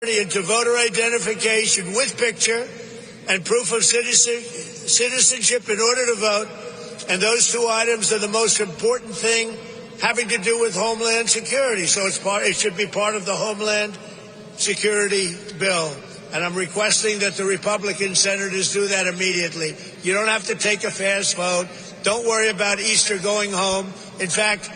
into voter identification with picture and proof of citizenship in order to vote. And those two items are the most important thing having to do with Homeland Security. So it should be part of the Homeland Security bill. And I'm requesting that the Republican senators do that immediately. You don't have to take a fast vote. Don't worry about Easter going home. In fact,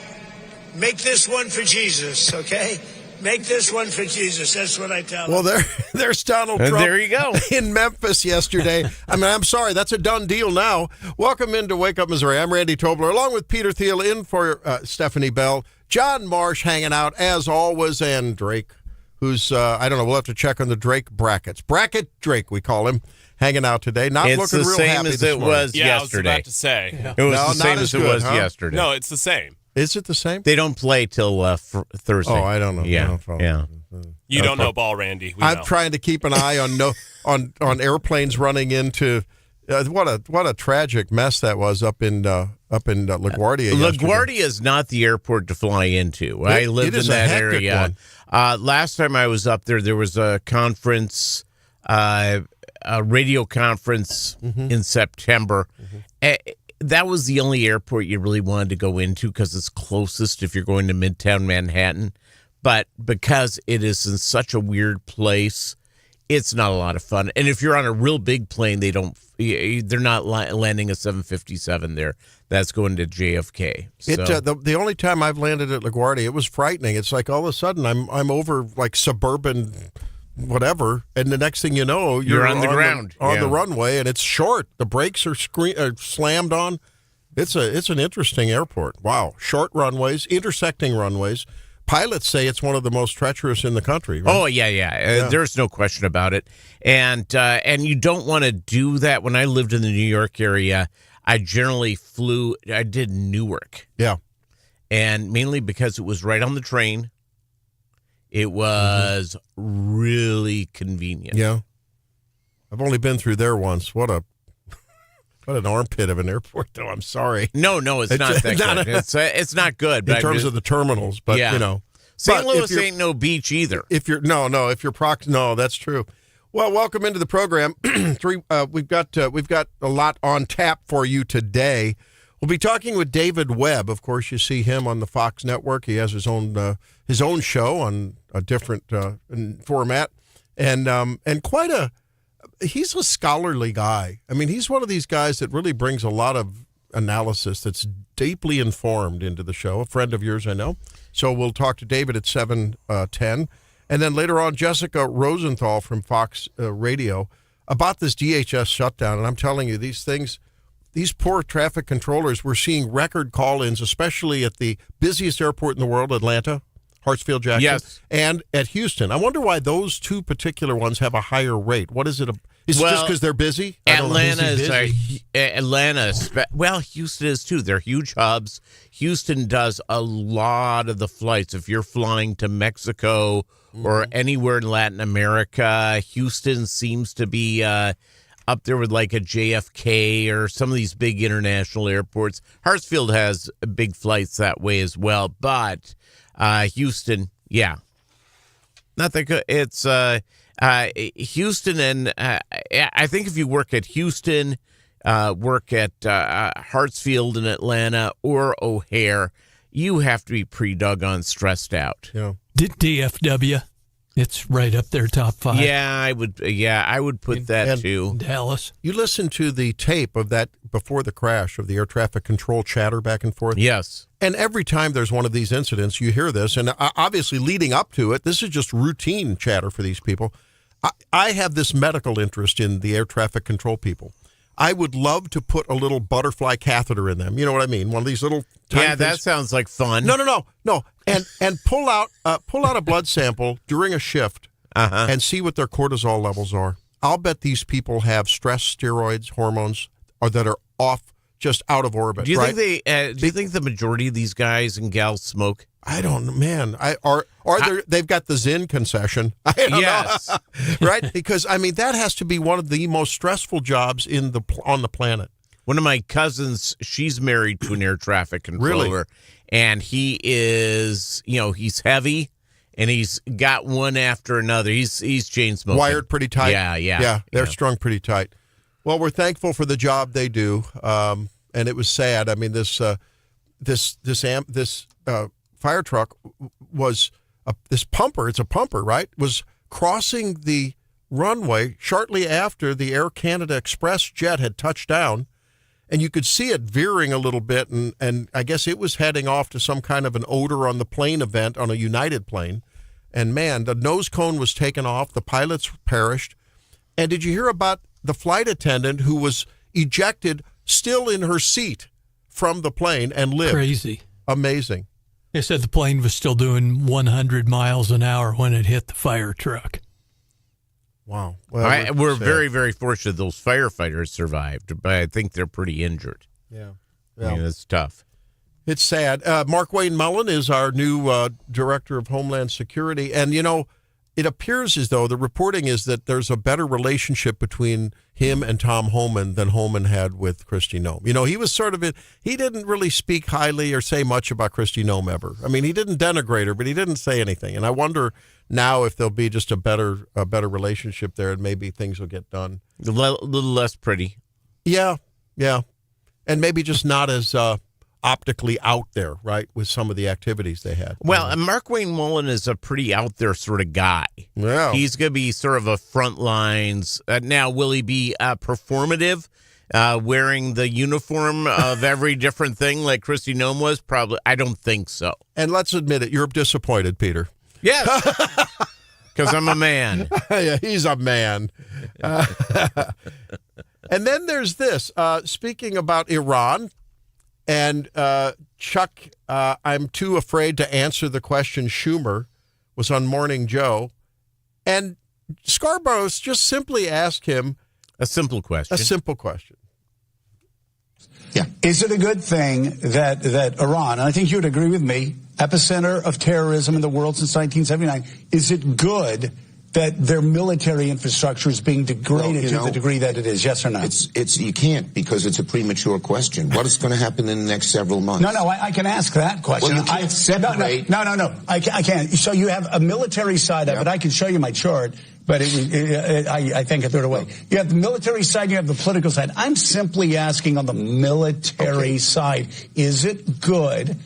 make this one for Jesus, okay? Make this one for Jesus. That's what I tell them. Well, there's Donald Trump. There you go. In Memphis yesterday. I mean, I'm sorry. That's a done deal now. Welcome into Wake Up Missouri. I'm Randy Tobler, along with Peter Thiel, in for Stephanie Bell. John Marsh hanging out, as always, and Drake, who's, I don't know, we'll have to check on the Drake brackets. Bracket Drake, we call him, hanging out today. Not it's looking the real same happy as this it morning. was Yeah, yesterday. I was about to say. It was No, the same not as as it good, was huh? yesterday. No, it's the same. Is it the same? They don't play till Thursday. Oh, I don't know. Yeah, I don't follow. yeah. You don't know ball, Randy. We I'm know. trying to keep an eye on airplanes running into what a tragic mess that was up in LaGuardia. LaGuardia is not the airport to fly into. I lived in that area. Last time I was up there, there was a conference, a radio conference in September. That was the only airport you really wanted to go into because it's closest if you're going to Midtown Manhattan. But because it is in such a weird place, it's not a lot of fun. And if you're on a real big plane, they're not landing a 757 there. That's going to JFK. So. The only time I've landed at LaGuardia, it was frightening. It's like all of a sudden I'm over like suburban whatever, and the next thing you know, you're on the ground on the runway, and it's short. The brakes are slammed on. It's an interesting airport. Wow, short runways, intersecting runways. Pilots say it's one of the most treacherous in the country. Right? Oh yeah. There's no question about it, and you don't want to do that. When I lived in the New York area, I generally flew. I did Newark. Yeah, and mainly because it was right on the train. It was really convenient. Yeah. I've only been through there once. What an armpit of an airport, though. I'm sorry. No, it's not that good. It's not good. In terms of the terminals, but, yeah. you know. St. Louis ain't no beach either. No, that's true. Well, welcome into the program. We've got a lot on tap for you today. We'll be talking with David Webb. Of course, you see him on the Fox network. He has his own show on a different format, and he's a scholarly guy. I mean, he's one of these guys that really brings a lot of analysis that's deeply informed into the show. A friend of yours, I know. So we'll talk to David at 7:10, and then later on, Jessica Rosenthal from Fox Radio about this DHS shutdown. And I'm telling you, these things. These poor traffic controllers, we're seeing record call-ins, especially at the busiest airport in the world, Atlanta, Hartsfield Jackson, yes, and at Houston. I wonder why those two particular ones have a higher rate. What is it? Is it just because they're busy? Houston is too. They're huge hubs. Houston does a lot of the flights. If you're flying to Mexico or anywhere in Latin America, Houston seems to be up there with like a JFK or some of these big international airports. Hartsfield has big flights that way as well, but Houston, yeah, not that good. It's Houston, and I think if you work at Houston, work at Hartsfield in Atlanta or O'Hare, you have to be pretty doggone stressed out. Yeah. DFW. It's right up there, top 5. Yeah, I would put that too. Dallas. You listened to the tape of that before the crash of the air traffic control chatter back and forth? Yes. And every time there's one of these incidents, you hear this. And obviously leading up to it, this is just routine chatter for these people. I have this medical interest in the air traffic control people. I would love to put a little butterfly catheter in them. You know what I mean? One of these little tiny that things. sounds like fun. No. And pull out a blood sample during a shift and see what their cortisol levels are. I'll bet these people have stress steroids, hormones, or that are off, just out of orbit. Do you right? think do you think the majority of these guys and gals smoke? I don't know, man. They've got the Zen concession. I don't Yes. know. Right? Because I mean that has to be one of the most stressful jobs on the planet. One of my cousins, she's married to an air traffic controller, Really? and he is, he's heavy, and he's got one after another. He's chain smoking. Wired pretty tight. Yeah. They're strung pretty tight. Well, we're thankful for the job they do, and it was sad. I mean, this fire truck was this pumper. It's a pumper, right? Was crossing the runway shortly after the Air Canada Express jet had touched down, and you could see it veering a little bit, and I guess it was heading off to some kind of an odor on the plane event on a United plane. And man, the nose cone was taken off. The pilots perished. And did you hear about the flight attendant who was ejected still in her seat from the plane and lived? Crazy. Amazing. They said the plane was still doing 100 miles an hour when it hit the fire truck. Wow. Well, we're very, very fortunate those firefighters survived, but I think they're pretty injured. Yeah. I mean, it's tough. It's sad. Mark Wayne Mullen is our new Director of Homeland Security. And, it appears as though the reporting is that there's a better relationship between him and Tom Homan than Homan had with Kristi Noem. He was he didn't really speak highly or say much about Kristi Noem ever. I mean, he didn't denigrate her, but he didn't say anything. And I wonder now if there'll be just a better relationship there, and maybe things will get done. A little less pretty. Yeah. And maybe just not as optically out there, right, with some of the activities they had. Well, and Mark Wayne Mullen is a pretty out there sort of guy. Yeah. He's going to be sort of a front lines. Now, will he be performative, wearing the uniform of every different thing like Kristi Noem was? Probably. I don't think so. And let's admit it, you're disappointed, Peter. Yes, because I'm a man. Yeah, he's a man. And then there's this. Speaking about Iran, and Chuck, I'm too afraid to answer the question. Schumer was on Morning Joe, and Scarborough just simply asked him a simple question. Yeah. Is it a good thing that Iran, and I think you would agree with me, epicenter of terrorism in the world since 1979, is it good that their military infrastructure is being degraded to the degree that it is? Yes or no? It's you can't, because it's a premature question. What is going to happen in the next several months? No, I can ask that question. Well, you can't separate. No. I can't. So you have a military side of it. I can show you my chart, but I think I threw it away. You have the military side, you have the political side. I'm simply asking on the military side, is it good,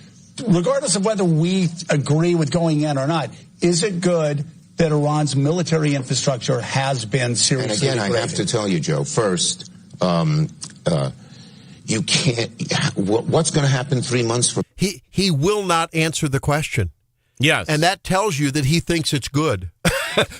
regardless of whether we agree with going in or not, is it good that Iran's military infrastructure has been seriously degraded? And again, I have to tell you, Joe, first, you can't, what's going to happen 3 months from... He will not answer the question. Yes. And that tells you that he thinks it's good.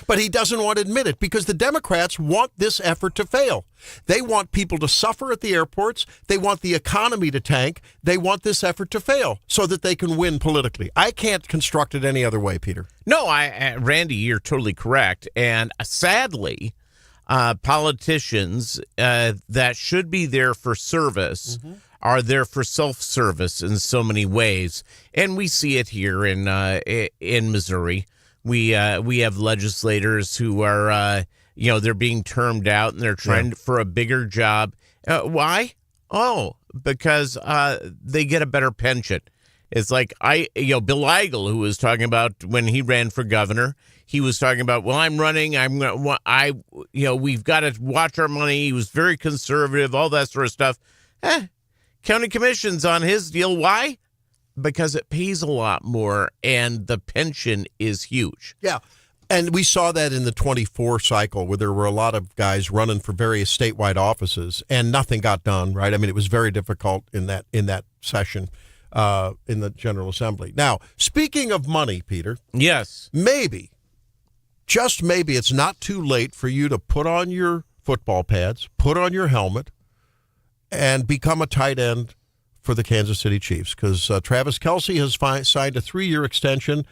But he doesn't want to admit it, because the Democrats want this effort to fail. They want people to suffer at the airports. They want the economy to tank. They want this effort to fail so that they can win politically. I can't construct it any other way, Peter. No, Randy, you're totally correct. And sadly, politicians that should be there for service are there for self-service in so many ways. And we see it here in Missouri. We have legislators who are, they're being termed out, and they're trying for a bigger job. Why? Oh, because they get a better pension. It's like Bill Eigel, who was talking about when he ran for governor, he was talking about, well, I'm running, we've got to watch our money. He was very conservative, all that sort of stuff. County commission's on his deal. Why? Because it pays a lot more, and the pension is huge. Yeah, and we saw that in the 24 cycle, where there were a lot of guys running for various statewide offices, and nothing got done, right? I mean, it was very difficult in that session in the General Assembly. Now, speaking of money, Peter. Yes. Maybe, just maybe, it's not too late for you to put on your football pads, put on your helmet, and become a tight end for the Kansas City Chiefs, because Travis Kelce has signed a 3-year extension.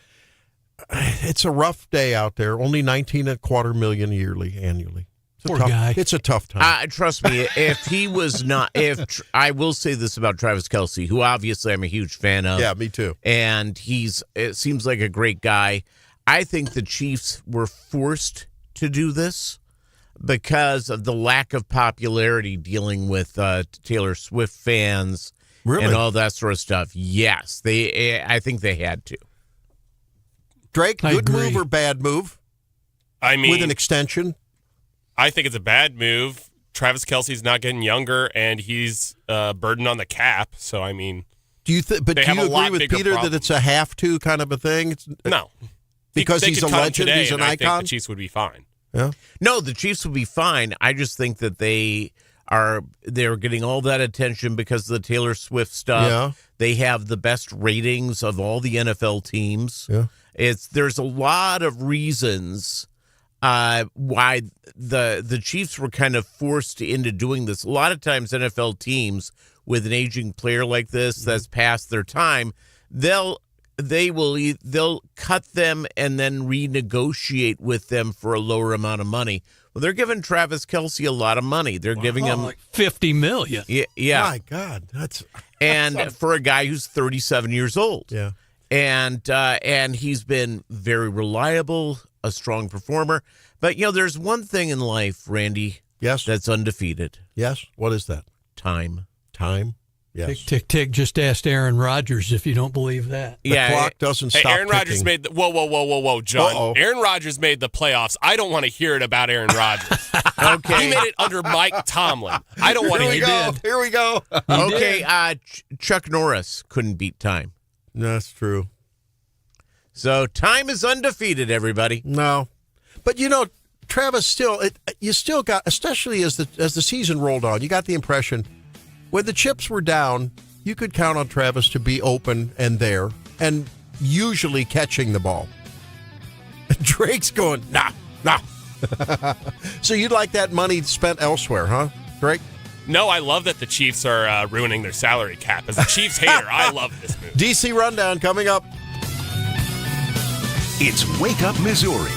It's a rough day out there. Only $19.25 million annually. Poor guy. It's a tough time. Trust me, if he was not, I will say this about Travis Kelce, who obviously I'm a huge fan of. Yeah, me too. And it seems like a great guy. I think the Chiefs were forced to do this because of the lack of popularity dealing with Taylor Swift fans. Really? And all that sort of stuff. Yes, I think they had to. Drake, I good agree. move or bad move I mean, with an extension? I think it's a bad move. Travis Kelce's not getting younger, and he's burdened on the cap. So, I mean, Do you they agree have a lot with bigger Peter problem. that it's a have to kind of a thing? no. Because They he's could a cut him legend, today, he's an and I think icon? the Chiefs would be fine. Yeah. No, the Chiefs will be fine. I just think that they're getting all that attention because of the Taylor Swift stuff. Yeah. They have the best ratings of all the NFL teams. Yeah. There's a lot of reasons why the Chiefs were kind of forced into doing this. A lot of times NFL teams with an aging player like this that's past their time, they'll cut them and then renegotiate with them for a lower amount of money. Well, they're giving Travis Kelce a lot of money. They're giving him like $50 million. yeah. My God, that's And for a guy who's 37 years old. yeah. And he's been very reliable, a strong performer. But there's one thing in life, Randy, Yes. that's undefeated. Yes. What is that? Time. Time. Yes. Tick, tick, tick. Just asked Aaron Rodgers if you don't believe that. The clock doesn't Hey, stop Aaron Rodgers ticking. made whoa, John. Uh-oh. Aaron Rodgers made the playoffs. I don't want to hear it about Aaron Rodgers. Okay. He made it under Mike Tomlin. I don't want to Here we hear go. it. Here we go. Okay, Chuck Norris couldn't beat time. That's true. So time is undefeated, everybody. No, but Travis you still got, especially as the season rolled on, you got the impression when the chips were down, you could count on Travis to be open and there, and usually catching the ball. Drake's going nah. So you'd like that money spent elsewhere, huh, Drake? No, I love that the Chiefs are ruining their salary cap. As a Chiefs hater, I love this move. DC Rundown coming up. It's Wake Up Missouri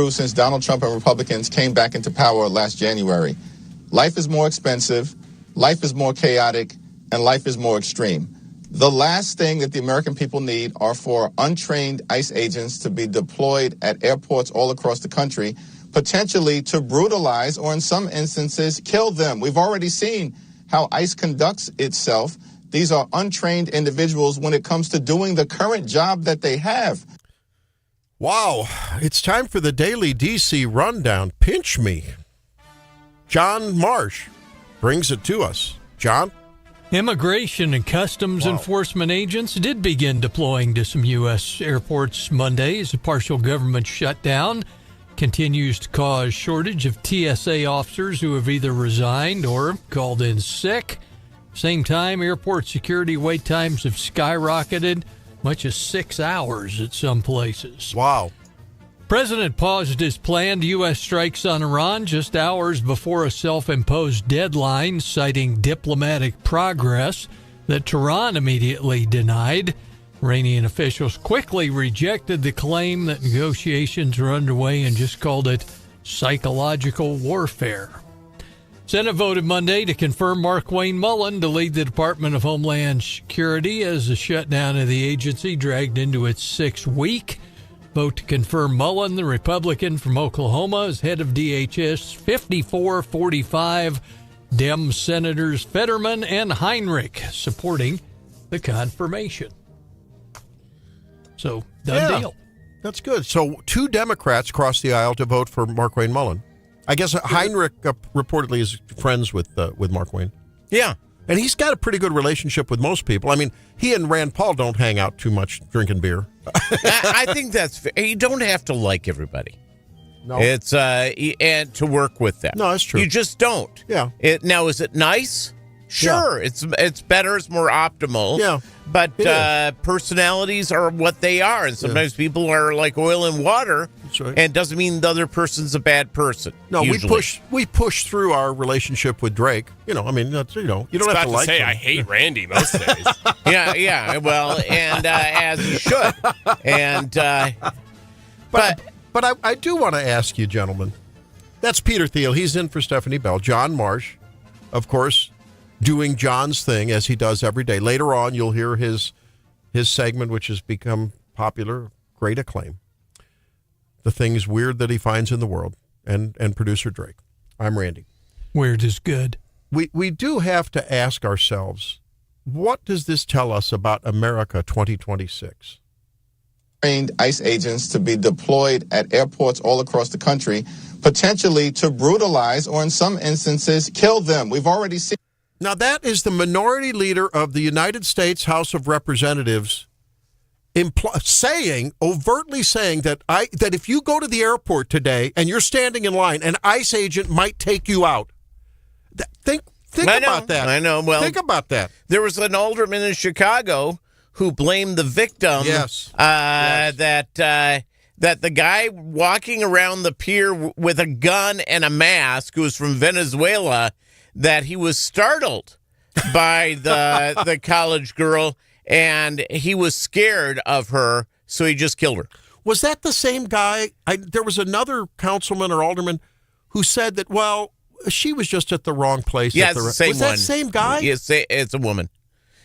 Since Donald Trump and Republicans came back into power last January. Life is more expensive, life is more chaotic, and life is more extreme. The last thing that the American people need are for untrained ICE agents to be deployed at airports all across the country, potentially to brutalize or in some instances kill them. We've already seen how ICE conducts itself. These are untrained individuals when it comes to doing the current job that they have. Wow, it's time for the Daily DC Rundown. Pinch me. John Marsh brings it to us. John? Immigration and Customs Enforcement agents did begin deploying to some U.S. airports Monday as a partial government shutdown continues to cause shortage of TSA officers who have either resigned or called in sick. Same time, airport security wait times have skyrocketed, much as 6 hours at some places. Wow. President paused his planned U.S. strikes on Iran just hours before a self-imposed deadline, citing diplomatic progress that Tehran immediately denied. Iranian officials quickly rejected the claim that negotiations were underway and just called it psychological warfare. Senate voted Monday to confirm Markwayne Mullin to lead the Department of Homeland Security as the shutdown of the agency dragged into its 6th week. Vote to confirm Mullin, the Republican from Oklahoma, as head of DHS. 54-45. Dem Senators Fetterman and Heinrich supporting the confirmation. So, done deal. That's good. So 2 Democrats crossed the aisle to vote for Markwayne Mullin. I guess Heinrich reportedly is friends with Markwayne. Yeah. And he's got a pretty good relationship with most people. I mean, he and Rand Paul don't hang out too much drinking beer. I think that's fair. You don't have to like everybody. No. It's and to work with them. No, that's true. You just don't. Yeah. Now, is it nice? Sure. Yeah. It's better. It's more optimal. Yeah. But personalities are what they are, and sometimes people are like oil and water. That's right. And it doesn't mean the other person's a bad person. No, usually. we push through our relationship with Drake. You know, I mean, that's, you don't have to like him. I hate Randy most days. Yeah. Well, and as you should. And but I do want to ask you, gentlemen. That's Peter Thiel. He's in for Stephanie Bell. John Marsh, of course, doing John's thing as he does every day. Later on, you'll hear his segment, which has become popular, great acclaim. The things weird that he finds in the world, and producer Drake. I'm Randy. Weird is good. We do have to ask ourselves, what does this tell us about America 2026? Trained ICE agents to be deployed at airports all across the country, potentially to brutalize or in some instances kill them. We've already seen. Now, that is the minority leader of the United States House of Representatives overtly saying that if you go to the airport today and you're standing in line, an ICE agent might take you out. Think about that. I know. Well, think about that. There was an alderman in Chicago who blamed the victim. Yes. That the guy walking around the pier with a gun and a mask, who was from Venezuela, that he was startled by the college girl, and he was scared of her, so he just killed her. Was that the same guy? There was another councilman or alderman who said that, well, she was just at the wrong place. Yeah, it's the same was one. that same guy? Yes, it's a woman.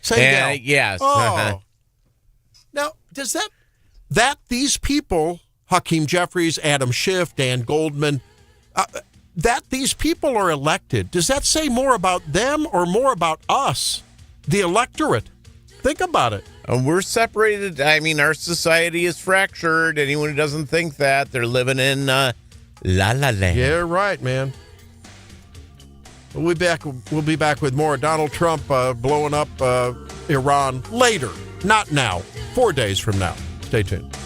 Same gal? Yes. Oh. Now, does that these people, Hakeem Jeffries, Adam Schiff, Dan Goldman, that these people are elected, does that say more about them or more about us, the electorate? Think about it. We're separated. I mean, our society is fractured. Anyone who doesn't think that, they're living in La La Land. Yeah, right, man. We'll be back with more. Donald Trump blowing up Iran later, not now, 4 days from now. Stay tuned.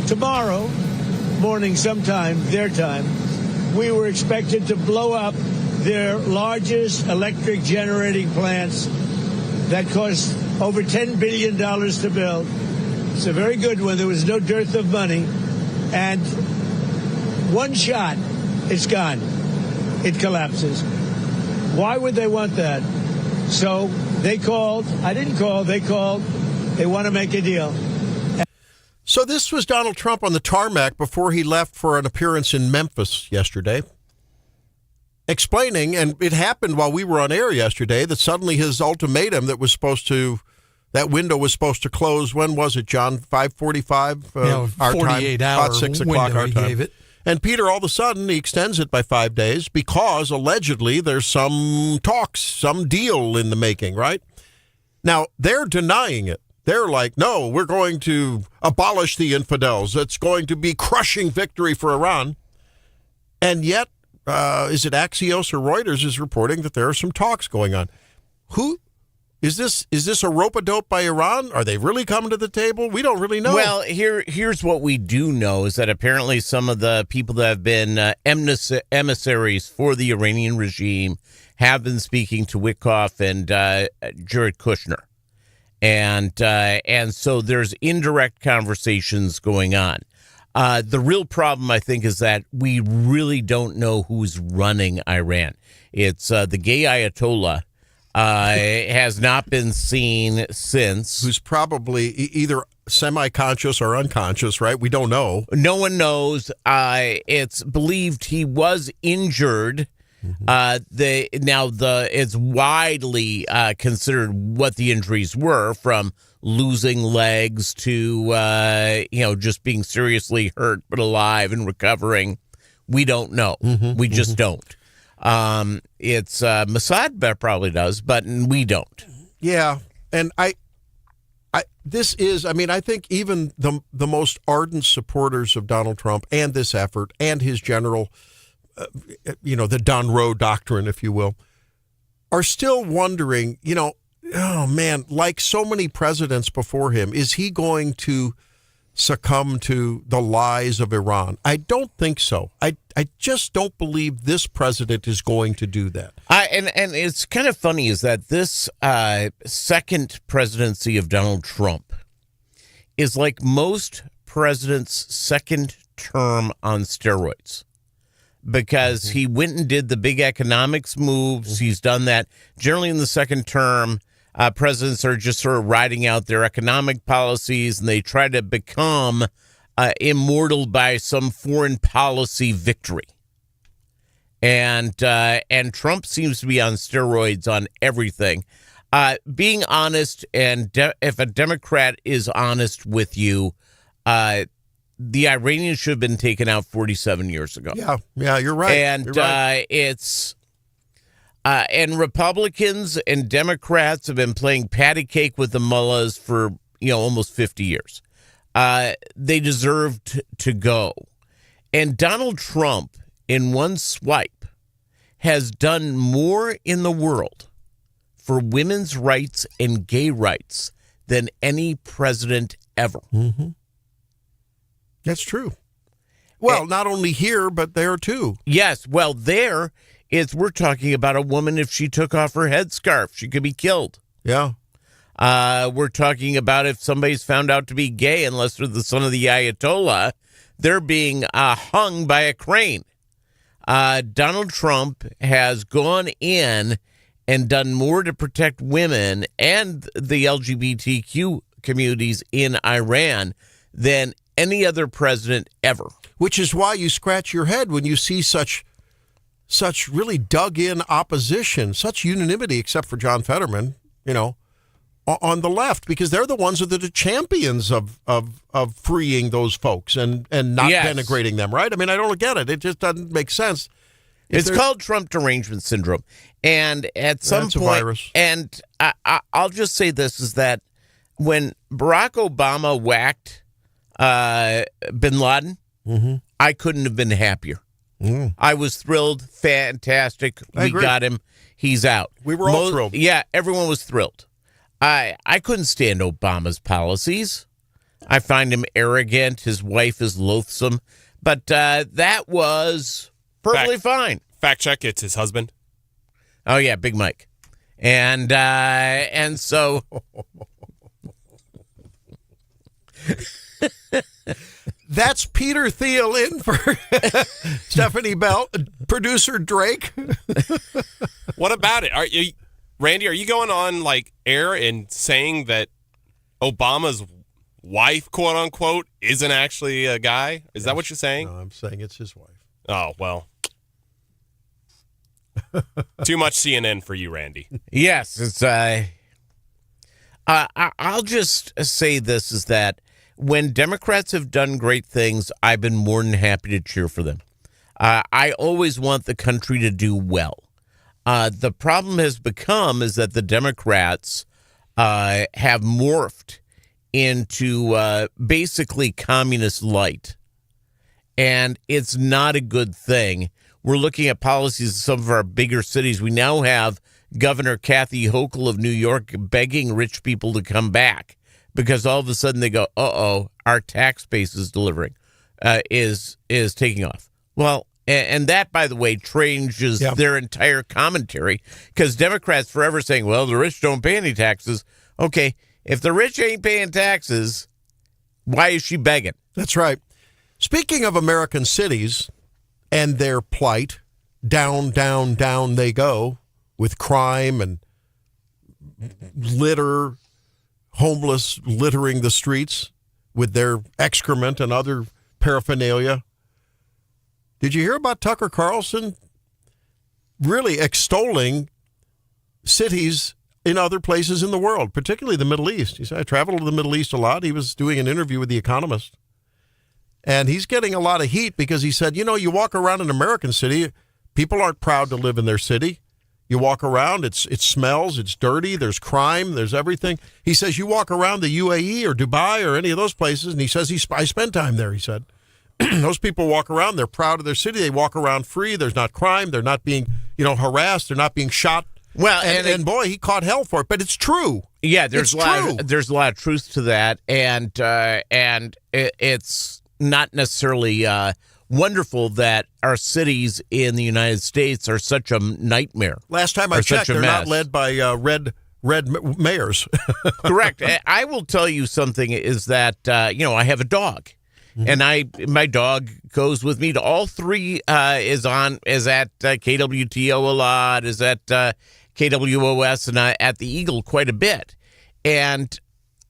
tomorrow morning sometime, their time, we were expected to blow up their largest electric generating plants that cost over $10 billion to build. It's a very good one. There was no dearth of money. And one shot, it's gone. It collapses. Why would they want that? So they called. I didn't call. They called. They want to make a deal. So this was Donald Trump on the tarmac before he left for an appearance in Memphis yesterday, explaining, and it happened while we were on air yesterday, that suddenly his ultimatum that window was supposed to close. When was it, John? 5:45 our 48 time, hour about 6 o'clock our time. Gave it. And Peter, all of a sudden, he extends it by 5 days because allegedly there's some talks, some deal in the making, right? Now, they're denying it. They're like, no, we're going to abolish the infidels. It's going to be crushing victory for Iran. And yet, is it Axios or Reuters is reporting that there are some talks going on. Who is this? Is this a rope-a-dope by Iran? Are they really coming to the table? We don't really know. Well, here's what we do know is that apparently some of the people that have been emissaries for the Iranian regime have been speaking to Witkoff and Jared Kushner. And so there's indirect conversations going on. The real problem, I think, is that we really don't know who's running Iran. It's the gay Ayatollah has not been seen since. Who's probably either semi-conscious or unconscious, right? We don't know. No one knows. It's believed he was injured. It's widely considered what the injuries were, from losing legs to just being seriously hurt but alive and recovering. We don't know. We just don't. It's Mossad probably does, but we don't. Yeah, and I think even the most ardent supporters of Donald Trump and this effort and his general, the Don Roe doctrine, if you will, are still wondering, oh man, like so many presidents before him, is he going to succumb to the lies of Iran? I don't think so. I just don't believe this president is going to do that. And it's kind of funny is that this second presidency of Donald Trump is like most presidents' second term on steroids. Because he went and did the big economics moves. He's done that. Generally in the second term, presidents are just sort of riding out their economic policies, and they try to become immortal by some foreign policy victory. And Trump seems to be on steroids on everything. Being honest, and if a Democrat is honest with you, the Iranians should have been taken out 47 years ago. Yeah, you're right. And you're right. And Republicans and Democrats have been playing patty cake with the mullahs for almost 50 years. They deserved to go. And Donald Trump, in one swipe, has done more in the world for women's rights and gay rights than any president ever. Mm-hmm. That's true. Well, not only here, but there too. Yes. Well, we're talking about a woman, if she took off her headscarf, she could be killed. Yeah. We're talking about if somebody's found out to be gay, unless they're the son of the Ayatollah, they're being hung by a crane. Donald Trump has gone in and done more to protect women and the LGBTQ communities in Iran than any other president ever. Which is why you scratch your head when you see such really dug-in opposition, such unanimity, except for John Fetterman, on the left, because they're the ones that are the champions of freeing those folks and not denigrating them, right? I mean, I don't get it. It just doesn't make sense. It's called Trump derangement syndrome. And at some point, a virus. And I'll just say this, is that when Barack Obama whacked bin Laden, I couldn't have been happier. I was thrilled. Fantastic. We got him. He's out. We were all thrilled. Yeah, everyone was thrilled. I couldn't stand Obama's policies. I find him arrogant. His wife is loathsome. But that was perfectly fine. Fact check, it's his husband. Oh, yeah, Big Mike. And so... That's Peter Thiel in for Stephanie Bell, producer Drake. What about it? Randy, are you going on like air and saying that Obama's wife, quote unquote, isn't actually a guy? Is that what you're saying? No, I'm saying it's his wife. Oh, well. Too much CNN for you, Randy. Yes, it's I'll just say this is that when Democrats have done great things, I've been more than happy to cheer for them. I always want the country to do well. The problem has become is that the Democrats have morphed into basically communist light, and it's not a good thing. We're looking at policies in some of our bigger cities. We now have Governor Kathy Hochul of New York begging rich people to come back because all of a sudden they go, uh-oh, our tax base is taking off. Well, and that, by the way, changes their entire commentary because Democrats forever saying, well, the rich don't pay any taxes. Okay, if the rich ain't paying taxes, why is she begging? That's right. Speaking of American cities and their plight, down, down, down they go with crime and litter, homeless littering the streets with their excrement and other paraphernalia. Did you hear about Tucker Carlson really extolling cities in other places in the world, particularly the Middle East? He said, I traveled to the Middle East a lot. He was doing an interview with The Economist. And he's getting a lot of heat because he said, you walk around an American city, people aren't proud to live in their city. You walk around, it smells, it's dirty, there's crime, there's everything. He says you walk around the UAE or Dubai or any of those places, and he says I spent time there, he said. Those people walk around, they're proud of their city, they walk around free, there's not crime, they're not being, harassed, they're not being shot. Well, and boy, he caught hell for it, but it's true. Yeah, there's a lot of truth to that, and it's not necessarily wonderful that our cities in the United States are such a nightmare. Last time I checked, they're not led by red mayors. Correct. I will tell you something is that I have a dog. And my dog goes with me to all three. Is at KWTO a lot. Is at KWOS and at the Eagle quite a bit. And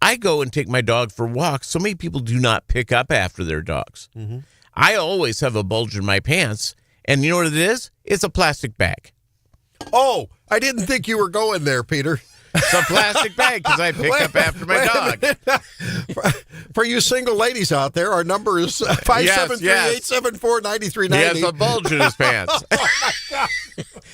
I go and take my dog for walks. So many people do not pick up after their dogs. Mm-hmm. I always have a bulge in my pants, and you know what it is? It's a plastic bag. Oh, I didn't think you were going there, Peter. It's a plastic bag because I pick up after my dog. For you single ladies out there, our number is 573-874-9390. He has a bulge in his pants. Oh, my God.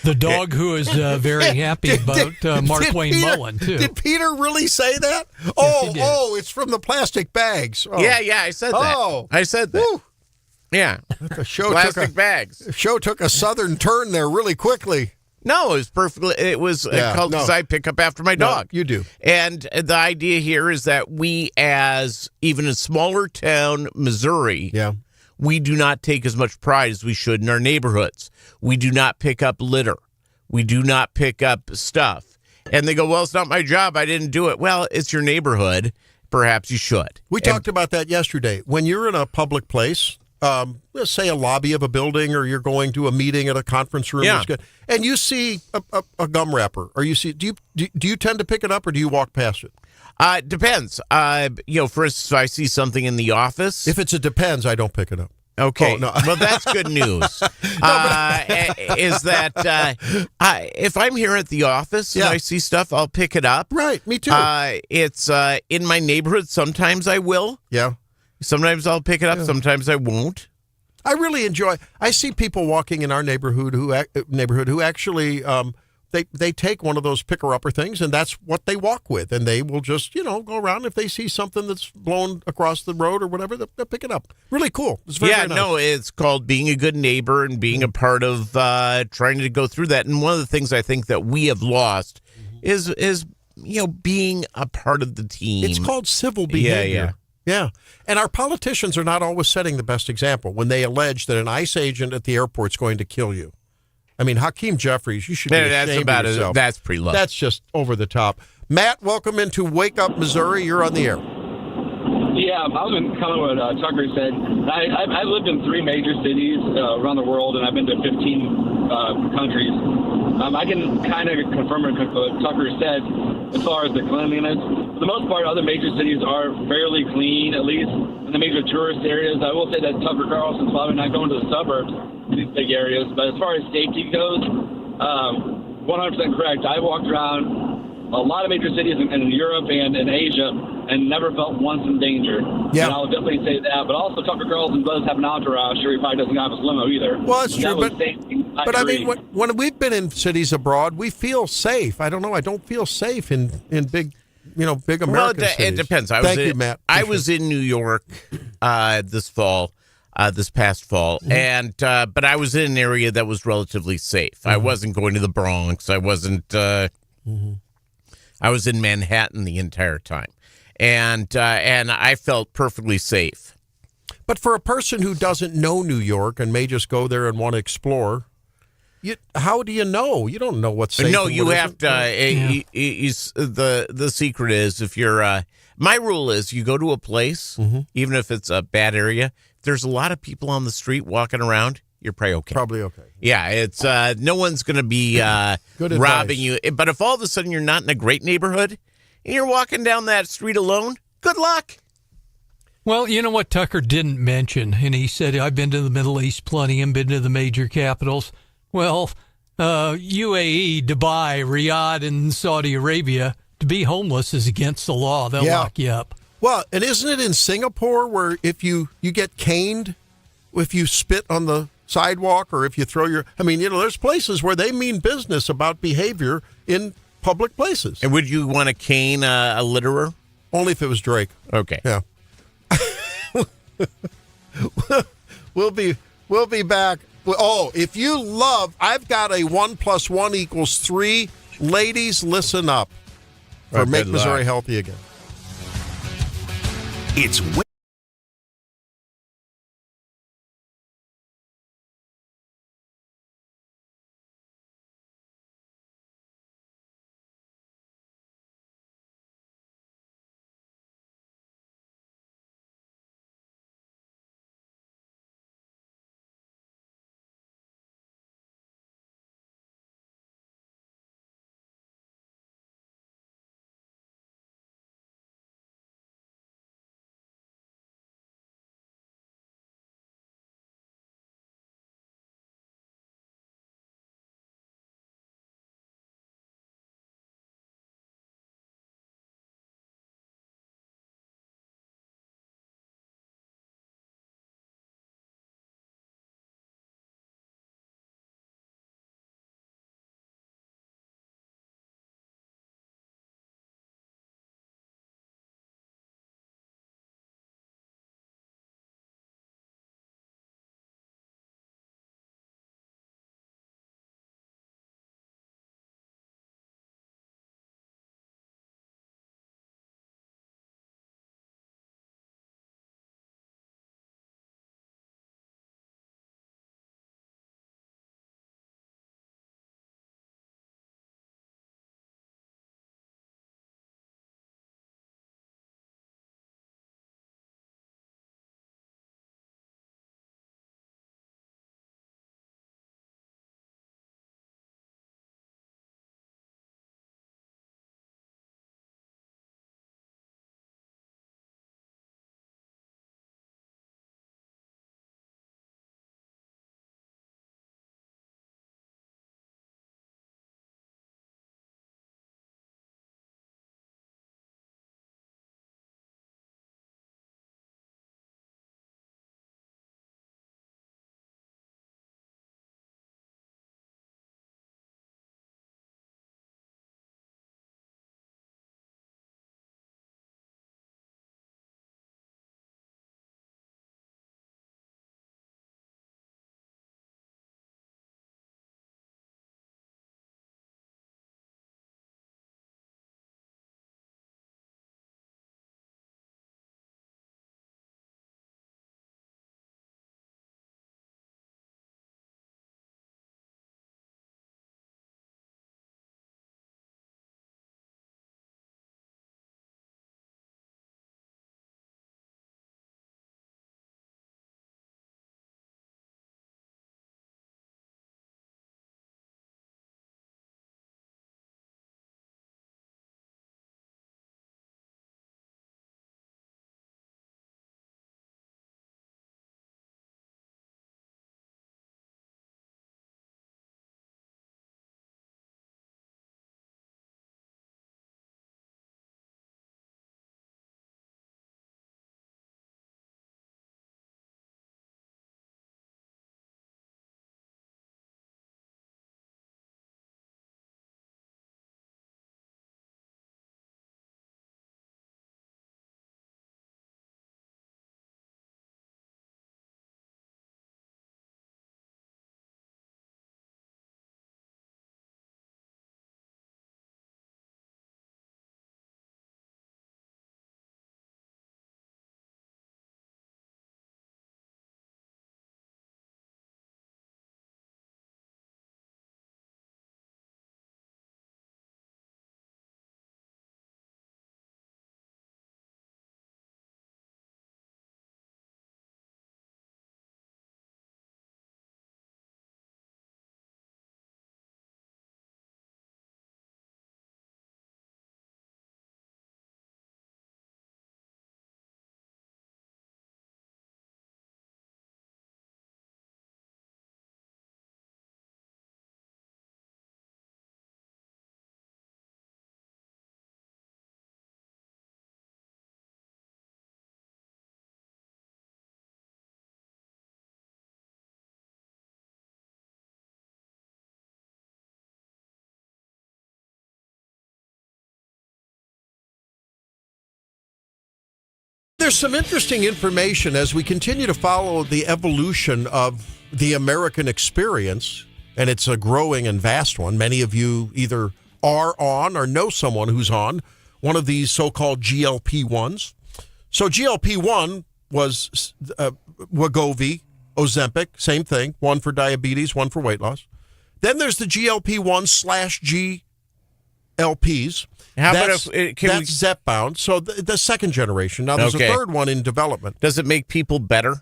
The dog who is very happy about Mark Wayne Mullen, too. Did Peter really say that? Yes, it's from the plastic bags. Oh. Yeah, I said that. Oh. I said that. Woo. Yeah. Plastic bags. The show took a southern turn there really quickly. No, it was perfectly. It was called because I pick up after my dog. No, you do. And the idea here is that we, as even a smaller town, Missouri, we do not take as much pride as we should in our neighborhoods. We do not pick up litter. We do not pick up stuff. And they go, well, it's not my job. I didn't do it. Well, it's your neighborhood. Perhaps you should. We talked about that yesterday. When you're in a public place, let's say a lobby of a building, or you're going to a meeting at a conference room, and you see a gum wrapper, or you see, do you tend to pick it up, or do you walk past it? Depends. For instance, if I see something in the office. If it's a depends, I don't pick it up. Okay. Oh, no. Well, that's good news. Is that if I'm here at the office and I see stuff, I'll pick it up. Right. Me too. It's in my neighborhood. Sometimes I will. Yeah. Sometimes I'll pick it up. Sometimes I won't. I really enjoy. I see people walking in our neighborhood who actually they take one of those picker-upper things, and that's what they walk with, and they will just go around. If they see something that's blown across the road or whatever, they'll pick it up. Really cool. It's very nice. No, it's called being a good neighbor and being a part of trying to go through that. And one of the things I think that we have lost is being a part of the team. It's called civil behavior. Yeah. And our politicians are not always setting the best example when they allege that an ICE agent at the airport's going to kill you. I mean, Hakeem Jeffries, you should be ashamed of yourself. That's pretty low. That's just over the top. Matt, welcome into Wake Up Missouri. You're on the air. Yeah, I was in kind of what Tucker said. I lived in 3 major cities around the world, and I've been to 15 countries. I can kind of confirm what Tucker said as far as the cleanliness. For the most part, other major cities are fairly clean, at least in the major tourist areas. I will say that Tucker Carlson's probably not going to the suburbs, these big areas. But as far as safety goes, 100% correct. I walked around a lot of major cities in Europe and in Asia and never felt once in danger. Yeah. And I'll definitely say that. But also, Tucker Carlson does have an entourage. Sure, he probably doesn't have his limo either. Well, that's true. But I agree. mean, when we've been in cities abroad, we feel safe. I don't know. I don't feel safe in big, big American cities. It depends. Thank you, Matt. I was in New York this past fall, and but I was in an area that was relatively safe. I wasn't going to the Bronx. I wasn't. I was in Manhattan the entire time, and I felt perfectly safe. But for a person who doesn't know New York and may just go there and want to explore, how do you know? You don't know what's safe. No, and you what have isn't. to. The secret is if you're. My rule is you go to a place, even if it's a bad area. If there's a lot of people on the street walking around, you're probably okay. Probably okay. Yeah, it's no one's going to be robbing you. But if all of a sudden you're not in a great neighborhood and you're walking down that street alone, good luck. Well, you know what Tucker didn't mention, and he said, I've been to the Middle East plenty and been to the major capitals. Well, UAE, Dubai, Riyadh, and Saudi Arabia, to be homeless is against the law. They'll lock you up. Well, and isn't it in Singapore where if you get caned if you spit on the sidewalk or if you throw there's places where they mean business about behavior in public places. And would you want to cane a litterer? Only if it was Drake. Okay. Yeah. We'll be back. Oh, if you love, I've got a 1 + 1 = 3. Ladies, listen up for Make Missouri Healthy Again. It's There's some interesting information as we continue to follow the evolution of the American experience, and it's a growing and vast one. Many of you either are on or know someone who's on one of these so-called GLP-1s. So GLP-1 was Wegovy, Ozempic, same thing, one for diabetes, one for weight loss. Then there's the GLP-1/GLPs. That's Zepbound, so the second generation. Now, there's a third one in development. Does it make people better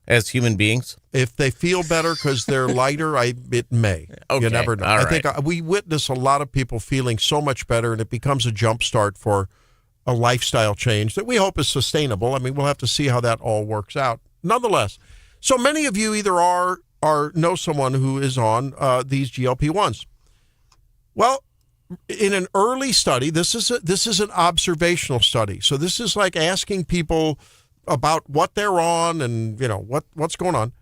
as human beings? If they feel better because they're lighter, it may. Okay. You never know. All I right. think we witness a lot of people feeling so much better, and it becomes a jump start for a lifestyle change that we hope is sustainable. I mean, we'll have to see how that all works out. Nonetheless, so many of you either are or know someone who is on these GLP-1s. Well, in an early study, this is an observational study. So this is like asking people about what they're on and, what's going on.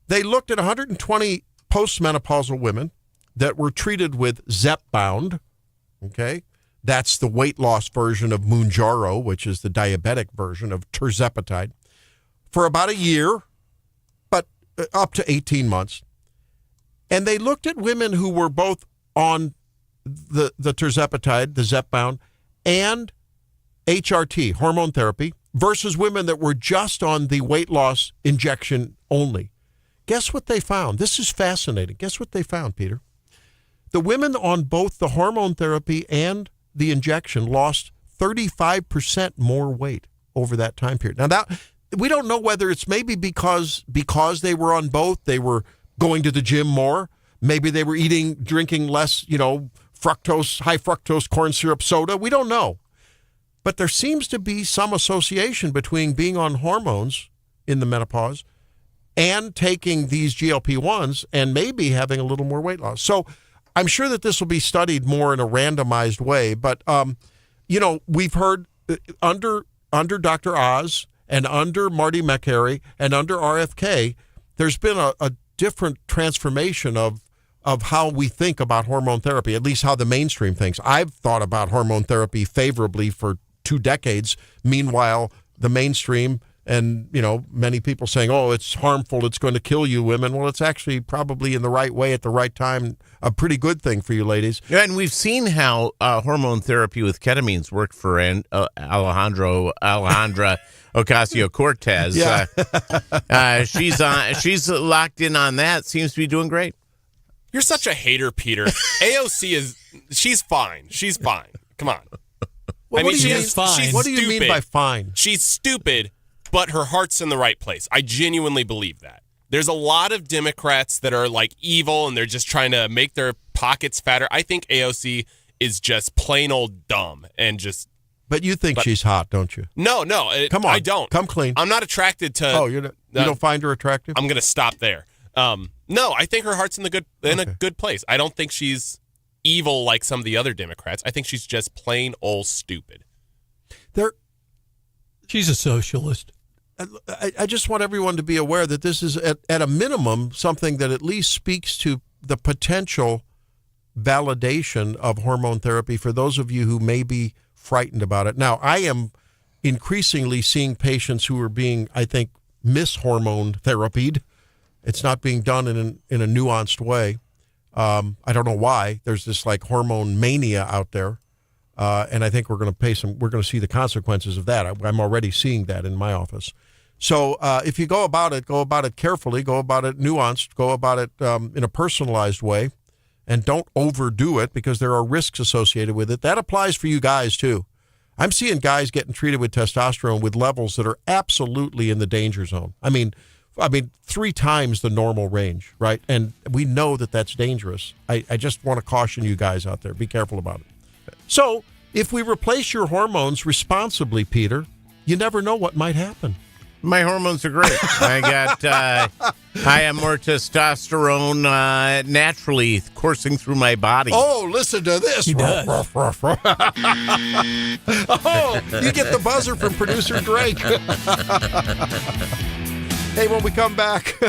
They looked at 120 postmenopausal women that were treated with Zepbound. Okay. That's the weight loss version of Mounjaro, which is the diabetic version of tirzepatide, for about a year, but up to 18 months. And they looked at women who were both on the tirzepatide, the Zepbound, and HRT, hormone therapy, versus women that were just on the weight loss injection only. Guess what they found? This is fascinating. Guess what they found, Peter? The women on both the hormone therapy and the injection lost 35% more weight over that time period. Now, that we don't know whether it's maybe because they were on both, they were going to the gym more. Maybe they were drinking less, high fructose corn syrup soda. We don't know. But there seems to be some association between being on hormones in the menopause and taking these GLP-1s and maybe having a little more weight loss. So I'm sure that this will be studied more in a randomized way. But, we've heard under Dr. Oz and under Marty McHarry and under RFK, there's been a different transformation of how we think about hormone therapy, at least how the mainstream thinks. I've thought about hormone therapy favorably for 2 decades. Meanwhile, the mainstream and, many people saying, oh, it's harmful, it's going to kill you, women. Well, it's actually probably in the right way at the right time, a pretty good thing for you ladies. Yeah, and we've seen how hormone therapy with ketamines worked for Alejandra Ocasio-Cortez. Yeah. She's locked in on that, seems to be doing great. You're such a hater, Peter. AOC she's fine. She's fine. Come on. Well, what do you mean she's fine? What do you mean by fine? She's stupid, but her heart's in the right place. I genuinely believe that. There's a lot of Democrats that are like evil and they're just trying to make their pockets fatter. I think AOC is just plain old dumb and just. But you think she's hot, don't you? No. Come on. I don't. Come clean. I'm not attracted to. Oh, you don't find her attractive? I'm going to stop there. No, I think her heart's in a good place. I don't think she's evil like some of the other Democrats. I think she's just plain old stupid. She's a socialist. I just want everyone to be aware that this is, at a minimum, something that at least speaks to the potential validation of hormone therapy for those of you who may be frightened about it. Now, I am increasingly seeing patients who are being, I think, mis-hormone therapied. It's not being done in a nuanced way. I don't know why. There's this like hormone mania out there. And I think we're going to see the consequences of that. I'm already seeing that in my office. So if you go about it carefully, go about it nuanced, go about it in a personalized way, and don't overdo it because there are risks associated with it. That applies for you guys too. I'm seeing guys getting treated with testosterone with levels that are absolutely in the danger zone. I mean, 3 times the normal range, right? And we know that that's dangerous. I just want to caution you guys out there. Be careful about it. So if we replace your hormones responsibly, Peter, you never know what might happen. My hormones are great. I have more testosterone naturally coursing through my body. Oh, listen to this. He does. Oh, you get the buzzer from producer Drake. Hey, when we come back,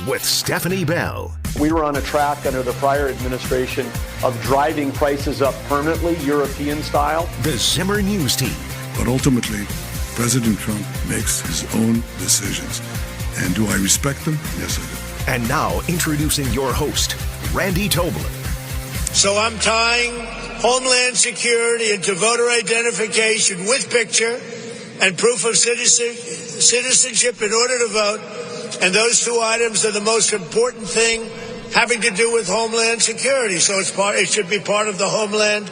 with Stephanie Bell. We were on a track under the prior administration of driving prices up permanently, European style. The Zimmer News Team. But ultimately, President Trump makes his own decisions. And do I respect them? Yes, I do. And now, introducing your host, Randy Tobler. So I'm tying Homeland Security into voter identification with picture and proof of citizenship in order to vote. And those two items are the most important thing having to do with Homeland Security. So it should be part of the Homeland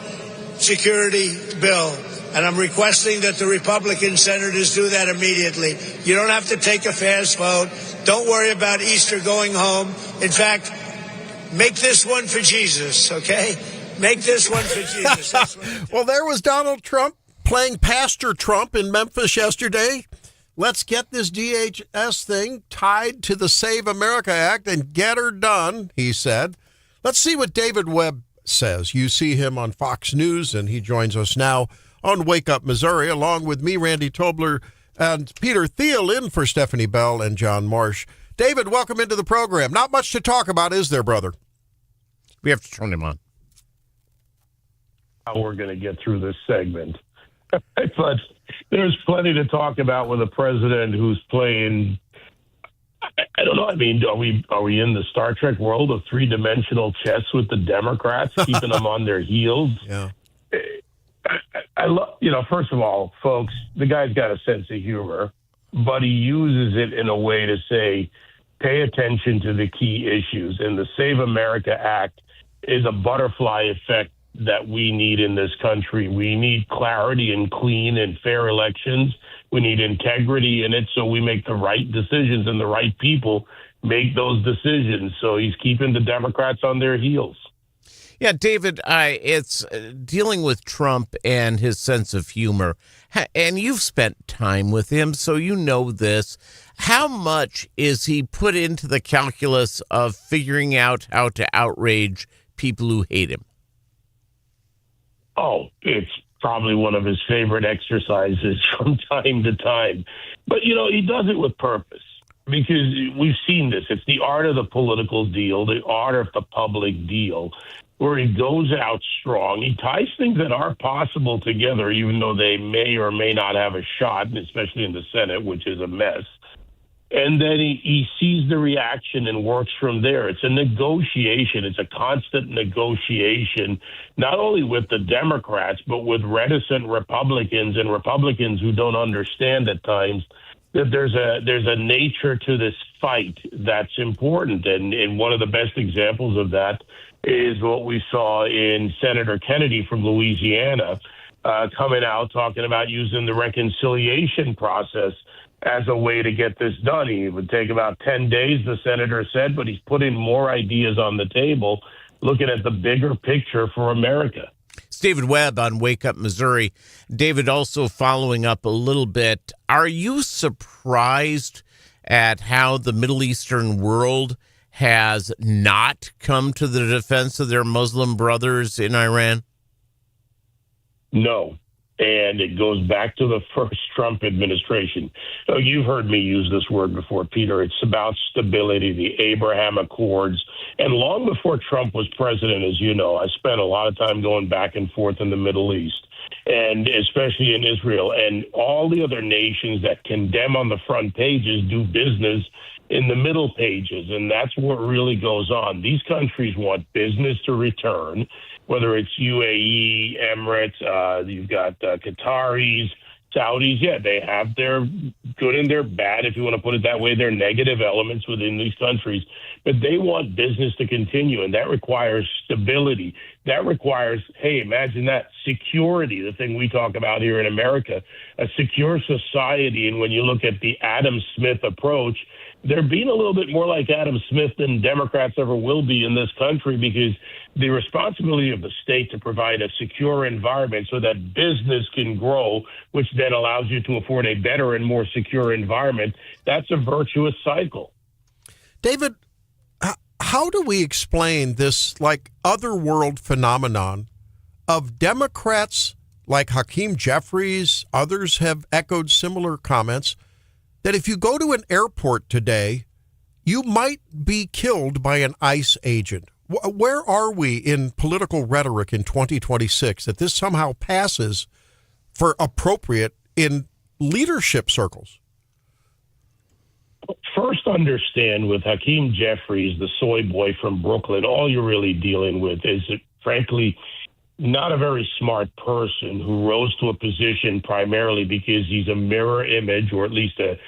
Security bill. And I'm requesting that the Republican senators do that immediately. You don't have to take a fast vote. Don't worry about Easter going home. In fact, make this one for Jesus, okay? Make this one for Jesus. Well, there was Donald Trump playing Pastor Trump in Memphis yesterday. Let's get this DHS thing tied to the Save America Act and get her done, he said. Let's see what David Webb says. You see him on Fox News, and he joins us now on Wake Up Missouri, along with me, Randy Tobler, and Peter Thiel in for Stephanie Bell and John Marsh. David, welcome into the program. Not much to talk about, is there, brother? We have to turn him on. How we're going to get through this segment. But there's plenty to talk about with a president who's playing, I don't know, I mean, are we in the Star Trek world of three-dimensional chess with the Democrats, keeping them on their heels? Yeah. I love, first of all, folks, the guy's got a sense of humor, but he uses it in a way to say, pay attention to the key issues. And the Save America Act is a butterfly effect that we need in this country. We need clarity and clean and fair elections. We need integrity in it so we make the right decisions and the right people make those decisions. So he's keeping the Democrats on their heels. Yeah, David, it's dealing with Trump and his sense of humor, and you've spent time with him, so you know this. How much is he put into the calculus of figuring out how to outrage people who hate him? Oh, it's probably one of his favorite exercises from time to time. But, he does it with purpose because we've seen this. It's the art of the political deal, the art of the public deal, where he goes out strong. He ties things that are possible together, even though they may or may not have a shot, especially in the Senate, which is a mess. And then he sees the reaction and works from there. It's a negotiation. It's a constant negotiation, not only with the Democrats, but with reticent Republicans and Republicans who don't understand at times that there's a nature to this fight that's important. And one of the best examples of that is what we saw in Senator Kennedy from Louisiana coming out talking about using the reconciliation process as a way to get this done. It would take about 10 days, the senator said, but he's putting more ideas on the table, looking at the bigger picture for America. It's David Webb on Wake Up Missouri. David, also following up a little bit, are you surprised at how the Middle Eastern world has not come to the defense of their Muslim brothers in Iran? No. And it goes back to the first Trump administration. So you've heard me use this word before, Peter. It's about stability, the Abraham Accords. And long before Trump was president, as you know, I spent a lot of time going back and forth in the Middle East, and especially in Israel. And all the other nations that condemn on the front pages do business in the middle pages. And that's what really goes on. These countries want business to return, whether it's UAE, Emirates, you've got Qataris, Saudis. Yeah, they have their good and their bad, if you want to put it that way. They're negative elements within these countries. But they want business to continue, and that requires stability. That requires, hey, imagine that, security, the thing we talk about here in America, a secure society. And when you look at the Adam Smith approach, they're being a little bit more like Adam Smith than Democrats ever will be in this country, because the responsibility of the state to provide a secure environment so that business can grow, which then allows you to afford a better and more secure environment, that's a virtuous cycle. David, how do we explain this like otherworld phenomenon of Democrats like Hakeem Jeffries, others have echoed similar comments, that if you go to an airport today you might be killed by an ICE agent. Where are we in political rhetoric in 2026 that this somehow passes for appropriate in leadership circles? First, understand with Hakeem Jeffries, the soy boy from Brooklyn, all you're really dealing with is, frankly, not a very smart person who rose to a position primarily because he's a mirror image, or at least a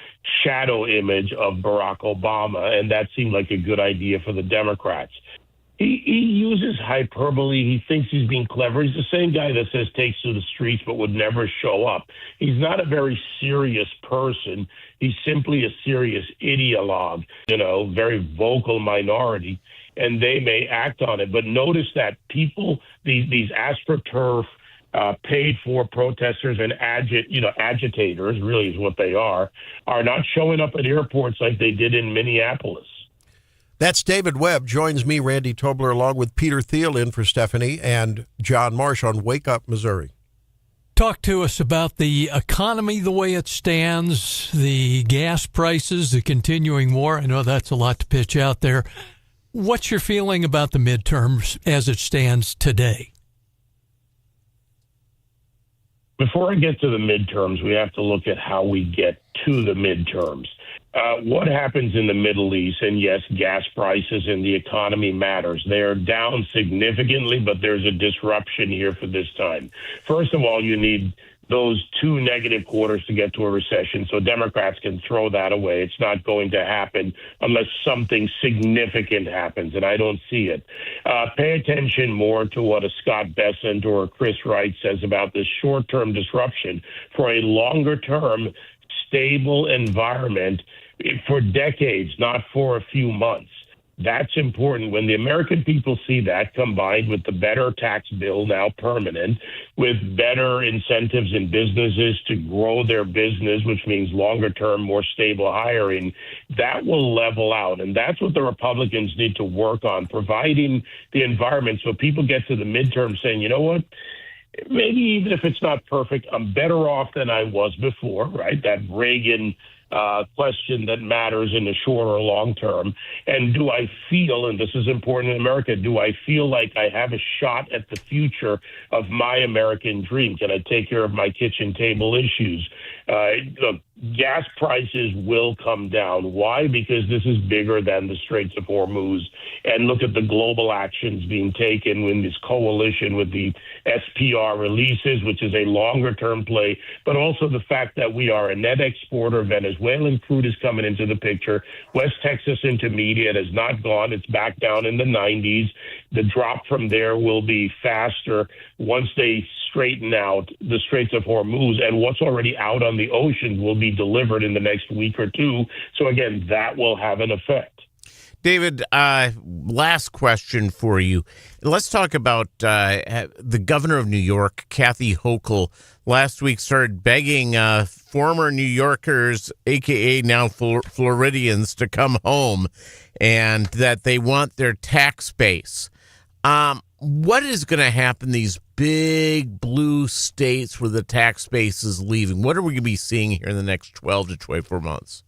shadow image, of Barack Obama, and that seemed like a good idea for the Democrats. He uses hyperbole. He thinks he's being clever. He's the same guy that says takes to the streets but would never show up. He's not a very serious person. He's simply a serious ideologue, very vocal minority, and they may act on it. But notice that people, these AstroTurf paid-for protesters and agitators, really is what they are not showing up at airports like they did in Minneapolis. That's David Webb. Joins me, Randy Tobler, along with Peter Thiel in for Stephanie and John Marsh on Wake Up, Missouri. Talk to us about the economy, the way it stands, the gas prices, the continuing war. I know that's a lot to pitch out there. What's your feeling about the midterms as it stands today? Before I get to the midterms, we have to look at how we get to the midterms. What happens in the Middle East, and yes, gas prices and the economy matters. They are down significantly, but there's a disruption here for this time. First of all, you need those 2 negative quarters to get to a recession, so Democrats can throw that away. It's not going to happen unless something significant happens, and I don't see it. Pay attention more to what a Scott Bessent or a Chris Wright says about this short-term disruption for a longer-term stable environment for decades, not for a few months. That's important. When the American people see that, combined with the better tax bill, now permanent, with better incentives in businesses to grow their business, which means longer term, more stable hiring, that will level out. And that's what the Republicans need to work on, providing the environment so people get to the midterm saying, you know what? Maybe even if it's not perfect, I'm better off than I was before, right? That Reagan question that matters in the short or long term. And do I feel, and this is important in America, do I feel like I have a shot at the future of my American dream? Can I take care of my kitchen table issues? Look, gas prices will come down. Why? Because this is bigger than the Straits of Hormuz. And look at the global actions being taken in this coalition with the SPR releases, which is a longer-term play, but also the fact that we are a net exporter. Venezuelan crude is coming into the picture. West Texas Intermediate has not gone. It's back down in the 90s. The drop from there will be faster once they straighten out the Straits of Hormuz, and what's already out on the ocean will be delivered in the next week or two. So again, that will have an effect. David, last question for you. Let's talk about the governor of New York, Kathy Hochul, last week started begging former New Yorkers, a.k.a. now Floridians, to come home and that they want their tax base. What is going to happen in these big blue states where the tax base is leaving? What are we going to be seeing here in the next 12 to 24 months?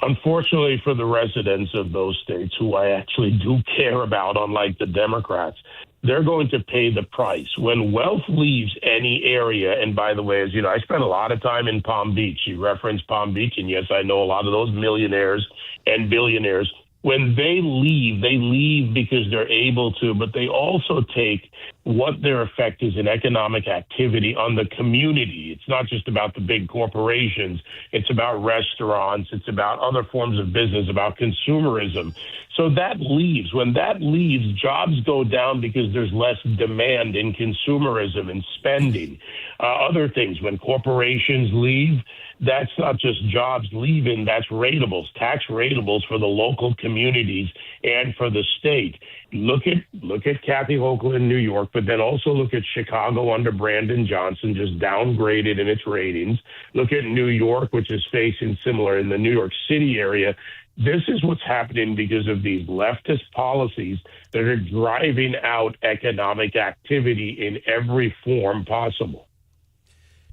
Unfortunately for the residents of those states, who I actually do care about, unlike the Democrats, they're going to pay the price. When wealth leaves any area, and by the way, as you know, I spent a lot of time in Palm Beach. You referenced Palm Beach, and yes, I know a lot of those millionaires and billionaires. When they leave because they're able to, but they also take what their effect is in economic activity on the community. It's not just about the big corporations. It's about restaurants. It's about other forms of business, about consumerism. So that leaves. When that leaves, jobs go down because there's less demand in consumerism and spending. Other things, when corporations leave, that's not just jobs leaving, that's ratables, tax ratables for the local communities and for the state. Look at Kathy Hochul in New York, but then also look at Chicago under Brandon Johnson, just downgraded in its ratings. Look at New York, which is facing similar in the New York City area. This is what's happening because of these leftist policies that are driving out economic activity in every form possible.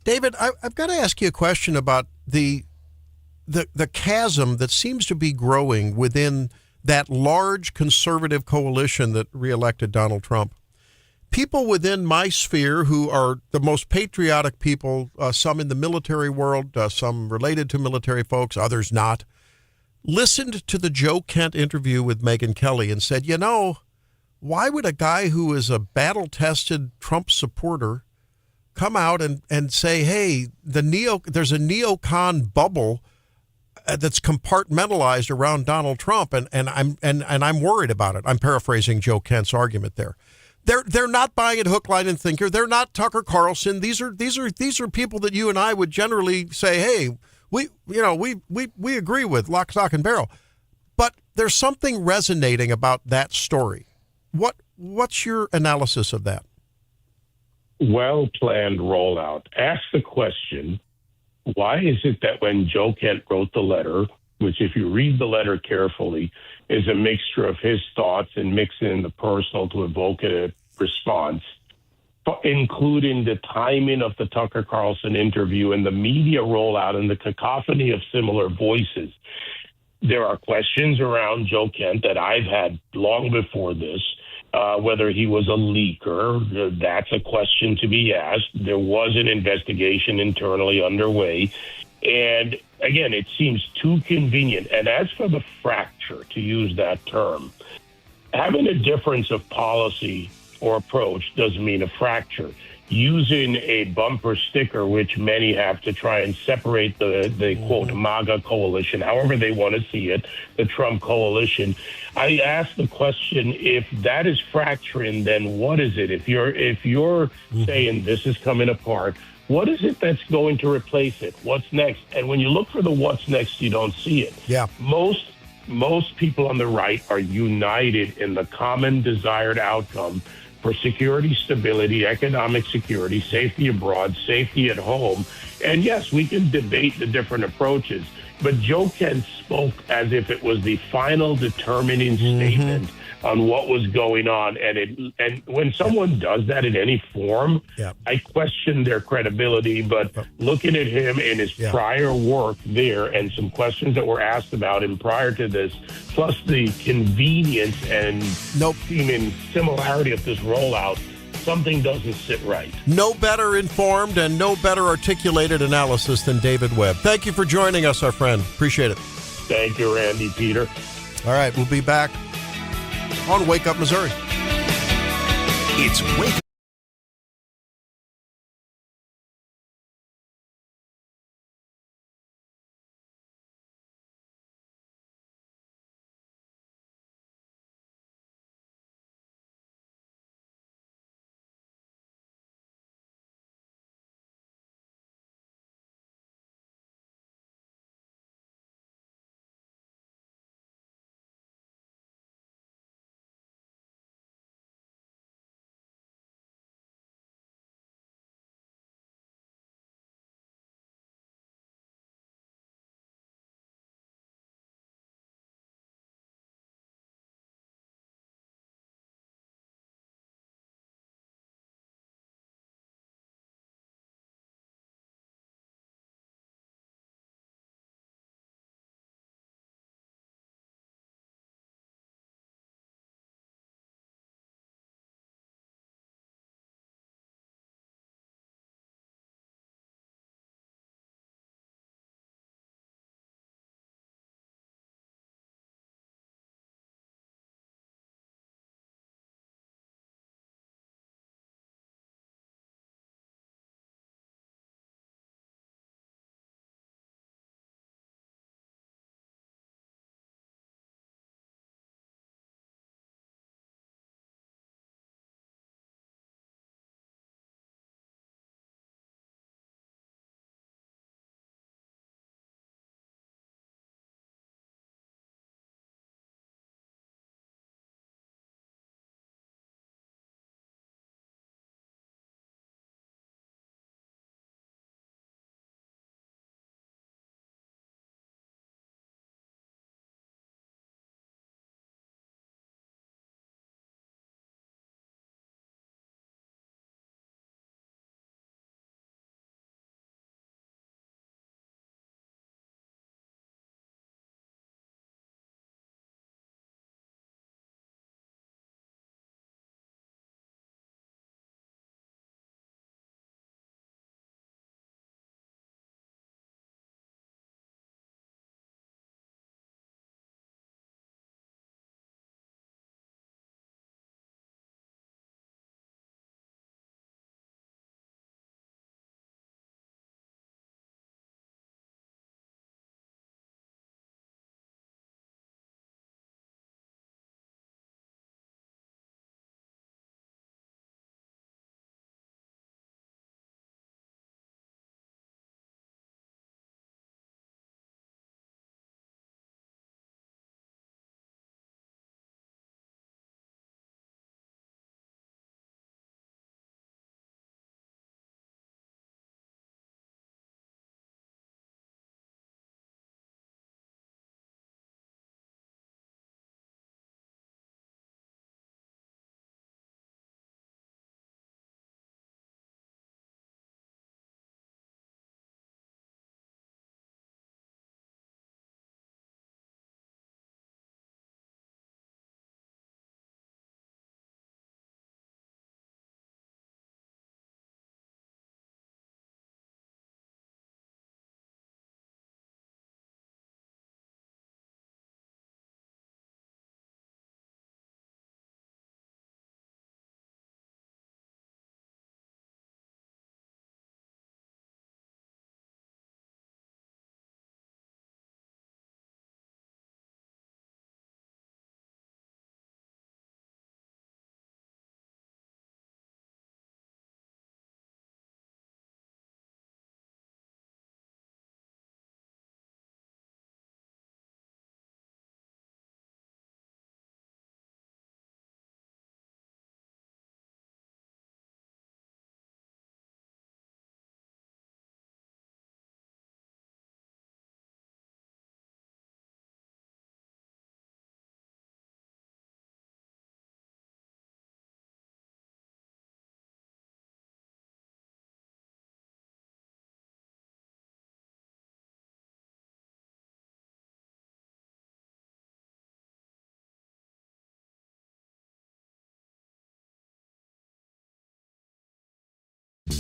David, I've got to ask you a question about the the chasm that seems to be growing within that large conservative coalition that reelected Donald Trump. People within my sphere who are the most patriotic people, some in the military world, some related to military folks, others not, listened to the Joe Kent interview with Megyn Kelly and said, why would a guy who is a battle-tested Trump supporter come out and say, hey, there's a neocon bubble that's compartmentalized around Donald Trump, and I'm worried about it. I'm paraphrasing Joe Kent's argument there. They're not buying it hook, line, and sinker. They're not Tucker Carlson. These are people that you and I would generally say, hey, we agree with lock, stock, and barrel. But there's something resonating about that story. What's your analysis of that? Well-planned rollout. Ask the question, why is it that when Joe Kent wrote the letter, which if you read the letter carefully, is a mixture of his thoughts and mixing in the personal to evoke a response, including the timing of the Tucker Carlson interview and the media rollout and the cacophony of similar voices. There are questions around Joe Kent that I've had long before this, whether he was a leaker. That's a question to be asked. There was an investigation internally underway. And again, it seems too convenient. And as for the fracture, to use that term, having a difference of policy or approach doesn't mean a fracture. Using a bumper sticker, which many have to try and separate the quote, MAGA coalition, however they want to see it, the Trump coalition. I ask the question, if that is fracturing, then what is it? If you're saying this is coming apart, what is it that's going to replace it? What's next? And when you look for the what's next, you don't see it. Yeah. Most people on the right are united in the common desired outcome for security, stability, economic security, safety abroad, safety at home. And yes, we can debate the different approaches, but Joe Kent spoke as if it was the final determining statement on what was going on. And when someone does that in any form, I question their credibility. But looking at him in his prior work there and some questions that were asked about him prior to this, plus the convenience and seeming similarity of this rollout, something doesn't sit right. No better informed and no better articulated analysis than David Webb. Thank you for joining us, our friend. Appreciate it. Thank you, Randy, Peter. All right, we'll be back on Wake Up Missouri. It's Wake Up.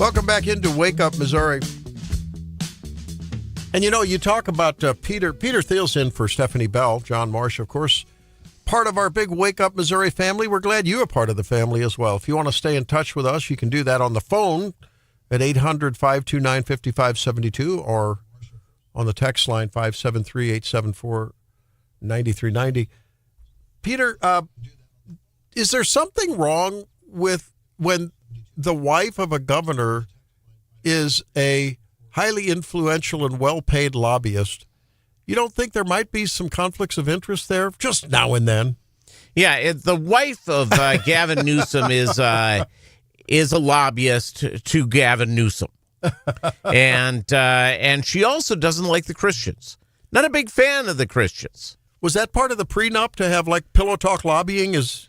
Welcome back into Wake Up Missouri. And you talk about Peter Thiel's in for Stephanie Bell, John Marsh, of course, part of our big Wake Up Missouri family. We're glad you're a part of the family as well. If you want to stay in touch with us, you can do that on the phone at 800-529-5572 or on the text line 573-874-9390. Peter, is there something wrong with when the wife of a governor is a highly influential and well-paid lobbyist? You don't think there might be some conflicts of interest there just now and then? Yeah, the wife of Gavin Newsom is a lobbyist to Gavin Newsom, and she also doesn't like the Christians. Not a big fan of the Christians. Was that part of the prenup to have like pillow talk lobbying is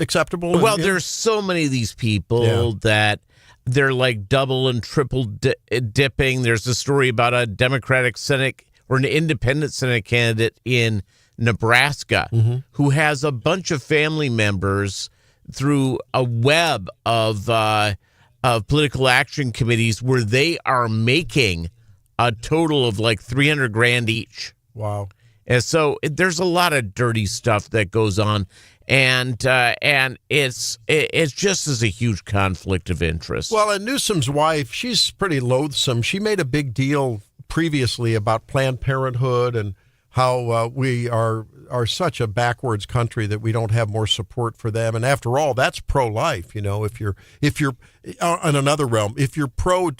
acceptable? Well, there's so many of these people that they're like double and triple dipping. There's a story about a Democratic Senate or an independent Senate candidate in Nebraska who has a bunch of family members through a web of political action committees where they are making a total of like $300,000 each. Wow. And so there's a lot of dirty stuff that goes on, and it's just as a huge conflict of interest. Well, and Newsom's wife, she's pretty loathsome. She made a big deal previously about Planned Parenthood and how we are such a backwards country that we don't have more support for them. And after all, that's pro-life. If you're in another realm, if you're pro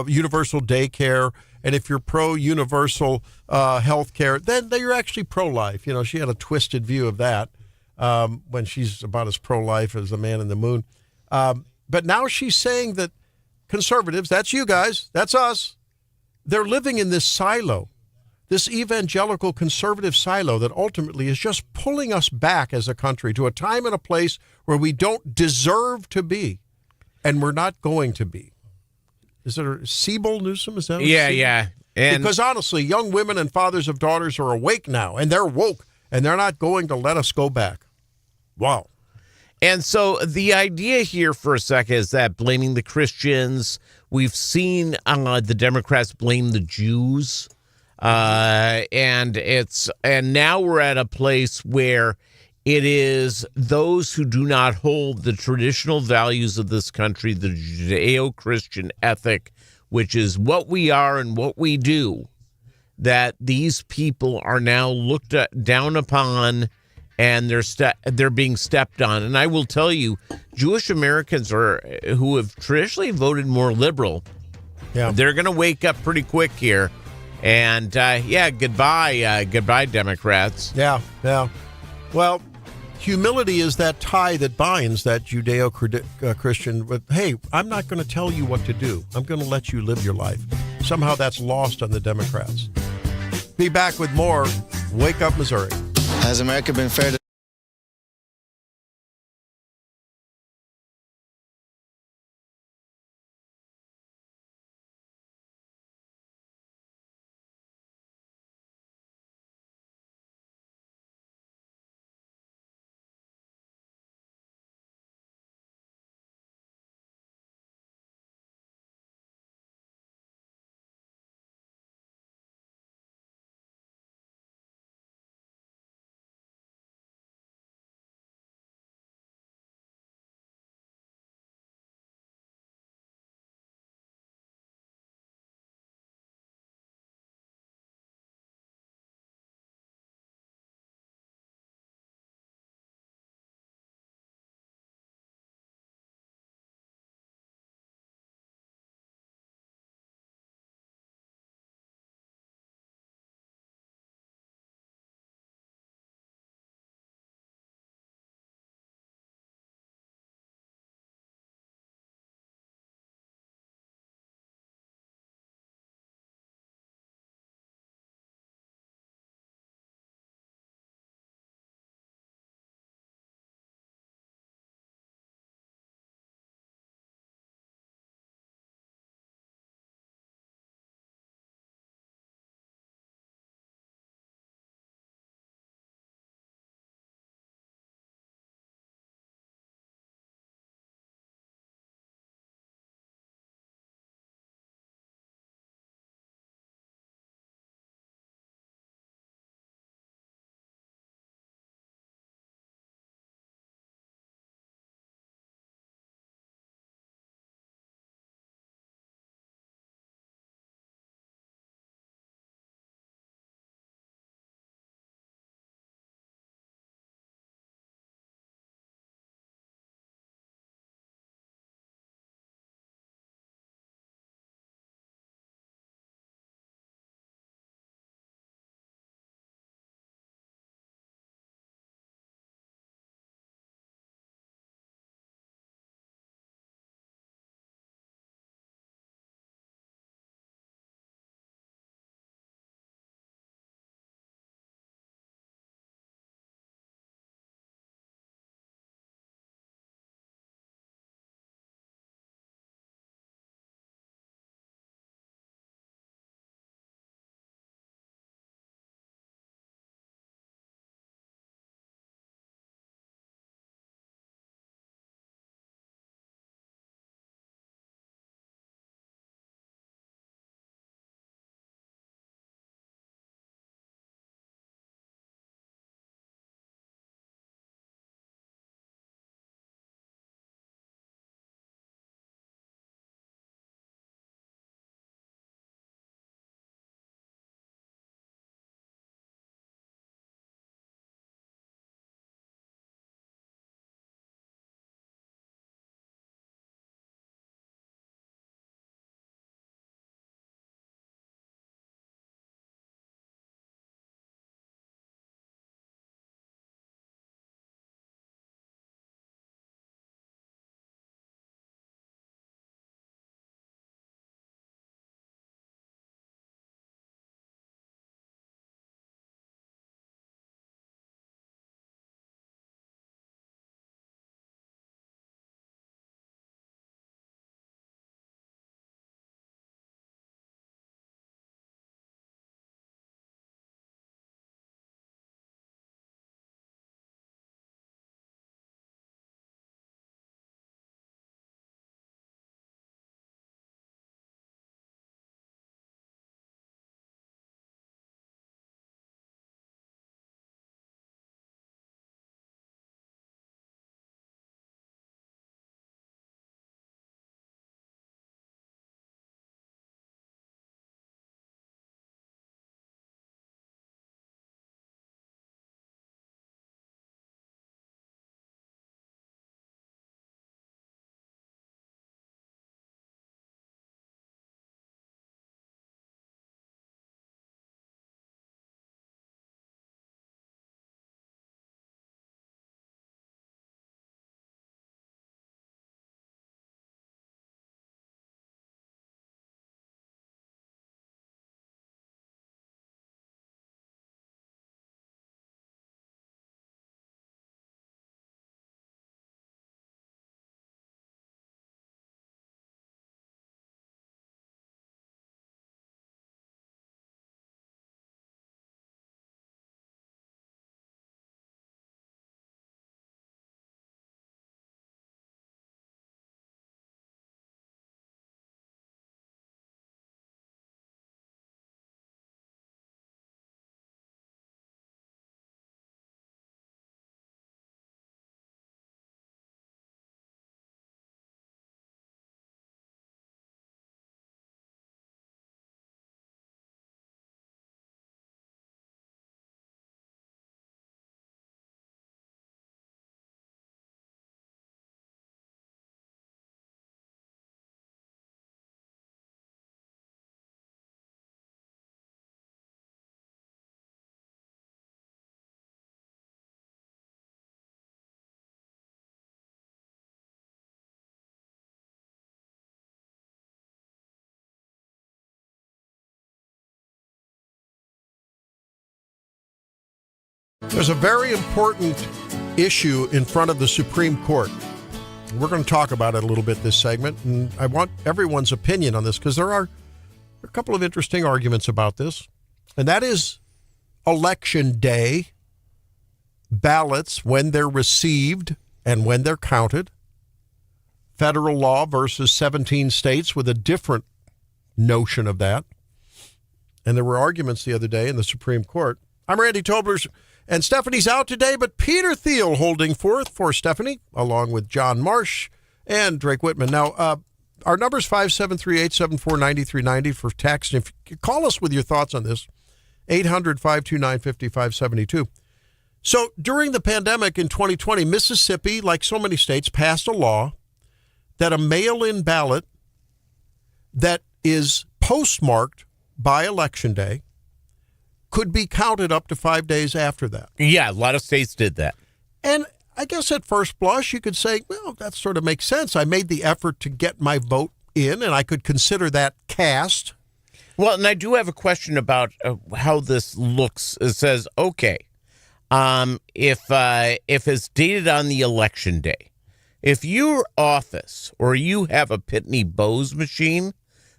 universal daycare. And if you're pro-universal health care, then you're actually pro-life. She had a twisted view of that when she's about as pro-life as a man in the moon. But now she's saying that conservatives, that's you guys, that's us, they're living in this silo, this evangelical conservative silo that ultimately is just pulling us back as a country to a time and a place where we don't deserve to be, and we're not going to be. Is it Siebel Newsom? Is that yeah. And because honestly, young women and fathers of daughters are awake now, and they're woke, and they're not going to let us go back. Wow. And so the idea here for a second is that blaming the Christians, we've seen the Democrats blame the Jews, and now we're at a place where it is those who do not hold the traditional values of this country, the Judeo-Christian ethic, which is what we are and what we do, that these people are now looked down upon, and they're being stepped on. And I will tell you, Jewish Americans who have traditionally voted more liberal, they're going to wake up pretty quick here. And goodbye, Democrats. Yeah. Well, humility is that tie that binds that Judeo-Christian. But hey, I'm not going to tell you what to do. I'm going to let you live your life. Somehow that's lost on the Democrats. Be back with more Wake Up Missouri. Has America been fair to There's a very important issue in front of the Supreme Court. We're going to talk about it a little bit this segment, and I want everyone's opinion on this because there are a couple of interesting arguments about this, and that is Election Day ballots, when they're received and when they're counted. Federal law versus 17 states with a different notion of that. And there were arguments the other day in the Supreme Court. I'm Randy Tobler, and Stephanie's out today, but Peter Thiel holding forth for Stephanie, along with John Marsh and Drake Whitman. Now, our number is 573-874-9390 for text. If you call us with your thoughts on this, 800-529-5572. So during the pandemic in 2020, Mississippi, like so many states, passed a law that a mail-in ballot that is postmarked by Election Day could be counted up to 5 days after that. Yeah, a lot of states did that. And I guess at first blush, you could say, well, that sort of makes sense. I made the effort to get my vote in, and I could consider that cast. Well, and I do have a question about how this looks. It says, okay, if it's dated on the election day, if your office or you have a Pitney Bowes machine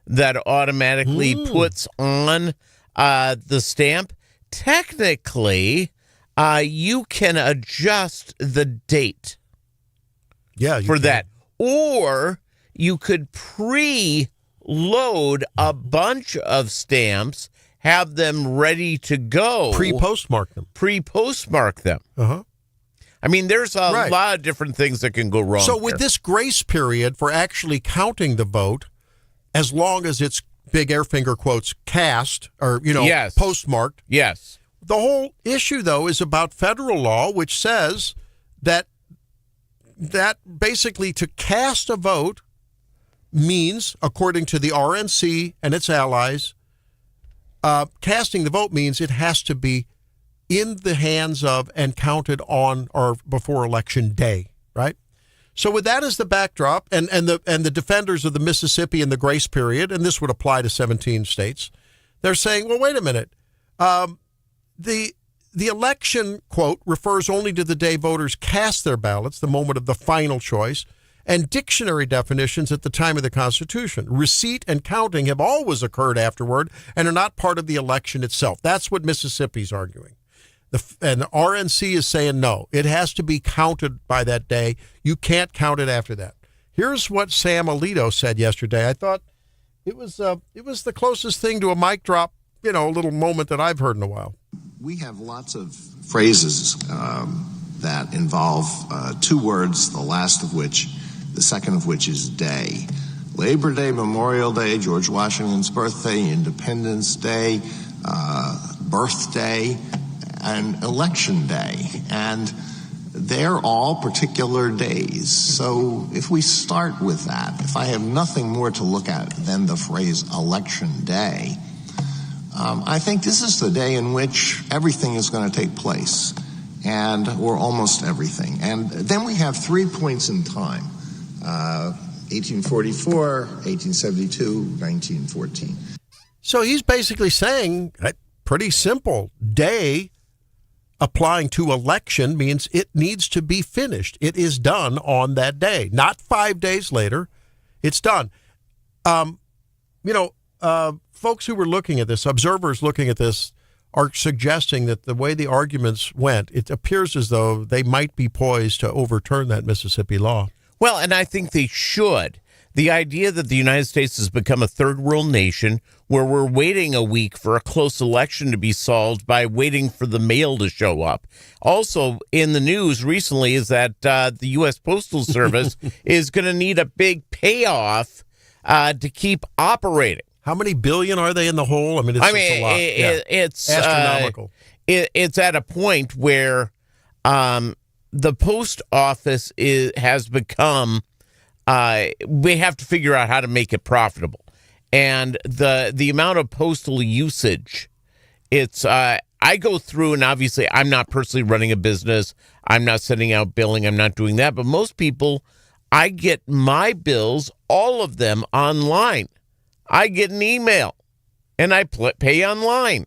that automatically puts on the stamp, technically, you can adjust the date for that. Or you could pre-load a bunch of stamps, have them ready to go. Pre-postmark them. Uh-huh. I mean, there's a lot of different things that can go wrong. So with this grace period for actually counting the vote, as long as it's, big air finger quotes, cast or, postmarked. Yes. The whole issue, though, is about federal law, which says that basically to cast a vote means, according to the RNC and its allies, casting the vote means it has to be in the hands of and counted on or before Election Day, right? So with that as the backdrop, and the defenders of the Mississippi and the grace period, and this would apply to 17 states, they're saying, well, wait a minute. The election, quote, refers only to the day voters cast their ballots, the moment of the final choice, and dictionary definitions at the time of the Constitution. Receipt and counting have always occurred afterward and are not part of the election itself. That's what Mississippi's arguing. And the RNC is saying, no, it has to be counted by that day. You can't count it after that. Here's what Sam Alito said yesterday. I thought it was the closest thing to a mic drop, a little moment that I've heard in a while. We have lots of phrases that involve two words, the second of which is day. Labor Day, Memorial Day, George Washington's birthday, Independence Day, birthday, and Election Day. And they're all particular days. So if we start with that, if I have nothing more to look at than the phrase Election Day, I think this is the day in which everything is going to take place, or almost everything. And then we have 3 points in time, 1844, 1872, 1914. So he's basically saying, pretty simple, day applying to election means it needs to be finished. It is done on that day, not 5 days later. It's done. Folks who were looking at this, observers looking at this, are suggesting that the way the arguments went, it appears as though they might be poised to overturn that Mississippi law. Well, and I think they should. The idea that the United States has become a third world nation where we're waiting a week for a close election to be solved by waiting for the mail to show up. Also in the news recently is that the U.S. Postal Service is going to need a big payoff to keep operating. How many billion are they in the hole? It's just a lot. It's astronomical. It's at a point where the post office has become. We have to figure out how to make it profitable, and the amount of postal usage. It's I go through, and obviously I'm not personally running a business. I'm not sending out billing. I'm not doing that. But most people, I get my bills, all of them, online. I get an email, and I pay online.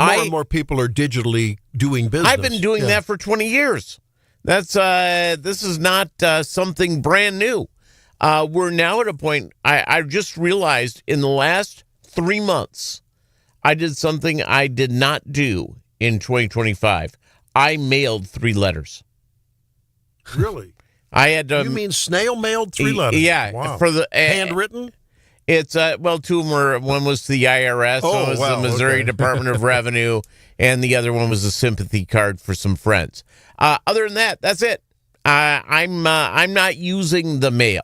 More and more people are digitally doing business. I've been doing that for 20 years. That's this is not something brand new. We're now at a point, I just realized in the last 3 months, I did something I did not do in 2025. I mailed 3 letters. Really? I had You mean snail mailed 3 letters? Yeah. Wow. For the handwritten? It's 2 of them were, one was to the IRS, one was the Missouri Department of Revenue, and the other one was a sympathy card for some friends. Other than that, that's it. I'm not using the mail.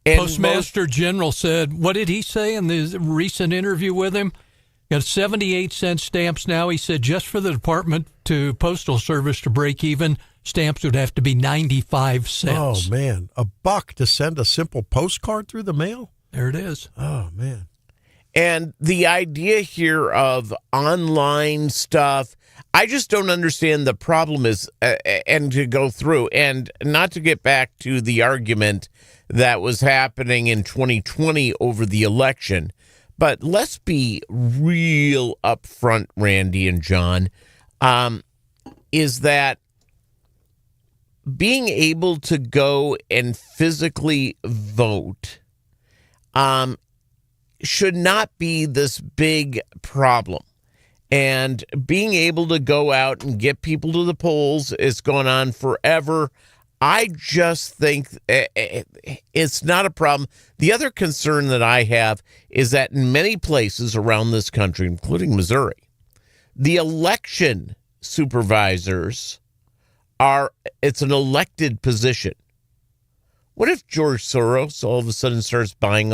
And Postmaster General said, what did he say in the recent interview with him? Got 78-cent stamps now. He said just for the Department to Postal Service to break even, stamps would have to be 95 cents. Oh, man. $1 to send a simple postcard through the mail? There it is. Oh, man. And the idea here of online stuff, I just don't understand. The problem is, and to go through, and not to get back to the argument that was happening in 2020 over the election, but let's be real upfront, Randy and John, is that being able to go and physically vote should not be this big problem. And being able to go out and get people to the polls is going on forever. I just think it's not a problem. The other concern that I have is that in many places around this country, including Missouri, the election supervisors it's an elected position. What if George Soros all of a sudden starts buying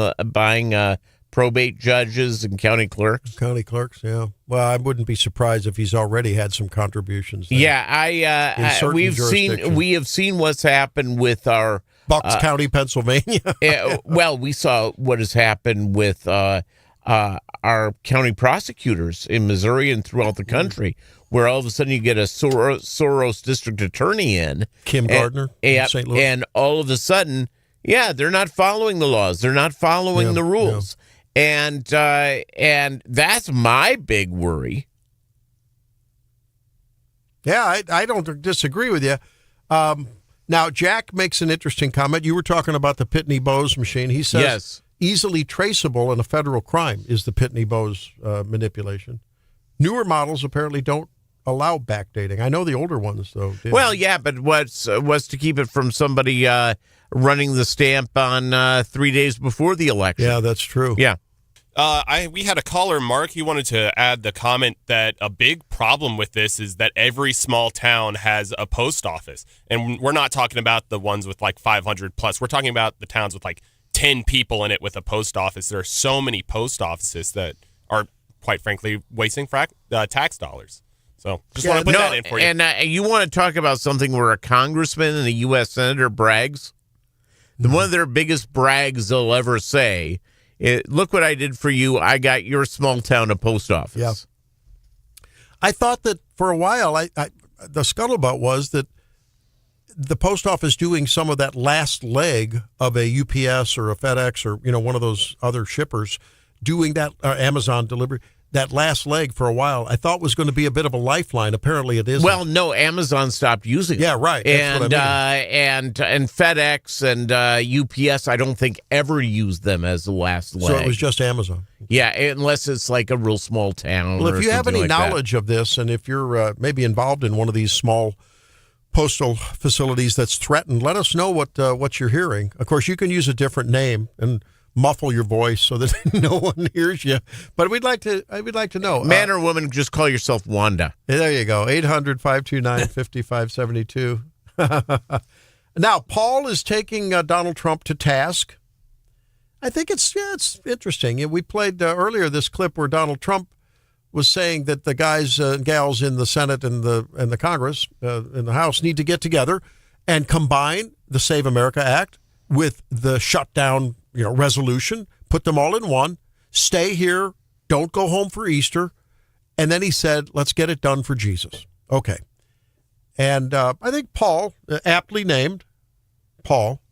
probate judges and county clerks? County clerks, yeah. Well, I wouldn't be surprised if he's already had some contributions there. Yeah, we have seen what's happened with our Bucks County, Pennsylvania. Well, we saw what has happened with our county prosecutors in Missouri and throughout the country, where all of a sudden you get a Soros district attorney in. Kim Gardner in St. Louis. And all of a sudden, they're not following the laws. They're not following the rules. And that's my big worry. Yeah, I don't disagree with you. Now, Jack makes an interesting comment. You were talking about the Pitney Bowes machine. He says yes. Easily traceable and a federal crime is the Pitney Bowes manipulation. Newer models apparently don't allow backdating. I know the older ones, though, did. Well, yeah, but what's to keep it from somebody running the stamp on 3 days before the election? Yeah, that's true. Yeah. We had a caller, Mark. He wanted to add the comment that a big problem with this is that every small town has a post office. And we're not talking about the ones with like 500 plus. We're talking about the towns with like 10 people in it with a post office. There are so many post offices that are, quite frankly, wasting tax dollars. So just want to put that in for you. And you want to talk about something where a congressman and a U.S. senator brags? One of their biggest brags they'll ever say, look what I did for you. I got your small town a post office. Yeah. I thought that for a while, the scuttlebutt was that the post office doing some of that last leg of a UPS or a FedEx or one of those other shippers doing that Amazon delivery. That last leg for a while, I thought was going to be a bit of a lifeline. Apparently, it isn't. Well, no, Amazon stopped using it. Yeah, right. That's what I mean. And FedEx and UPS, I don't think ever used them as the last leg. So it was just Amazon. Yeah, unless it's like a real small town. Well, if you have any like knowledge of this, and if you're maybe involved in one of these small postal facilities that's threatened, let us know what you're hearing. Of course, you can use a different name and muffle your voice so that no one hears you. But we'd like to know. Man or woman, just call yourself Wanda. There you go. 800-529-5572. Now, Paul is taking Donald Trump to task. I think it's interesting. We played earlier this clip where Donald Trump was saying that the guys and gals in the Senate and the Congress, in the House, need to get together and combine the Save America Act with the shutdown resolution, put them all in one, stay here, don't go home for Easter. And then he said, let's get it done for Jesus. Okay. And I think Paul, aptly named Paul,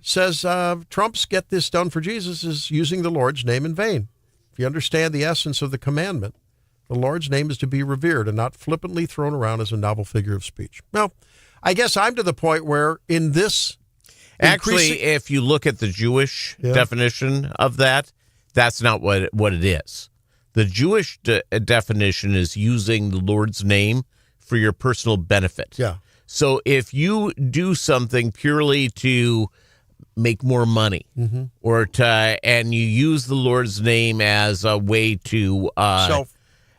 says Trump's get this done for Jesus is using the Lord's name in vain. If you understand the essence of the commandment, The Lord's name is to be revered and not flippantly thrown around as a novel figure of speech. Well, I guess I'm to the point where in this... Actually, if you look at the Jewish definition of that, that's not what it is. The Jewish definition is using the Lord's name for your personal benefit. Yeah. So if you do something purely to make more money, and you use the Lord's name as a way to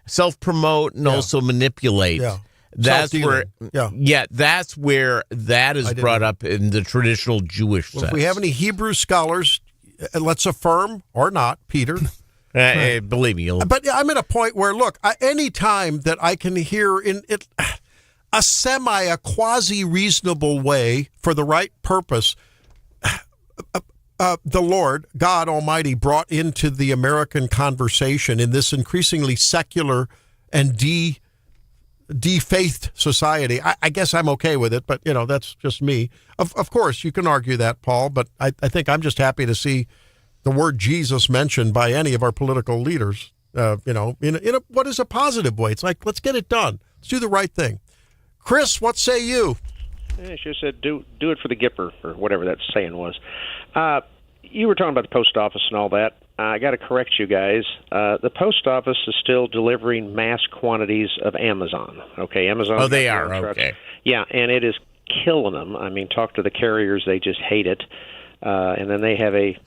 self-promote and also manipulate. Yeah. That's where, that's where that is didn't brought up in the traditional Jewish sense. If we have any Hebrew scholars, let's affirm or not, Peter. Believe me. But I'm at a point where, look, any time that I can hear in it a quasi-reasonable way for the right purpose, the Lord, God Almighty, brought into the American conversation in this increasingly secular and de-faithed society, I guess I'm okay with it, but, that's just me. Of course, you can argue that, Paul, but I think I'm just happy to see the word Jesus mentioned by any of our political leaders, in what is a positive way. It's like, let's get it done. Let's do the right thing. Chris, what say you? I should have said do it for the Gipper, or whatever that saying was. You were talking about the post office and all that. I got to correct you guys. The post office is still delivering mass quantities of Amazon. Okay, Amazon. Oh, they are. Okay. Yeah, and it is killing them. I mean, talk to the carriers; they just hate it. And then they have they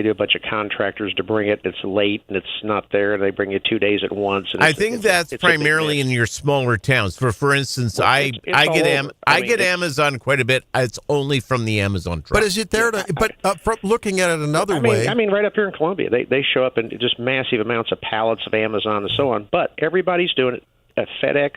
do a bunch of contractors to bring it. It's late and it's not there. They bring it 2 days at once. And I think that's primarily in your smaller towns. For instance, I get Amazon quite a bit. It's only from the Amazon truck. But is it there to? But from looking at it another way, I mean, right up here in Columbia, they show up in just massive amounts of pallets of Amazon and so on. But everybody's doing it. FedEx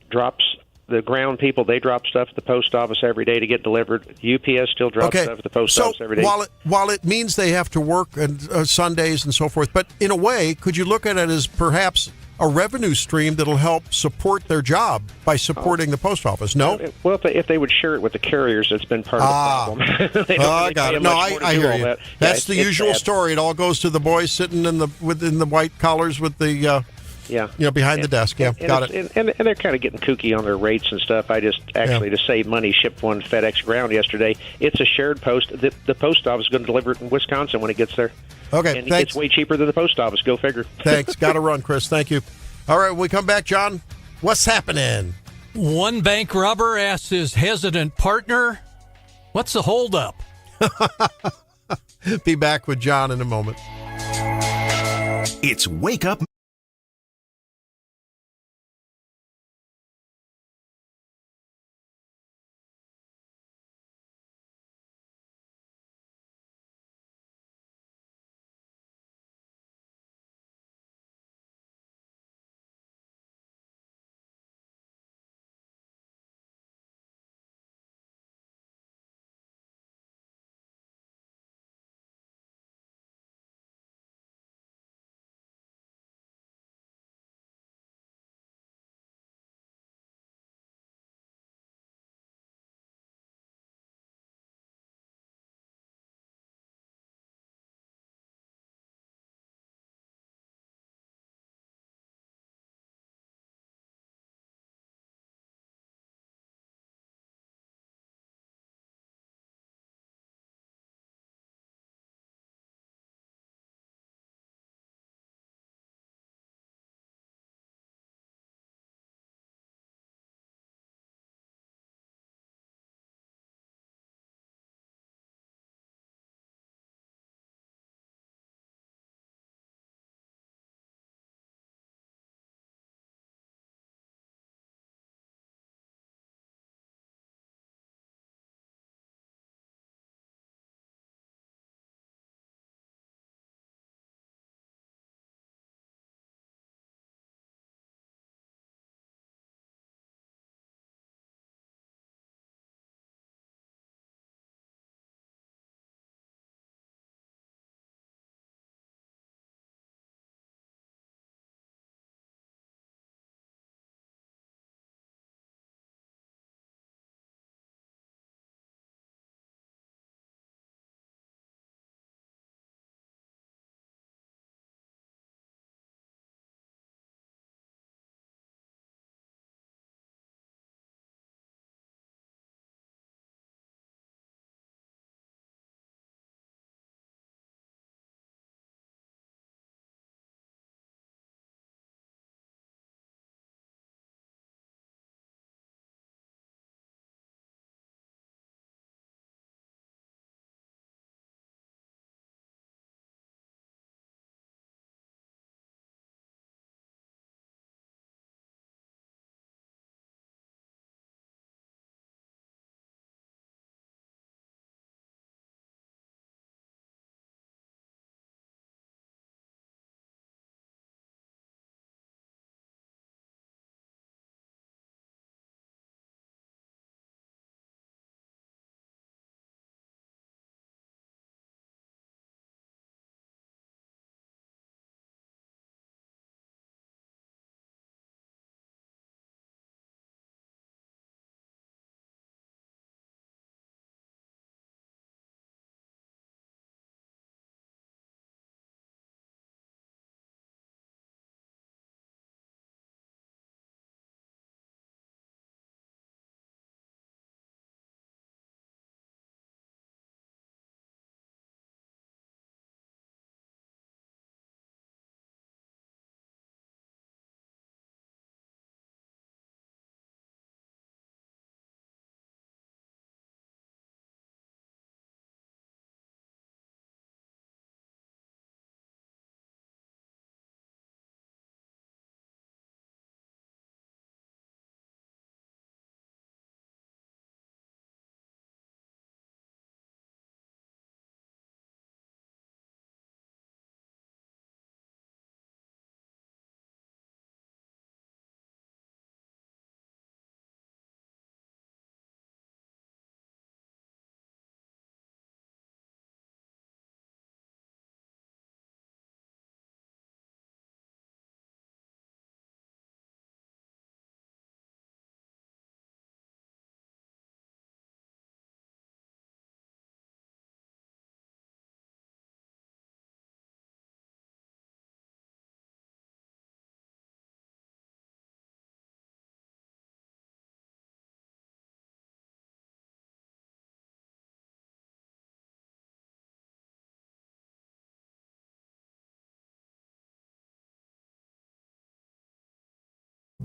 drops. The ground people, they drop stuff at the post office every day to get delivered. UPS still drops stuff at the post office every day. While it means they have to work and Sundays and so forth, but in a way, could you look at it as perhaps a revenue stream that'll help support their job by supporting the post office? No? Well, if they would share it with the carriers, that's been part of the problem. I got it. No, I hear you. That's the usual story. It all goes to the boys sitting within the white collars with the... behind the desk. Yeah, got it. And they're kind of getting kooky on their rates and stuff. I just to save money, shipped one FedEx ground yesterday. It's a shared post. The post office is going to deliver it in Wisconsin when it gets there. Okay, and thanks. it's way cheaper than the post office. Go figure. Thanks. Got to run, Chris. Thank you. All right, when we come back, John, what's happening? One bank robber asks his hesitant partner, "What's the holdup?" Be back with John in a moment. It's Wake Up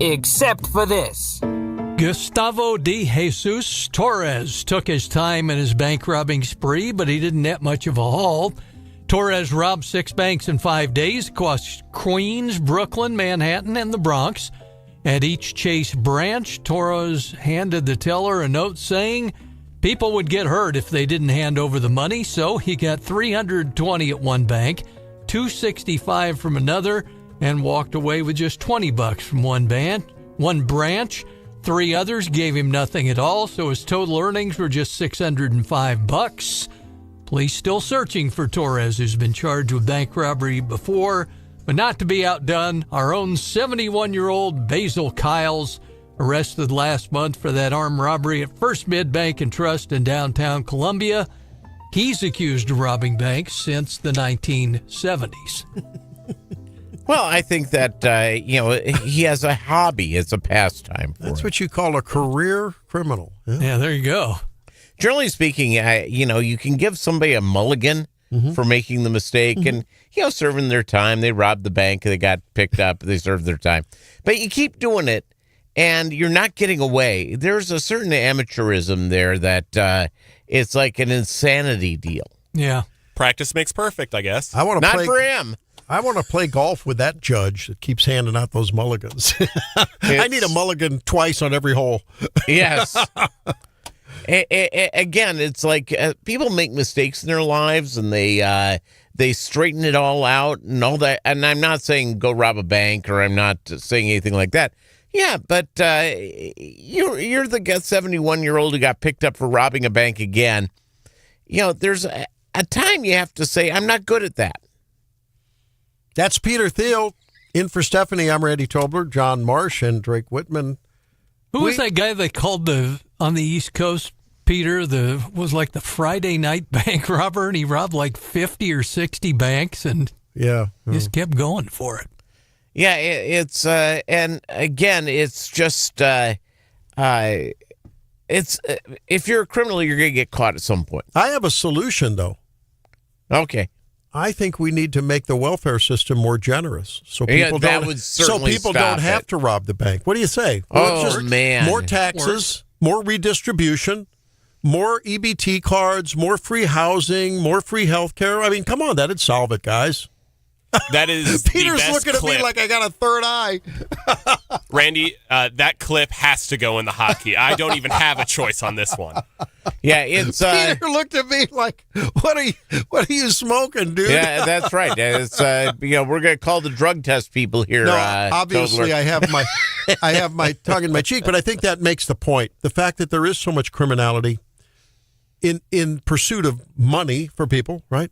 except for this. Gustavo de Jesus Torres took his time in his bank robbing spree, but he didn't net much of a haul. Torres robbed 6 banks in 5 days across Queens, Brooklyn, Manhattan, and the Bronx. At each Chase branch, Torres handed the teller a note saying people would get hurt if they didn't hand over the money, so he got $320 at one bank, $265 from another, and walked away with just $20 from one branch. 3 others gave him nothing at all, so his total earnings were just $605. Police still searching for Torres, who's been charged with bank robbery before. But not to be outdone, our own 71-year-old Basil Kiles, arrested last month for that armed robbery at First Mid Bank and Trust in downtown Columbia. He's accused of robbing banks since the 1970s. Well, I think that, he has a hobby. It's a pastime for That's him. what you call a career criminal. Yeah, there you go. Generally speaking, you can give somebody a mulligan for making the mistake and, serving their time. They robbed the bank, they got picked up, they served their time. But you keep doing it, and you're not getting away. There's a certain amateurism there that it's like an insanity deal. Yeah. Practice makes perfect, I guess. Not for him. I want to play golf with that judge that keeps handing out those mulligans. I need a mulligan twice on every hole. Yes. Again, it's like people make mistakes in their lives and they straighten it all out and all that. And I'm not saying go rob a bank, or I'm not saying anything like that. Yeah, but you're the 71-year-old who got picked up for robbing a bank again. There's a time you have to say, I'm not good at that. That's Peter Thiel. In for Stephanie, I'm Randy Tobler, John Marsh, and Drake Whitman. Who was that guy they called on the East Coast, Peter, was like the Friday night bank robber, and he robbed like 50 or 60 banks and just kept going for it. Yeah, it's and again, it's just it's if you're a criminal, you're going to get caught at some point. I have a solution, though. Okay. I think we need to make the welfare system more generous, so people don't have to rob the bank. What do you say? Man, more taxes, more redistribution, more EBT cards, more free housing, more free health care. I mean, come on, that'd solve it, guys. That is Peter's the best looking clip. at me like I got a third eye. Randy, that clip has to go in the hotkey. I don't even have a choice on this one. Yeah, it's Peter looked at me like, "What are you smoking, dude?" Yeah, that's right. It's we're going to call the drug test people here. No, obviously, Tobler. I have my tongue in my cheek, but I think that makes the point. The fact that there is so much criminality in pursuit of money for people, right?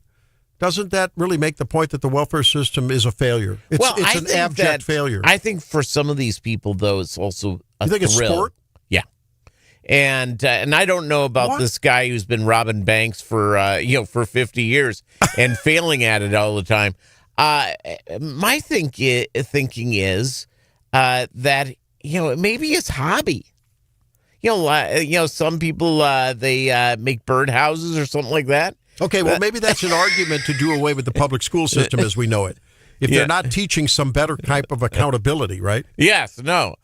Doesn't that really make the point that the welfare system is a failure? It's an abject failure. I think for some of these people, though, it's also a thrill. It's sport? Yeah. And I don't know about this guy who's been robbing banks for 50 years and failing at it all the time. My thinking is that maybe it's hobby. Some people they make birdhouses or something like that. Okay, well, maybe that's an argument to do away with the public school system as we know it. If they're not teaching some better type of accountability, right? Yes, no.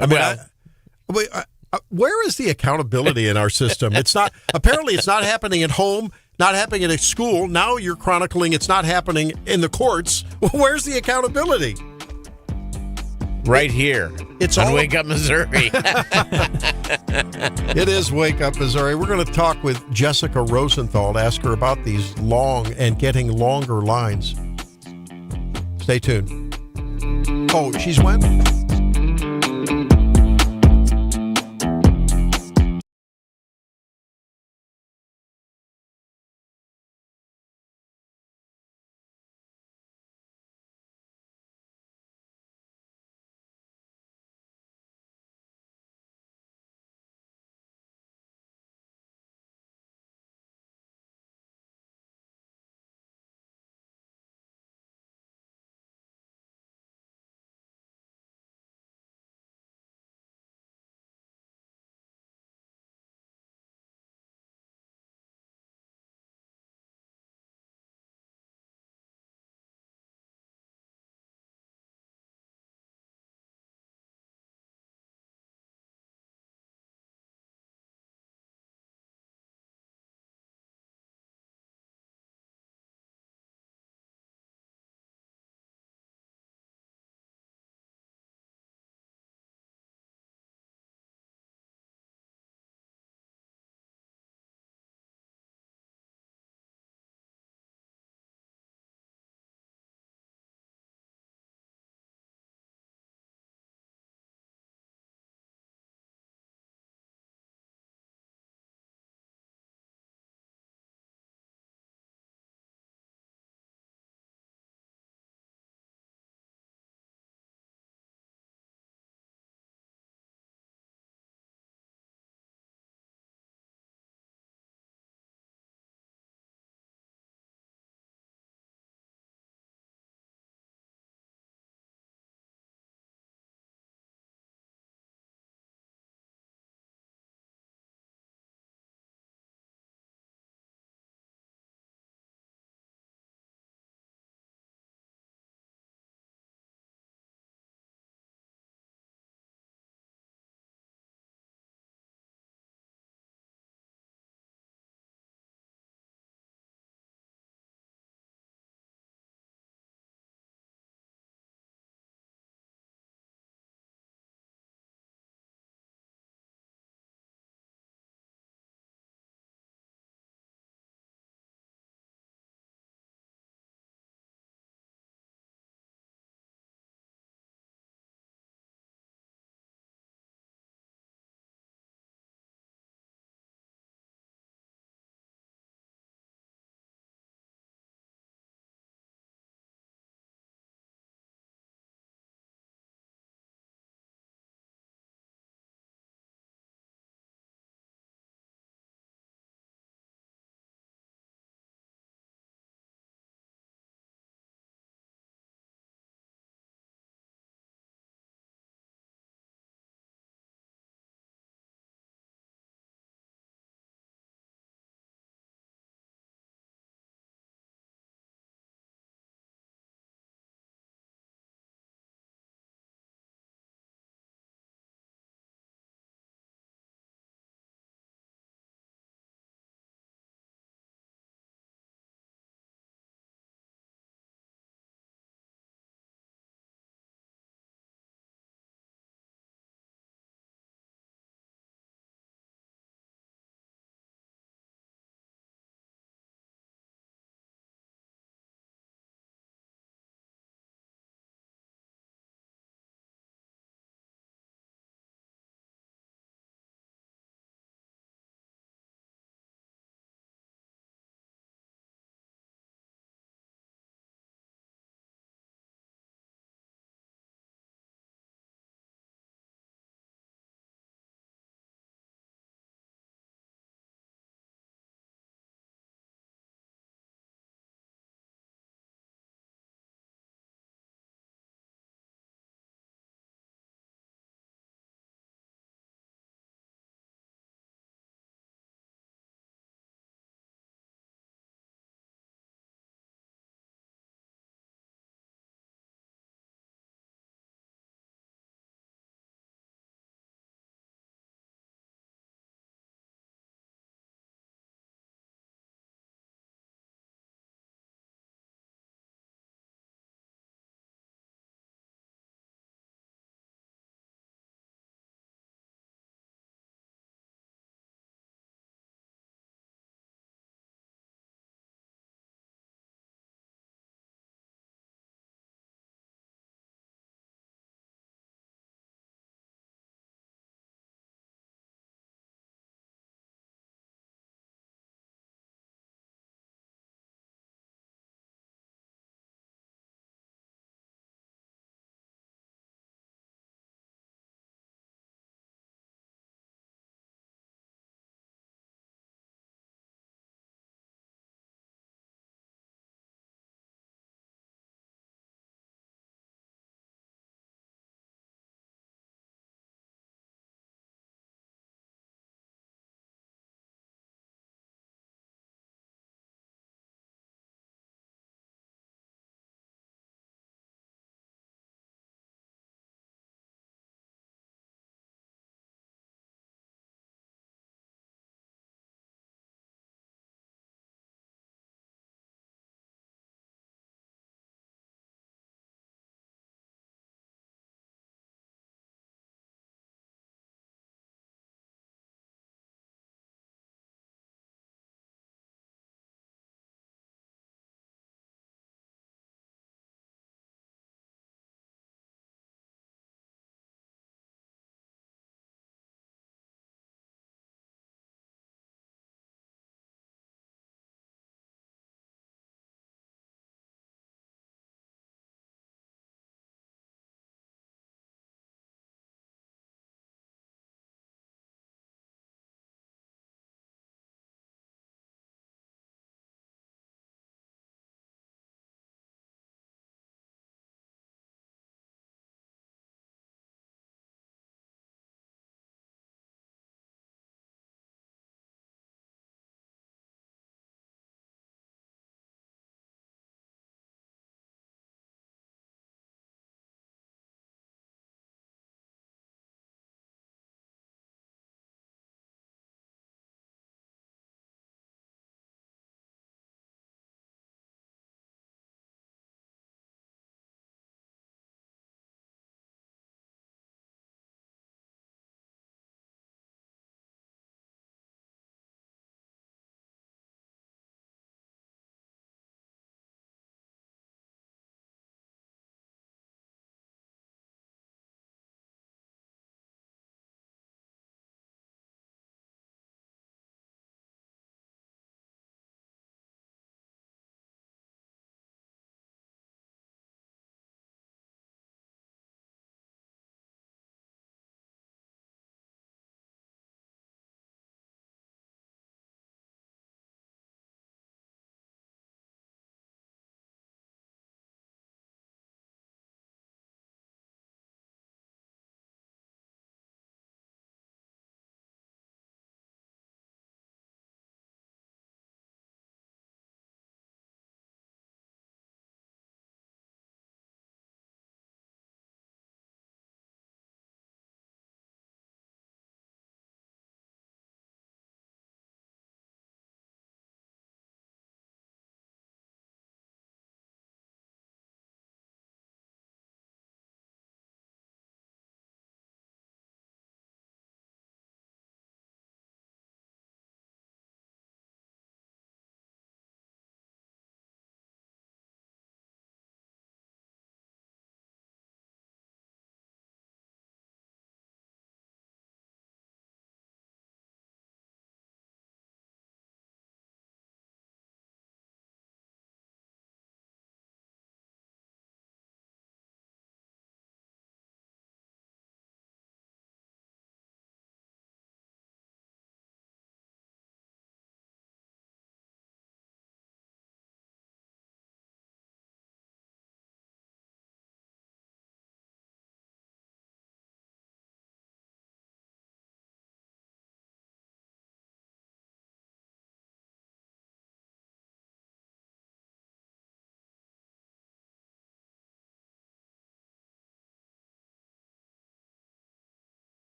Where is the accountability in our system? It's not. Apparently, it's not happening at home, not happening at school. Now you're chronicling it's not happening in the courts. Well, where's the accountability? Right here. It's on Wake Up Missouri. It is Wake Up Missouri. We're going to talk with Jessica Rosenthal to ask her about these long and getting longer lines. Stay tuned. Oh, she's when?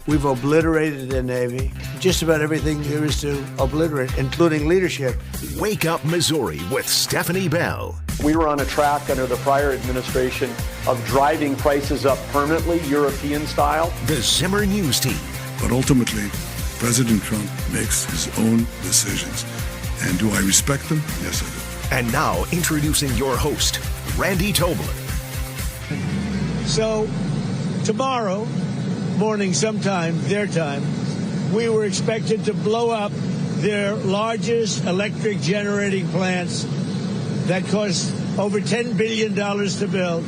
We've obliterated the Navy. Just about everything there is to obliterate, including leadership. Wake Up Missouri with Stephanie Bell. We were on a track under the prior administration of driving prices up permanently, European style. The Zimmer News Team. But ultimately, President Trump makes his own decisions. And do I respect them? Yes, I do. And now, introducing your host, Randy Tobler. So, tomorrow morning sometime, their time, we were expected to blow up their largest electric generating plants that cost over $10 billion to build.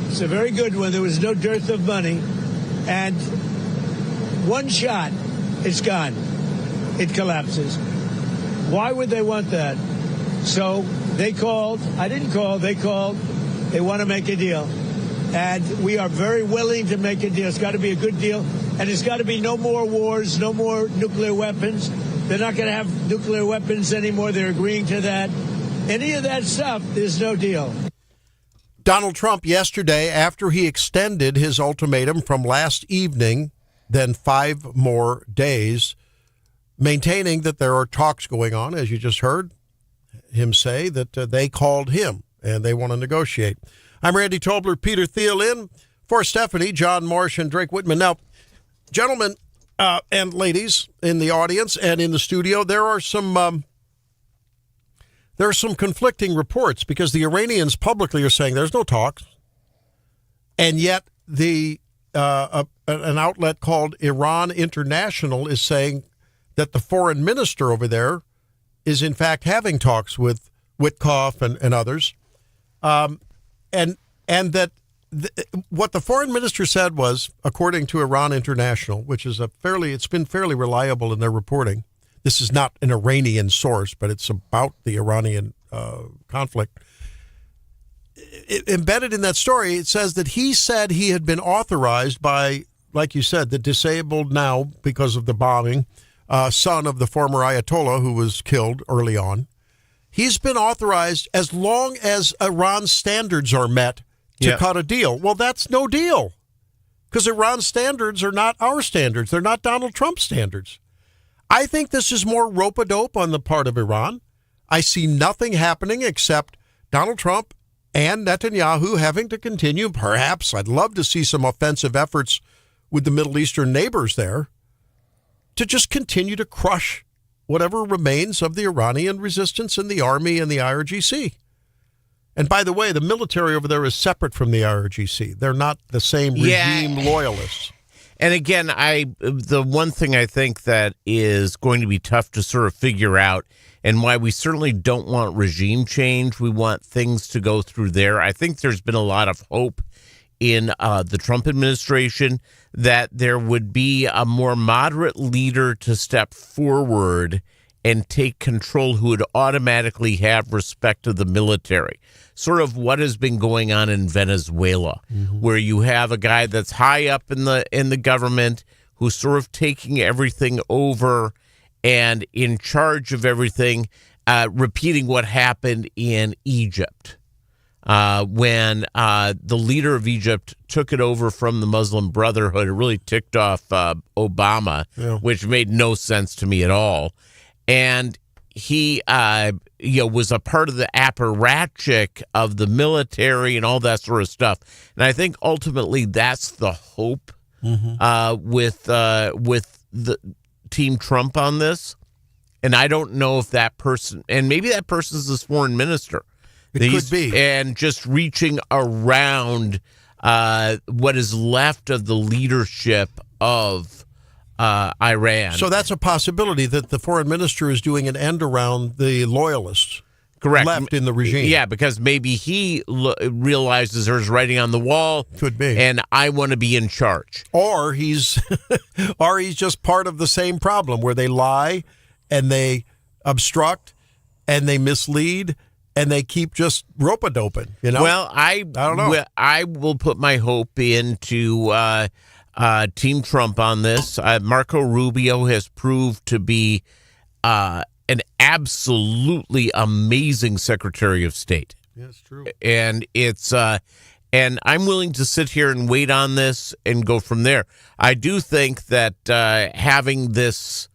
It's a very good one. There was no dearth of money. And one shot, it's gone. It collapses. Why would they want that? So they called. I didn't call. They called. They want to make a deal. And we are very willing to make a deal. It's got to be a good deal. And it's got to be no more wars, no more nuclear weapons. They're not going to have nuclear weapons anymore. They're agreeing to that. Any of that stuff, there's no deal. Donald Trump yesterday, after he extended his ultimatum from last evening, then 5 more days, maintaining that there are talks going on, as you just heard him say, that they called him and they want to negotiate. I'm Randy Tobler, Peter Thiel in for Stephanie, John Marsh, and Drake Whitman. Now, gentlemen and ladies in the audience and in the studio, there are some conflicting reports because the Iranians publicly are saying there's no talks, and yet an outlet called Iran International is saying that the foreign minister over there is in fact having talks with Witkoff and others, and that what the foreign minister said was, according to Iran International, which is it's been fairly reliable in their reporting. This is not an Iranian source, but it's about the Iranian conflict. Embedded in that story, it says that he said he had been authorized by, like you said, the disabled now because of the bombing, son of the former Ayatollah who was killed early on. He's been authorized as long as Iran's standards are met to cut a deal. Well, that's no deal because Iran's standards are not our standards. They're not Donald Trump's standards. I think this is more rope-a-dope on the part of Iran. I see nothing happening except Donald Trump and Netanyahu having to continue. Perhaps I'd love to see some offensive efforts with the Middle Eastern neighbors there to just continue to crush whatever remains of the Iranian resistance in the army and the IRGC. And by the way, the military over there is separate from the IRGC. They're not the same regime loyalists. And again, the one thing I think that is going to be tough to sort of figure out, and why we certainly don't want regime change, we want things to go through there. I think there's been a lot of hope in the Trump administration that there would be a more moderate leader to step forward and take control who would automatically have respect of the military. Sort of what has been going on in Venezuela, where you have a guy that's high up in the government who's sort of taking everything over and in charge of everything, repeating what happened in Egypt. When the leader of Egypt took it over from the Muslim Brotherhood, it really ticked off Obama, which made no sense to me at all. And he was a part of the apparatchik of the military and all that sort of stuff. And I think ultimately that's the hope with the Team Trump on this. And I don't know if that person, and maybe that person is this foreign minister. It could be. And just reaching around what is left of the leadership of Iran. So that's a possibility that the foreign minister is doing an end around the loyalists. Correct. Left in the regime. Yeah, because maybe he realizes there's writing on the wall. Could be. And I want to be in charge. Or he's just part of the same problem where they lie and they obstruct and they mislead and they keep just rope-a-doping, you know? Well, I don't know. I will put my hope into Team Trump on this. Marco Rubio has proved to be an absolutely amazing Secretary of State. Yeah, it's true. And it's And I'm willing to sit here and wait on this and go from there. I do think that having this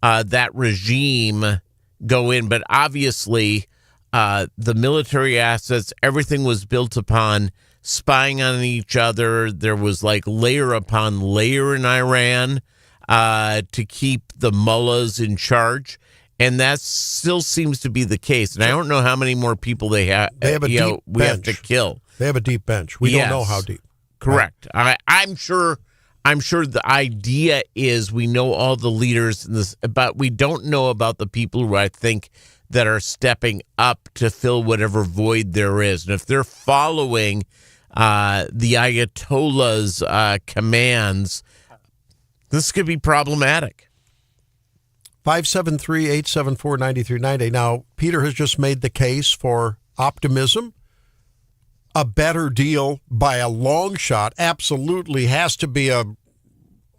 that regime go in, but obviously the military assets, everything was built upon spying on each other. There was like layer upon layer in Iran to keep the mullahs in charge. And that still seems to be the case. And I don't know how many more people they have. They have a deep we bench. have to kill. They have a deep bench. We don't know how deep. Correct. Right? I'm sure the idea is we know all the leaders in this, but we don't know about the people who I think that are stepping up to fill whatever void there is. And if they're following the Ayatollah's commands, this could be problematic. 573-874-9390. Now, Peter has just made the case for optimism. A better deal by a long shot absolutely has to be a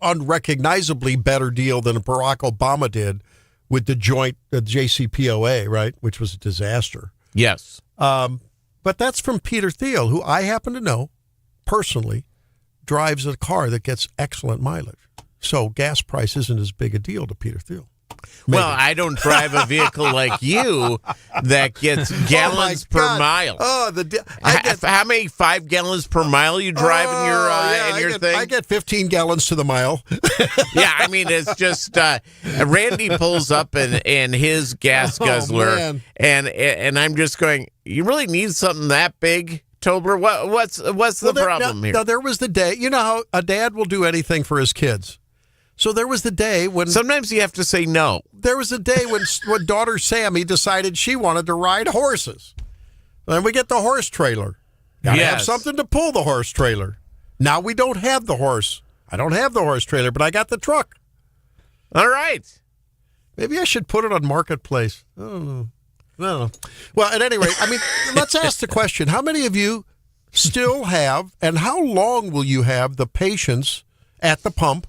unrecognizably better deal than Barack Obama did with the joint JCPOA, right, which was a disaster. Yes. But that's from Peter Thiel, who I happen to know personally drives a car that gets excellent mileage. So gas price isn't as big a deal to Peter Thiel. Maybe. Well, I don't drive a vehicle like you that gets gallons per mile. Oh, how many 5 gallons per mile you drive in your thing? I get 15 gallons to the mile. Yeah, I mean it's just Randy pulls up in his gas guzzler, and I'm just going. You really need something that big, Tobler? What's the problem here? Now there was the day. You know how a dad will do anything for his kids. So there was the day when... Sometimes you have to say no. There was a day when daughter Sammy decided she wanted to ride horses. Then we get the horse trailer. Got to have something to pull the horse trailer. Now we don't have the horse. I don't have the horse trailer, but I got the truck. All right. Maybe I should put it on Marketplace. I don't know. Well, at any rate, I mean, let's ask the question. How many of you still have, and how long will you have the patience at the pump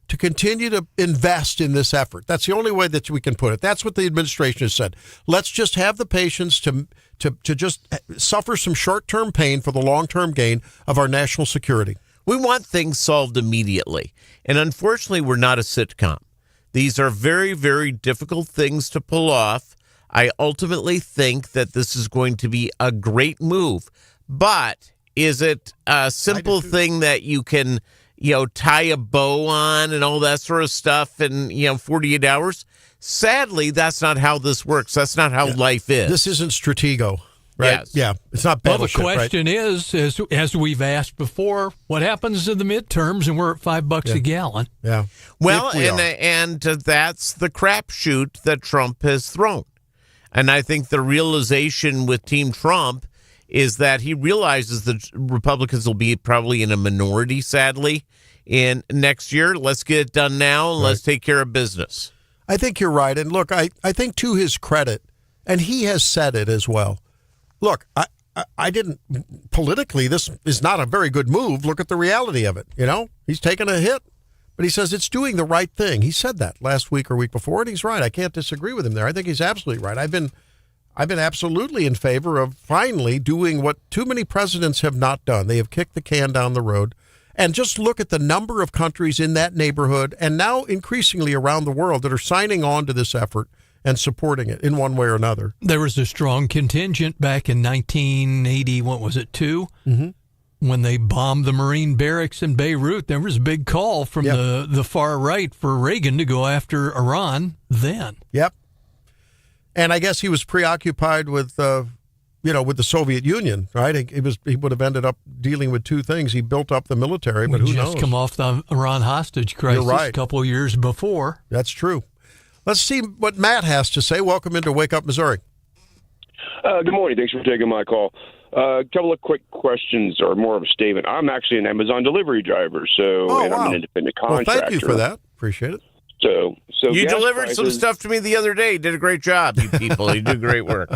to continue to invest in this effort? That's the only way that we can put it. That's what the administration has said. Let's just have the patience to just suffer some short-term pain for the long-term gain of our national security. We want things solved immediately. And unfortunately, we're not a sitcom. These are very, very difficult things to pull off. I ultimately think that this is going to be a great move. But is it a simple thing that you can... tie a bow on and all that sort of stuff in, 48 hours. Sadly, that's not how this works. That's not how life is. This isn't Stratego, right? Yes. Yeah, it's not Battleship, Well, the question is, as we've asked before, what happens in the midterms and we're at $5 a gallon? Yeah. Well, and that's the crapshoot that Trump has thrown. And I think the realization with Team Trump is that he realizes that Republicans will be probably in a minority, sadly, in next year. Let's get it done now. And let's take care of business. I think you're right. And look, I think to his credit, and he has said it as well. Look, I didn't, politically, this is not a very good move. Look at the reality of it. He's taken a hit, but he says it's doing the right thing. He said that last week or week before, and he's right. I can't disagree with him there. I think he's absolutely right. I've been absolutely in favor of finally doing what too many presidents have not done. They have kicked the can down the road. And just look at the number of countries in that neighborhood and now increasingly around the world that are signing on to this effort and supporting it in one way or another. There was a strong contingent back in 1980, what was it, 2? Mm-hmm. When they bombed the Marine barracks in Beirut. There was a big call from the far right for Reagan to go after Iran then. Yep. And I guess he was preoccupied with, with the Soviet Union, right? He would have ended up dealing with two things. He built up the military, but who knows? Just come off the Iran hostage crisis a couple of years before. That's true. Let's see what Matt has to say. Welcome into Wake Up Missouri. Good morning. Thanks for taking my call. A couple of quick questions, or more of a statement. I'm actually an Amazon delivery driver, I'm an independent contractor. Well, thank you for that. Appreciate it. So you delivered some stuff to me the other day. Did a great job, you people. You do great work.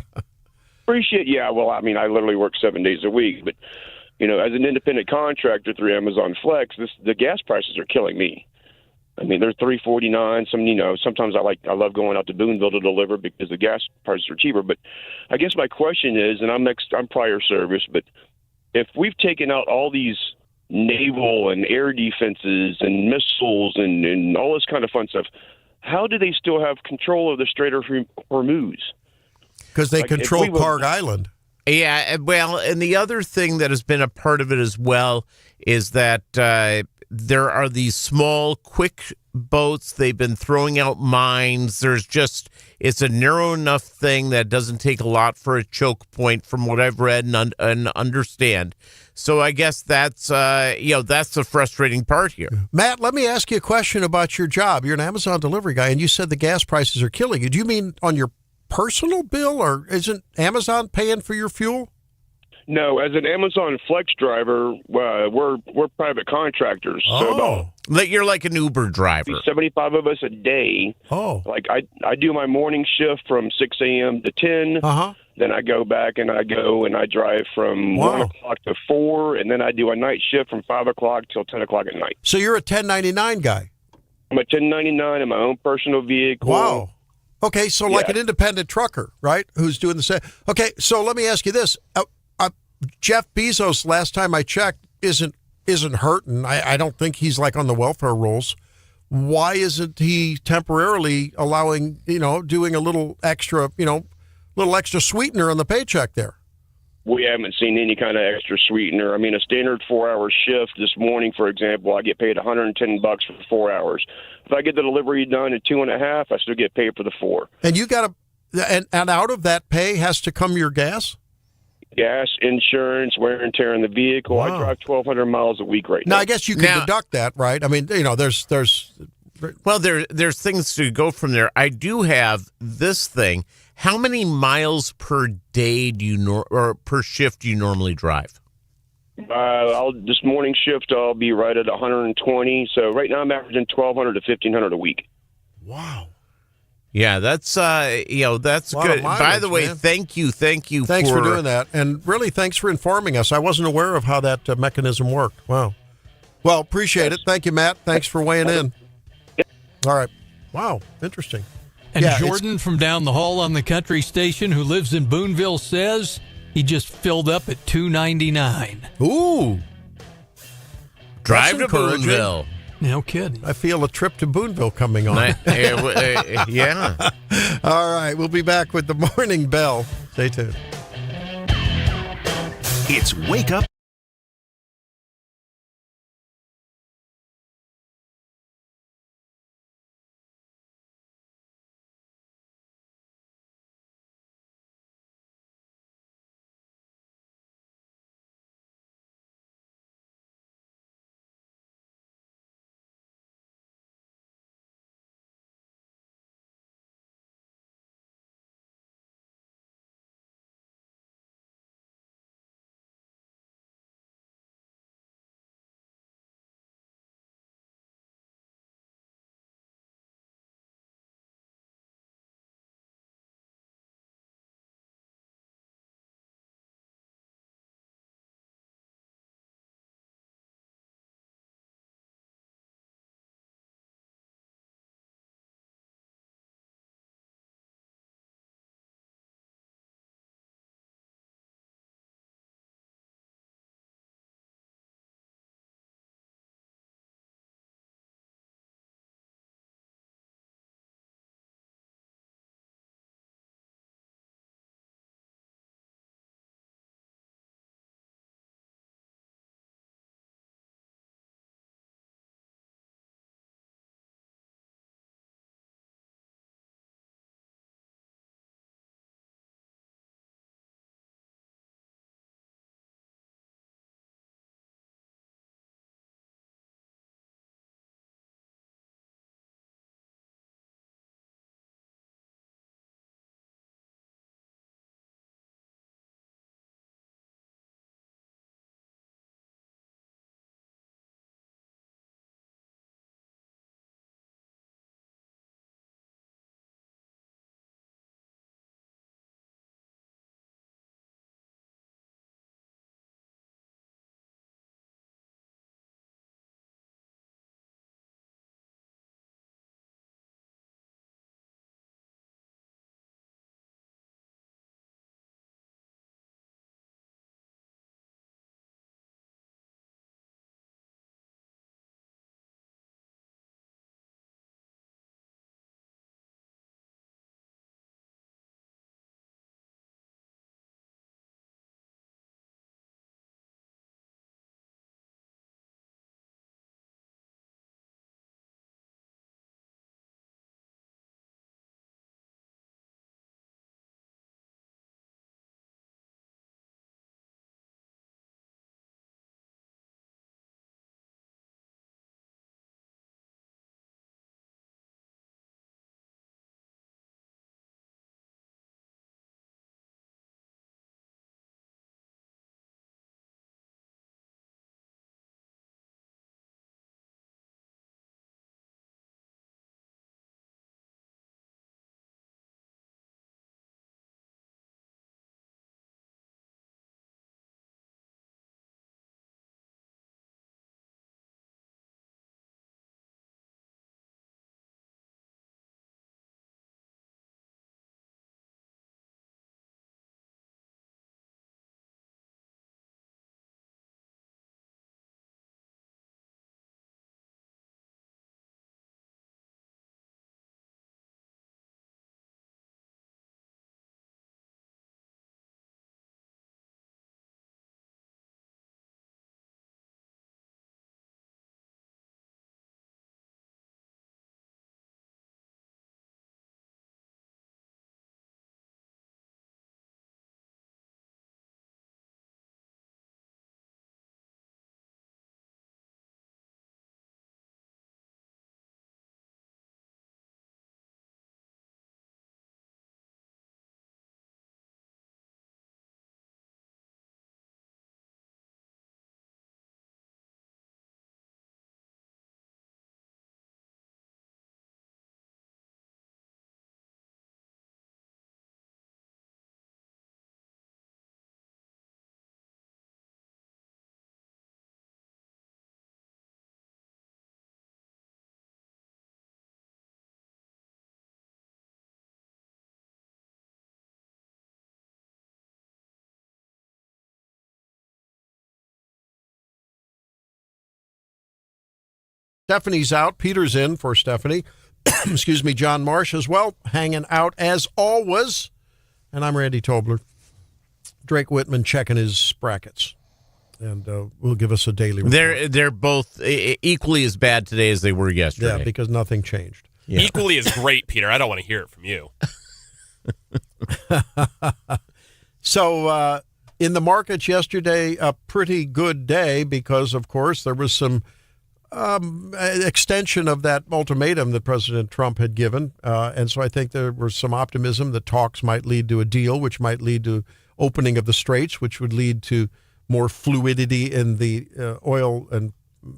Appreciate. Yeah. Well, I mean, I literally work 7 days a week, but as an independent contractor through Amazon Flex, the gas prices are killing me. I mean, they're $3.49. Sometimes I love going out to Boonville to deliver because the gas prices are cheaper. But I guess my question is, and I'm prior service, but if we've taken out all these naval and air defenses and missiles and all this kind of fun stuff, how do they still have control of the Strait of Hormuz? Because they control Karg Island. Yeah, well, and the other thing that has been a part of it as well is that there are these small, quick boats. They've been throwing out mines. It's a narrow enough thing that doesn't take a lot for a choke point, from what I've read and understand. So I guess that's that's the frustrating part here. Matt, let me ask you a question about your job. You're an Amazon delivery guy, and you said the gas prices are killing you. Do you mean on your personal bill, or isn't Amazon paying for your fuel? No, as an Amazon Flex driver, we're private contractors. So you're like an Uber driver. 75 of us a day. Oh, like I do my morning shift from 6 a.m. to 10. Then I go back and I drive from 1 o'clock to 4, and then I do a night shift from 5 o'clock till 10 o'clock at night. So you're a 1099 guy. I'm a 1099 in my own personal vehicle. Wow. Okay, so like an independent trucker, right, who's doing the same. Okay, so let me ask you this. Jeff Bezos, last time I checked, isn't hurting. I don't think he's like on the welfare rolls. Why isn't he temporarily allowing, doing a little extra sweetener on the paycheck there? We haven't seen any kind of extra sweetener. I mean, a standard 4-hour shift this morning, for example, I get paid $110 for 4 hours. If I get the delivery done at 2.5, I still get paid for the 4. And you got and out of that pay has to come your gas? Gas, insurance, wear and tear in the vehicle. I drive 1,200 miles a week right now. Now, I guess you can deduct that, right? I mean, there's. Well, there's things to go from there. I do have this thing. How many miles per day or per shift do you normally drive? This morning shift, I'll be right at 120. So right now I'm averaging 1,200 to 1,500 a week. Wow. Yeah, that's good. By the way, man. thank you. Thanks for doing that, and really thanks for informing us. I wasn't aware of how that mechanism worked. Wow. Well, appreciate it. Thank you, Matt. Thanks for weighing in. All right. Wow, interesting. And Jordan from down the hall on the country station, who lives in Boonville, says he just filled up at $2.99. Ooh. Drive to Boonville. No kidding. I feel a trip to Boonville coming on. Yeah. All right. We'll be back with the Morning Bell. Stay tuned. It's Wake Up Stephanie's out. Peter's in for Stephanie. Excuse me, John Marsh as well, hanging out as always. And I'm Randy Tobler. Drake Whitman checking his brackets. And will give us a daily report. They're both equally as bad today as they were yesterday. Yeah, because nothing changed. Yeah. Equally as great, Peter. I don't want to hear it from you. So in the markets yesterday, a pretty good day because, of course, there was some extension of that ultimatum that President Trump had given. And so I think there was some optimism that talks might lead to a deal, which might lead to opening of the straits, which would lead to more fluidity in the oil and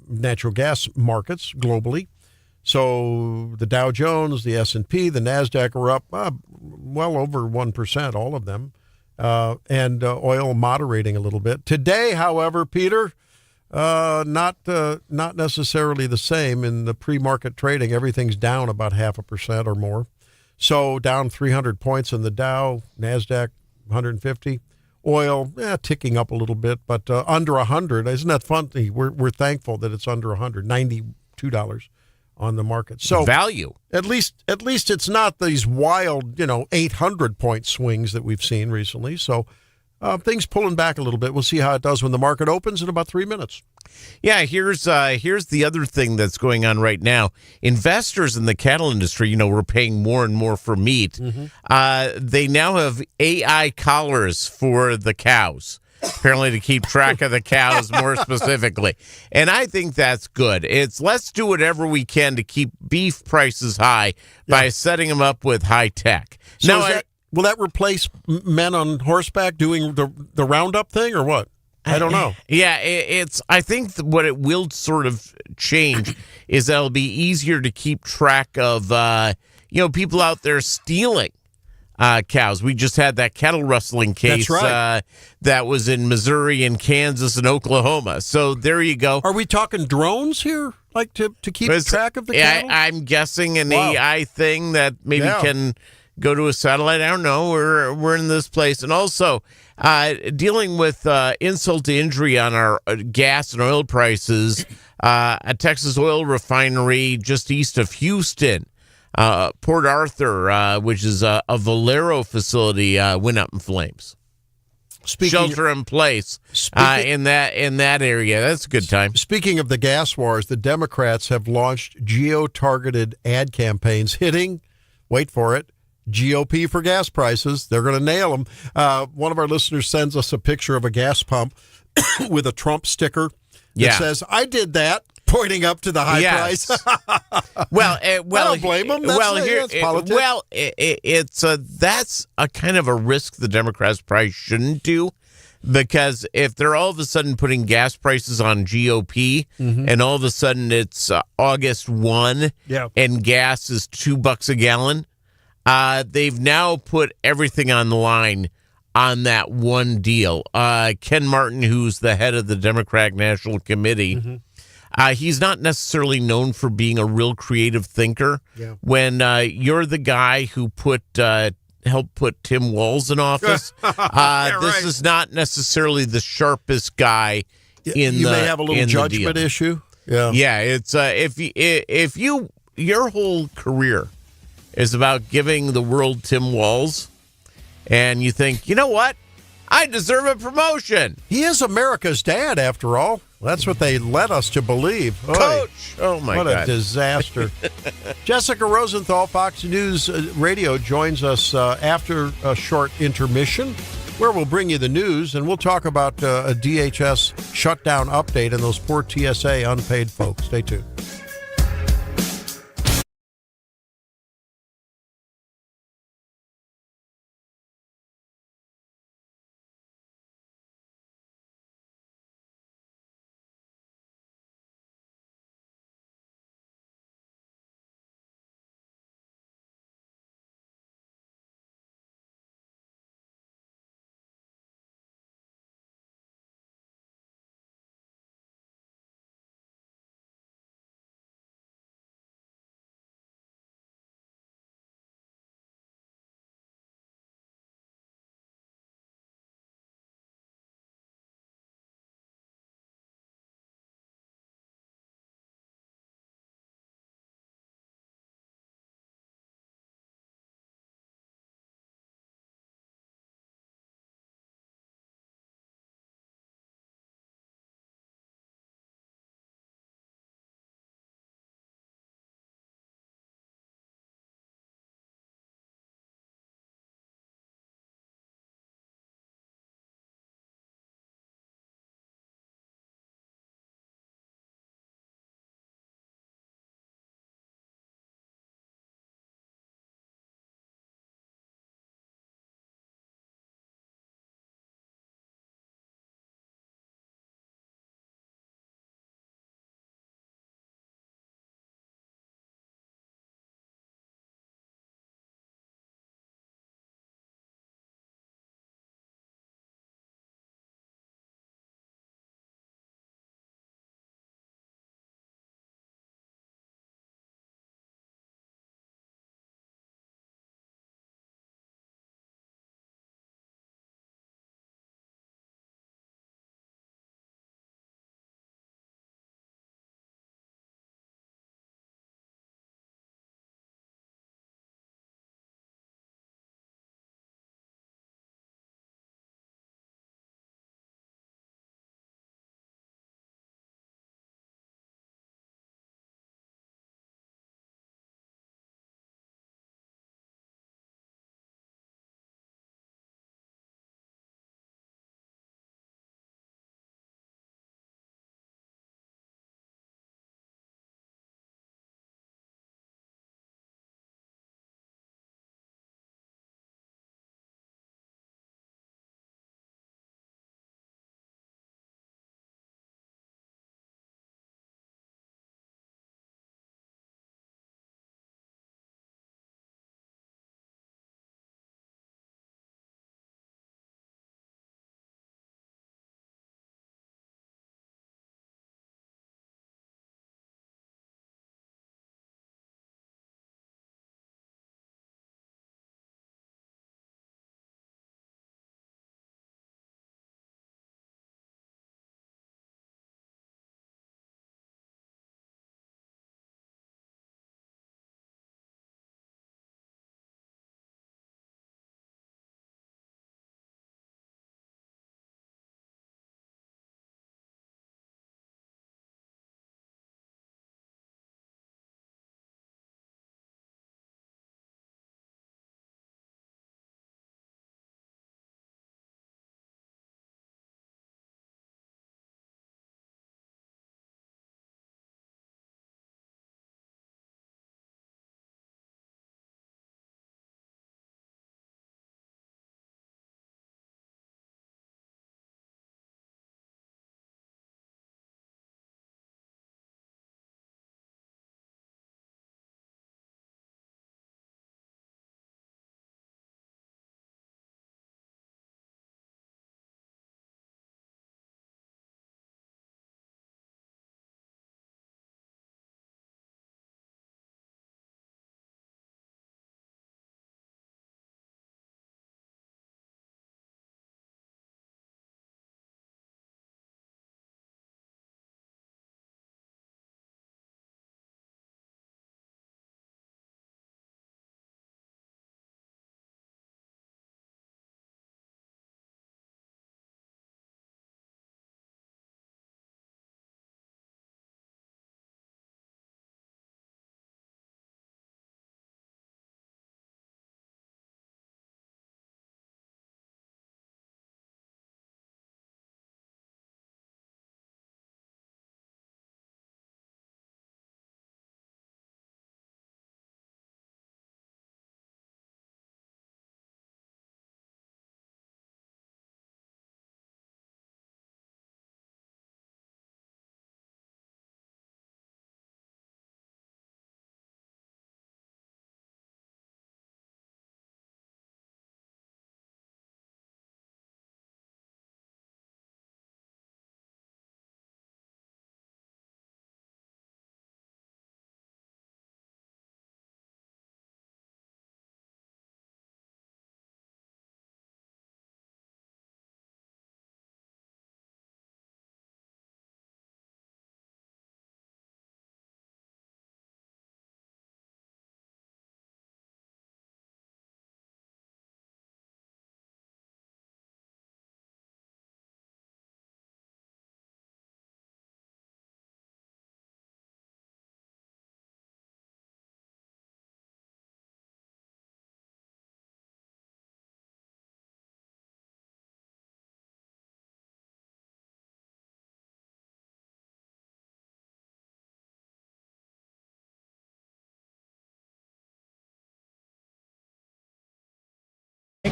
natural gas markets globally. So the Dow Jones, the S&P, the NASDAQ are up well over 1%, all of them, and oil moderating a little bit. Today, however, Peter, not necessarily the same. In the pre-market trading, everything's down about 0.5% or more. So down 300 points in the Dow, NASDAQ 150. Oil, ticking up a little bit, but under 100. Isn't that funny? We're thankful that it's under 100, $92 on the market. So value. At least it's not these wild, 800-point swings that we've seen recently. So things pulling back a little bit. We'll see how it does when the market opens in about 3 minutes. Yeah, here's the other thing that's going on right now. Investors in the cattle industry, we're paying more and more for meat. Mm-hmm. They now have AI collars for the cows, apparently to keep track of the cows more specifically. And I think that's good. Let's do whatever we can to keep beef prices high by setting them up with high tech. So will that replace men on horseback doing the roundup thing or what? I don't know. Yeah, I think what it will sort of change is that it'll be easier to keep track of, people out there stealing cows. We just had that cattle rustling case. That's right. That was in Missouri and Kansas and Oklahoma. So there you go. Are we talking drones here, like to keep track of the cattle? I'm guessing an AI thing that maybe can go to a satellite. I don't know. We're in this place. And also dealing with insult to injury on our gas and oil prices, a Texas oil refinery just east of Houston, Port Arthur, which is a Valero facility, went up in flames. Shelter in place in that area. That's a good time. Speaking of the gas wars, the Democrats have launched geo-targeted ad campaigns hitting, wait for it, GOP for gas prices. They're going to nail them. One of our listeners sends us a picture of a gas pump with a Trump sticker that says, "I did that," pointing up to the high price. Well, I don't blame them. That's politics. That's a kind of a risk the Democrats probably shouldn't do, because if they're all of a sudden putting gas prices on GOP and all of a sudden it's August 1 and gas is $2 a gallon, they've now put everything on the line on that one deal. Ken Martin, who's the head of the Democratic National Committee, he's not necessarily known for being a real creative thinker. Yeah. When you're the guy who helped put Tim Walz in office, this is not necessarily the sharpest guy in you may have a little judgment issue. Yeah. It's if your whole career is about giving the world Tim Walz, and you think, you know what? I deserve a promotion. He is America's dad, after all. That's what they led us to believe. Coach! Oh, my God. What a disaster. Jessica Rosenthal, Fox News Radio, joins us after a short intermission, where we'll bring you the news, and we'll talk about a DHS shutdown update and those poor TSA unpaid folks. Stay tuned.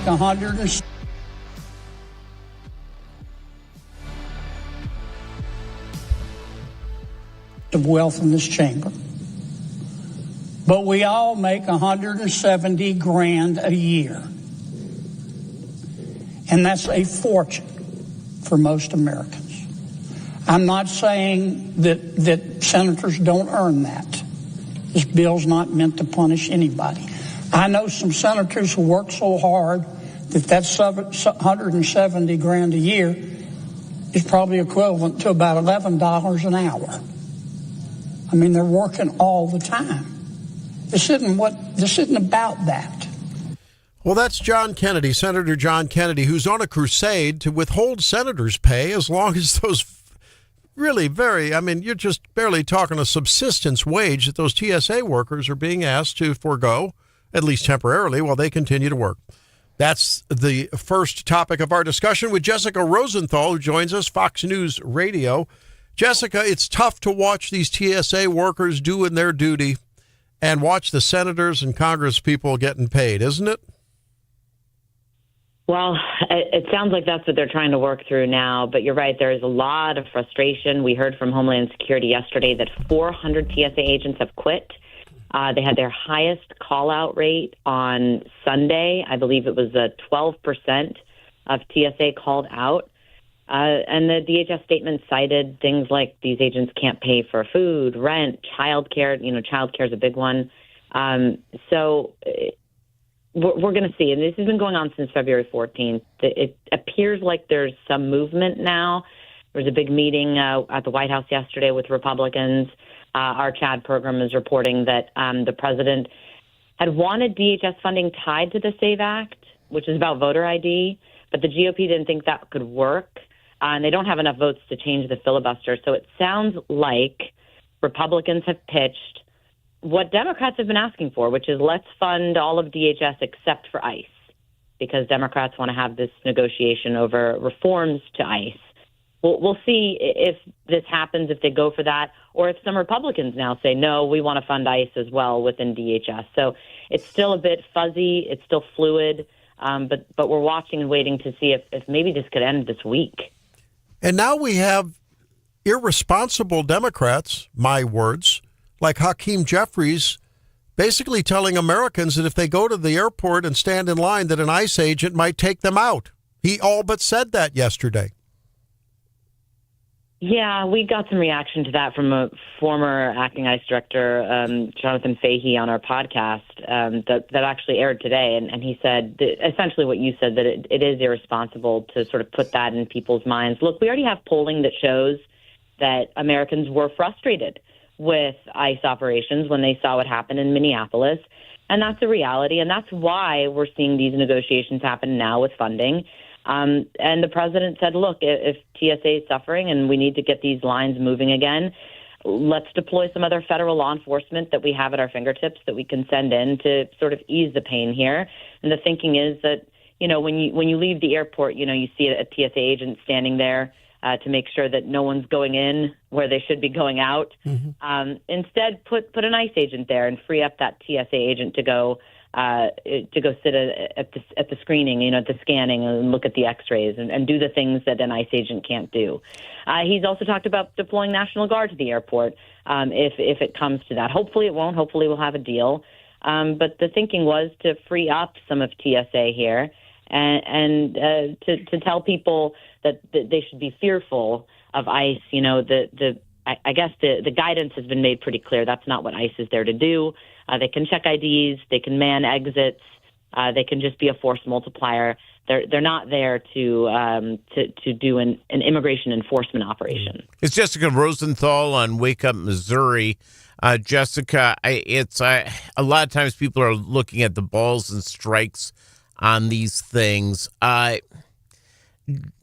$100 of wealth in this chamber. But we all make 170 grand a year. And that's a fortune for most Americans. I'm not saying that senators don't earn that. This bill's not meant to punish anybody. I know some senators who work so hard that's 170 grand a year is probably equivalent to about $11 an hour. I mean, they're working all the time. This isn't about that. Well, that's John Kennedy, Senator John Kennedy, who's on a crusade to withhold senators' pay as long as those really you're just barely talking a subsistence wage that those TSA workers are being asked to forego, at least temporarily, while they continue to work. That's the first topic of our discussion with Jessica Rosenthal, who joins us, Fox News Radio. Jessica, it's tough to watch these TSA workers doing their duty and watch the senators and Congress people getting paid, isn't it? Well, it sounds like that's what they're trying to work through now. But you're right, there is a lot of frustration. We heard from Homeland Security yesterday that 400 TSA agents have quit. They had their highest call-out rate on Sunday. I believe it was 12% of TSA called out. And the DHS statement cited things like these agents can't pay for food, rent, childcare. Childcare is a big one. So we're going to see. And this has been going on since February 14th. It appears like there's some movement now. There was a big meeting at the White House yesterday with Republicans. Our Chad program is reporting that the president had wanted DHS funding tied to the SAVE Act, which is about voter ID, but the GOP didn't think that could work. And they don't have enough votes to change the filibuster. So it sounds like Republicans have pitched what Democrats have been asking for, which is let's fund all of DHS except for ICE, because Democrats want to have this negotiation over reforms to ICE. We'll see if this happens, if they go for that, or if some Republicans now say, no, we want to fund ICE as well within DHS. So it's still a bit fuzzy. It's still fluid. But we're watching and waiting to see if maybe this could end this week. And now we have irresponsible Democrats, my words, like Hakeem Jeffries, basically telling Americans that if they go to the airport and stand in line, that an ICE agent might take them out. He all but said that yesterday. Yeah, we got some reaction to that from a former acting ICE director, Jonathan Fahey, on our podcast that actually aired today. And he said essentially what you said, that it is irresponsible to sort of put that in people's minds. Look, we already have polling that shows that Americans were frustrated with ICE operations when they saw what happened in Minneapolis. And that's a reality. And that's why we're seeing these negotiations happen now with funding. And the president said, look, if TSA is suffering and we need to get these lines moving again, let's deploy some other federal law enforcement that we have at our fingertips that we can send in to sort of ease the pain here. And the thinking is that, when you leave the airport, you see a TSA agent standing there to make sure that no one's going in where they should be going out. Mm-hmm. Instead, put an ICE agent there and free up that TSA agent to go sit at the screening, at the scanning, and look at the X-rays and do the things that an ICE agent can't do. He's also talked about deploying National Guard to the airport if it comes to that. Hopefully it won't. Hopefully we'll have a deal. But the thinking was to free up some of TSA here and to tell people that they should be fearful of ICE. I guess the guidance has been made pretty clear. That's not what ICE is there to do. They can check IDs. They can man exits. They can just be a force multiplier. They're not there to do an immigration enforcement operation. It's Jessica Rosenthal on Wake Up Missouri. Jessica, it's a lot of times people are looking at the balls and strikes on these things.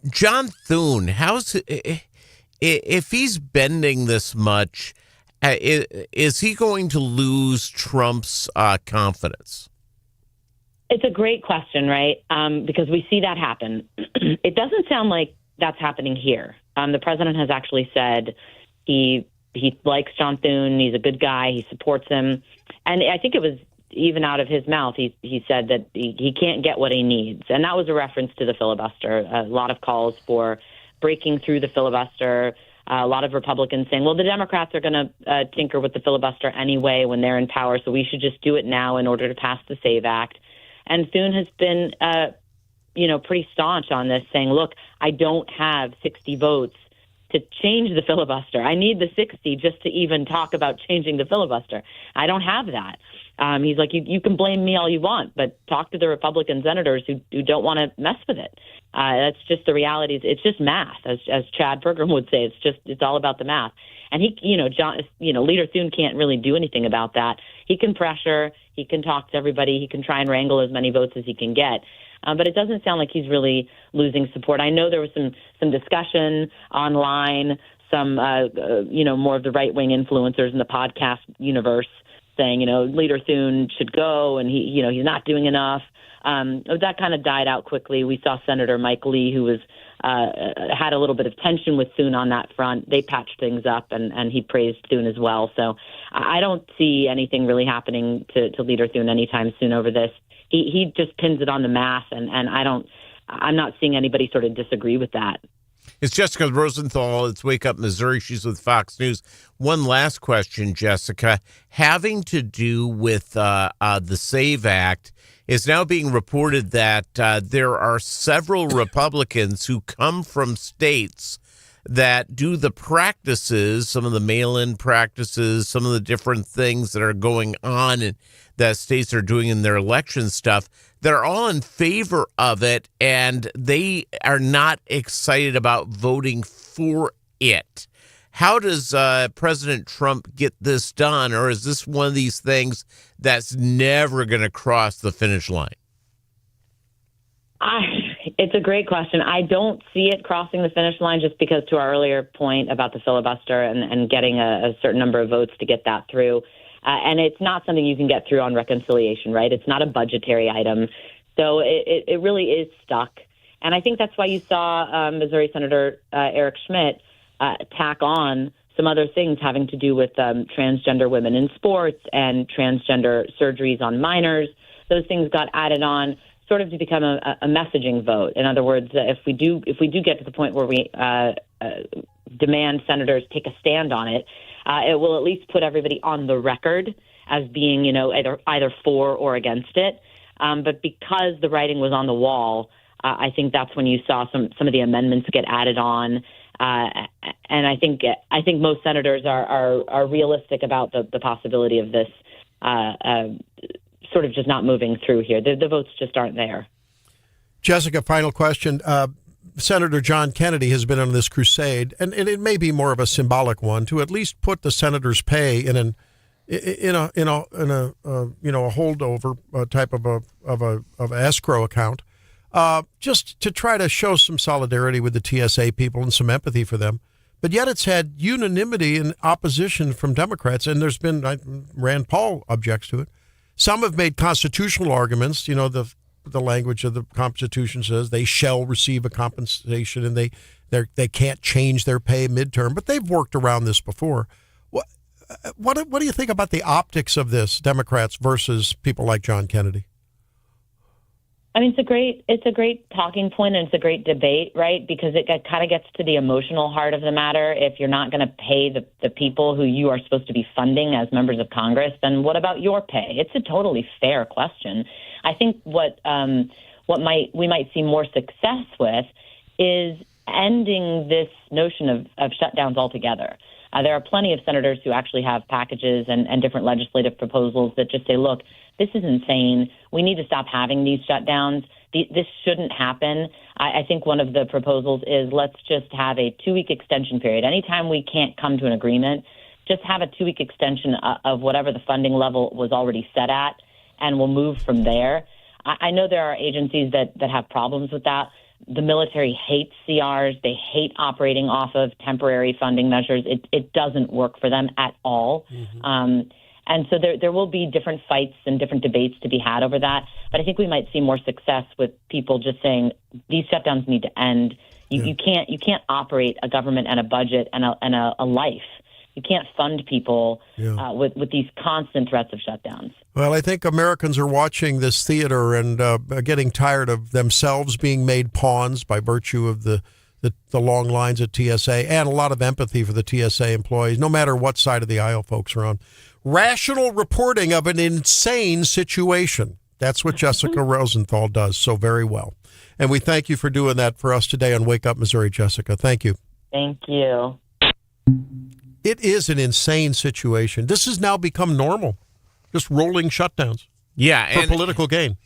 John Thune, if he's bending this much, is he going to lose Trump's confidence? It's a great question, right? Because we see that happen. It doesn't sound like that's happening here. The president has actually said he likes John Thune. He's a good guy. He supports him. And I think it was even out of his mouth, he said that he can't get what he needs. And that was a reference to the filibuster. A lot of calls for breaking through the filibuster. A lot of Republicans saying, well, the Democrats are going to tinker with the filibuster anyway when they're in power, so we should just do it now in order to pass the SAVE Act. And Thune has been, pretty staunch on this, saying, look, I don't have 60 votes to change the filibuster. I need the 60 just to even talk about changing the filibuster. I don't have that. He's like, you can blame me all you want, but talk to the Republican senators who don't want to mess with it. That's just the reality. It's just math, as Chad Pergram would say. It's all about the math. And Leader Thune can't really do anything about that. He can pressure, he can talk to everybody, he can try and wrangle as many votes as he can get. But it doesn't sound like he's really losing support. I know there was some discussion online, some more of the right-wing influencers in the podcast universe saying, Leader Thune should go, and he's not doing enough. That kind of died out quickly. We saw Senator Mike Lee, who was had a little bit of tension with Thune on that front. They patched things up, and he praised Thune as well. So I don't see anything really happening to Leader Thune anytime soon over this. He just pins it on the math, and I'm not seeing anybody sort of disagree with that. It's Jessica Rosenthal. It's Wake Up Missouri. She's with Fox News. One last question, Jessica, having to do with the SAVE Act. Is now being reported that there are several Republicans who come from states that do the practices, some of the mail-in practices, some of the different things that are going on and that states are doing in their election stuff. They're all in favor of it, and they are not excited about voting for it. How does President Trump get this done, or is this one of these things that's never going to cross the finish line? It's a great question. I don't see it crossing the finish line just because, to our earlier point about the filibuster and getting a certain number of votes to get that through. And it's not something you can get through on reconciliation, right? It's not a budgetary item. So it really is stuck. And I think that's why you saw Missouri Senator Eric Schmidt tack on some other things having to do with transgender women in sports and transgender surgeries on minors. Those things got added on sort of to become a messaging vote. In other words, if we do get to the point where we demand senators take a stand on it, it will at least put everybody on the record as being, either for or against it. But because the writing was on the wall, I think that's when you saw some of the amendments get added on. And I think most senators are realistic about the possibility of this sort of just not moving through here. The votes just aren't there. Jessica, final question. Senator John Kennedy has been on this crusade, and it may be more of a symbolic one, to at least put the senator's pay in a holdover type of escrow account, just to try to show some solidarity with the TSA people and some empathy for them. But yet it's had unanimity and opposition from Democrats, and there's been Rand Paul objects to it. Some have made constitutional arguments. The language of the Constitution says they shall receive a compensation, and they can't change their pay midterm. But they've worked around this before. What do you think about the optics of this, Democrats versus people like John Kennedy? I mean, it's a great talking point, and it's a great debate, right? Because it kind of gets to the emotional heart of the matter. If you're not going to pay the people who you are supposed to be funding as members of Congress, then what about your pay? It's a totally fair question. I think what we might see more success with is ending this notion of shutdowns altogether. There are plenty of senators who actually have packages and different legislative proposals that just say, look, this is insane. We need to stop having these shutdowns. This shouldn't happen. I think one of the proposals is let's just have a 2-week extension period. Anytime we can't come to an agreement, just have a 2-week extension of whatever the funding level was already set at, and we'll move from there. I know there are agencies that have problems with that. The military hates CRs. They hate operating off of temporary funding measures. It doesn't work for them at all. Mm-hmm. And so there will be different fights and different debates to be had over that. But I think we might see more success with people just saying these shutdowns need to end. You can't operate a government and a budget and a life You can't fund people Yeah. with these constant threats of shutdowns. Well, I think Americans are watching this theater and getting tired of themselves being made pawns by virtue of the long lines at TSA, and a lot of empathy for the TSA employees, no matter what side of the aisle folks are on. Rational reporting of an insane situation. That's what Jessica Rosenthal does so very well. And we thank you for doing that for us today on Wake Up Missouri, Jessica. Thank you. Thank you. It is an insane situation. This has now become normal, just rolling shutdowns. Yeah, for political gain.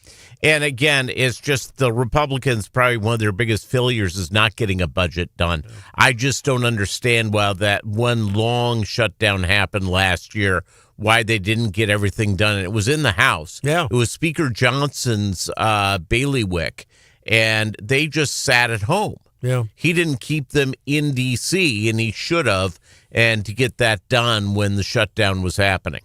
And again, it's just the Republicans, probably one of their biggest failures is not getting a budget done. I just don't understand why that one long shutdown happened last year, why they didn't get everything done. And it was in the House. Yeah. It was Speaker Johnson's bailiwick, and they just sat at home. Yeah. He didn't keep them in D.C., and he should have, and to get that done when the shutdown was happening.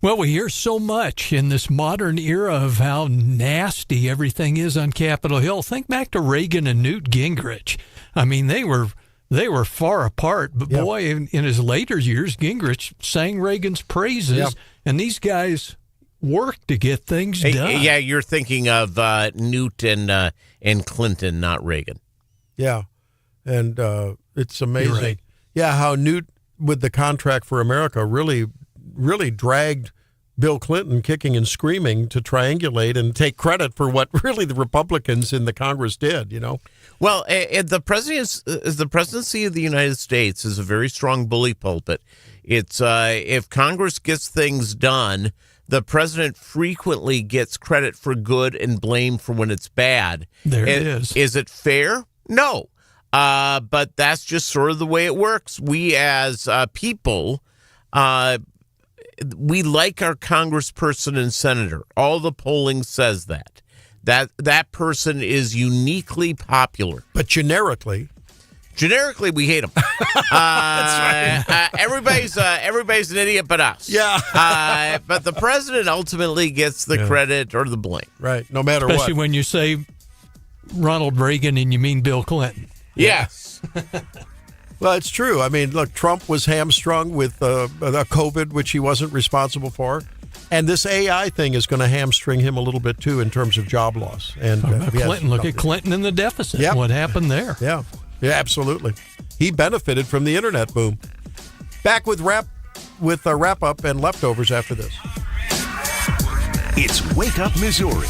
Well, we hear so much in this modern era of how nasty everything is on Capitol Hill. Think back to Reagan and Newt Gingrich. I mean, they were far apart, but boy, in his later years, Gingrich sang Reagan's praises, and these guys worked to get things done. Yeah, you're thinking of Newt and Clinton, not Reagan. Yeah, and it's amazing. Right. Yeah, how Newt, with the Contract for America, really dragged Bill Clinton kicking and screaming to triangulate and take credit for what really the Republicans in the Congress did, you know? Well, the presidency of the United States is a very strong bully pulpit. It's if Congress gets things done, the president frequently gets credit for good and blame for when it's bad. There it is. Is it fair? No. But that's just sort of the way it works. We as people, we like our congressperson and senator. All the polling says that. That person is uniquely popular. But generically, we hate them. That's right. Everybody's an idiot but us. Yeah. But the president ultimately gets the credit or the blame. Right. No matter Especially what. when you say Ronald Reagan and you mean Bill Clinton. Yes. Well, it's true. I mean, look, Trump was hamstrung with COVID, which he wasn't responsible for. And this AI thing is going to hamstring him a little bit, too, in terms of job loss. And Clinton, look at Clinton and the deficit. Yep. What happened there? Yeah, absolutely. He benefited from the internet boom. Back with a wrap-up and leftovers after this. It's Wake Up Missouri.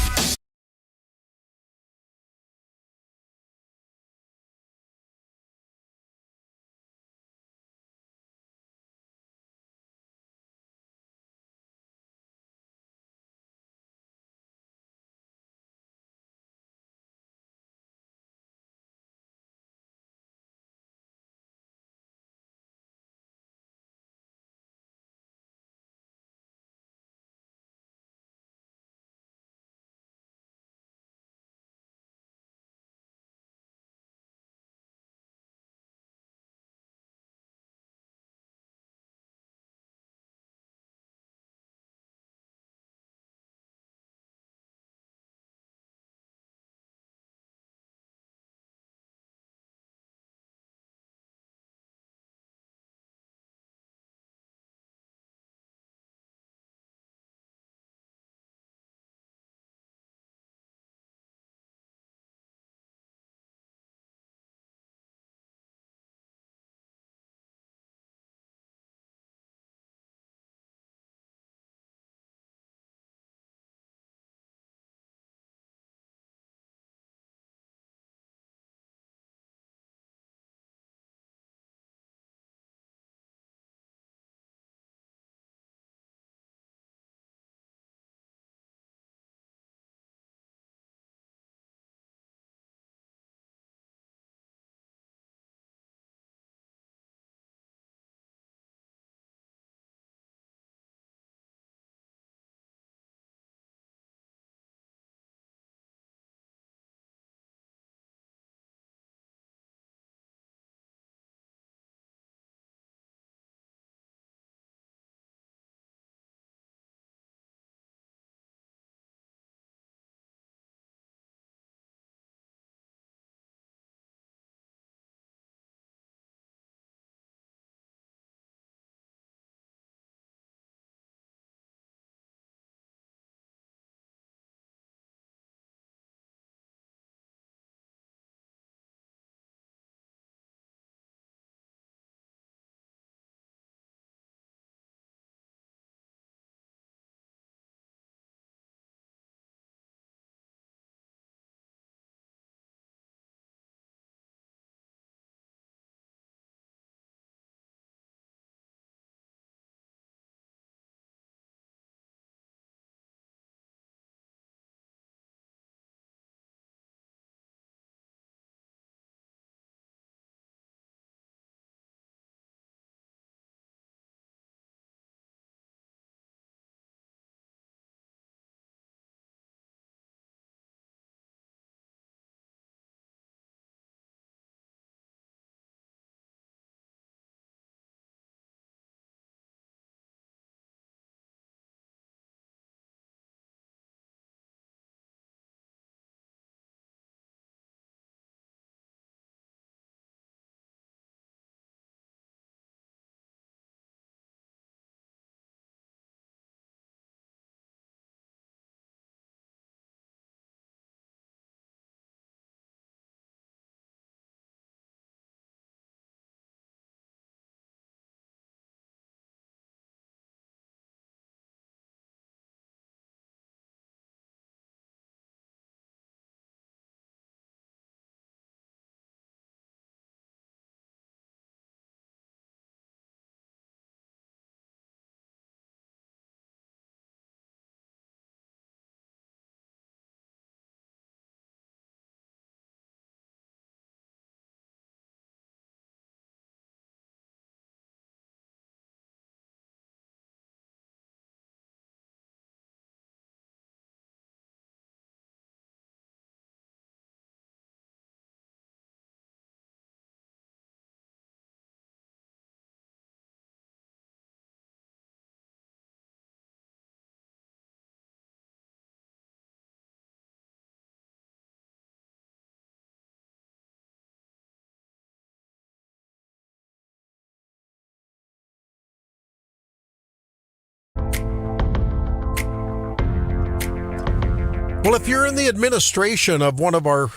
Well, if you're in the administration of one of our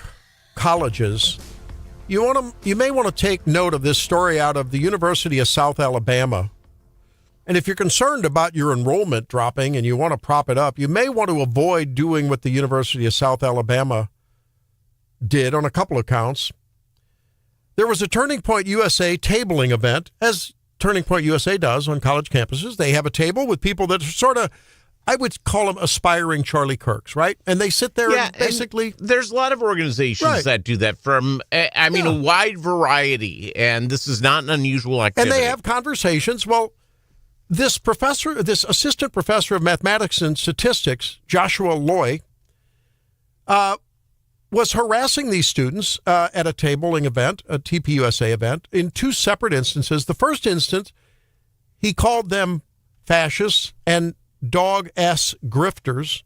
colleges, you may want to take note of this story out of the University of South Alabama. And if you're concerned about your enrollment dropping and you want to prop it up, you may want to avoid doing what the University of South Alabama did on a couple of counts. There was a Turning Point USA tabling event, as Turning Point USA does on college campuses. They have a table with people that are sort of, I would call them aspiring Charlie Kirks, right? And they sit there and basically... And there's a lot of organizations that do that from, a wide variety, and this is not an unusual activity. And they have conversations. Well, this assistant professor of mathematics and statistics, Joshua Loy, was harassing these students at a tabling event, a TPUSA event, in two separate instances. The first instance, he called them fascists and dog-ass grifters,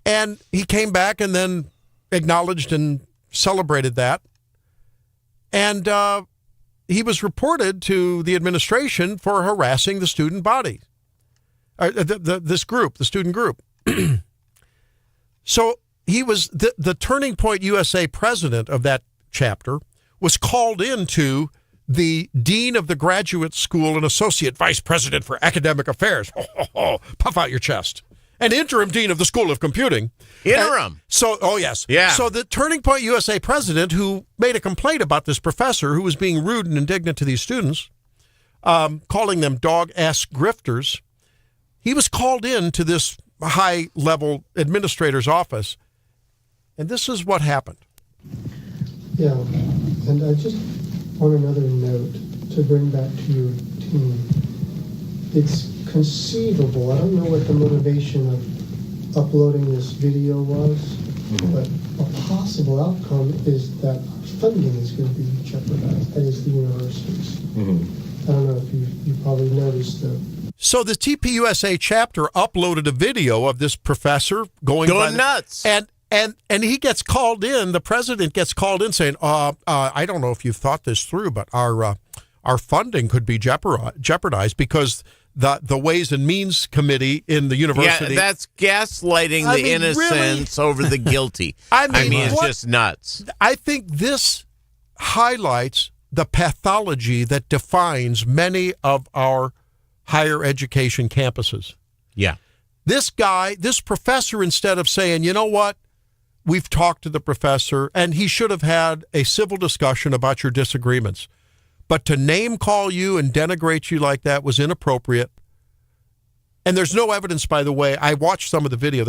and he came back and then acknowledged and celebrated that. And he was reported to the administration for harassing the student body, this group, the student group. So he was the Turning Point USA president of that chapter was called into the dean of the graduate school and associate vice president for academic affairs. Puff out your chest. And interim dean of the School of Computing. Interim. Yes. Yeah. So the Turning Point USA president, who made a complaint about this professor who was being rude and indignant to these students, calling them dog-ass grifters, he was called in to this high-level administrator's office. And this is what happened. Yeah, and I just on another note to bring back to your team, it's conceivable, I don't know what the motivation of uploading this video was, but a possible outcome is that funding is going to be jeopardized, that is the universities. I don't know if you probably noticed that. So the TPUSA chapter uploaded a video of this professor going nuts. And he gets called in, the president gets called in saying, I don't know if you've thought this through, but our funding could be jeopardized because the Ways and Means Committee in the university. Yeah, that's gaslighting the innocents over the guilty. I mean it's just nuts. I think this highlights the pathology that defines many of our higher education campuses. Yeah. This professor, instead of saying, you know what, we've talked to the professor, and he should have had a civil discussion about your disagreements. But to name call you and denigrate you like that was inappropriate. And there's no evidence, by the way. I watched some of the video.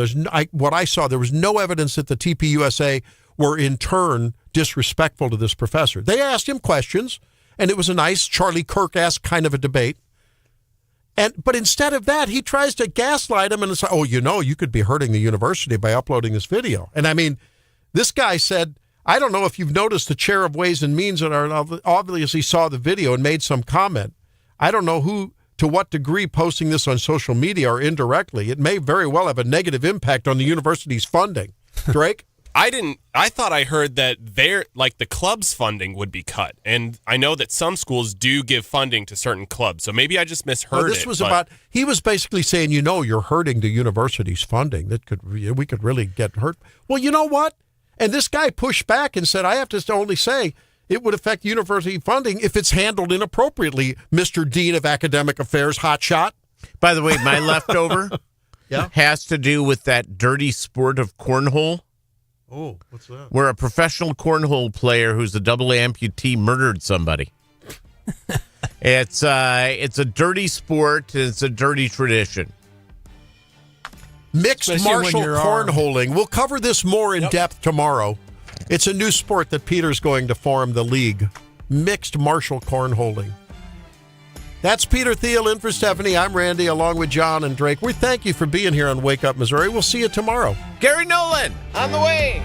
What I saw, there was no evidence that the TPUSA were in turn disrespectful to this professor. They asked him questions, and it was a nice Charlie Kirk-esque kind of a debate. But instead of that, he tries to gaslight him and say, you could be hurting the university by uploading this video. And I mean, this guy said, I don't know if you've noticed the chair of Ways and Means obviously saw the video and made some comment. I don't know to what degree posting this on social media or indirectly, it may very well have a negative impact on the university's funding. Drake? I thought I heard that the club's funding would be cut. And I know that some schools do give funding to certain clubs. So maybe I just misheard he was basically saying, you're hurting the university's funding. We could really get hurt. Well, you know what? And this guy pushed back and said, I have to only say it would affect university funding if it's handled inappropriately, Mr. Dean of Academic Affairs, hotshot. By the way, my leftover has to do with that dirty sport of cornhole. Oh, what's that? Where a professional cornhole player who's a double amputee murdered somebody. It's a dirty sport. It's a dirty tradition. Mixed martial cornholing. We'll cover this more in depth tomorrow. It's a new sport that Peter's going to form the league. Mixed martial cornholing. That's Peter Thiel in for Stephanie. I'm Randy, along with John and Drake. We thank you for being here on Wake Up Missouri. We'll see you tomorrow. Gary Nolan on the way.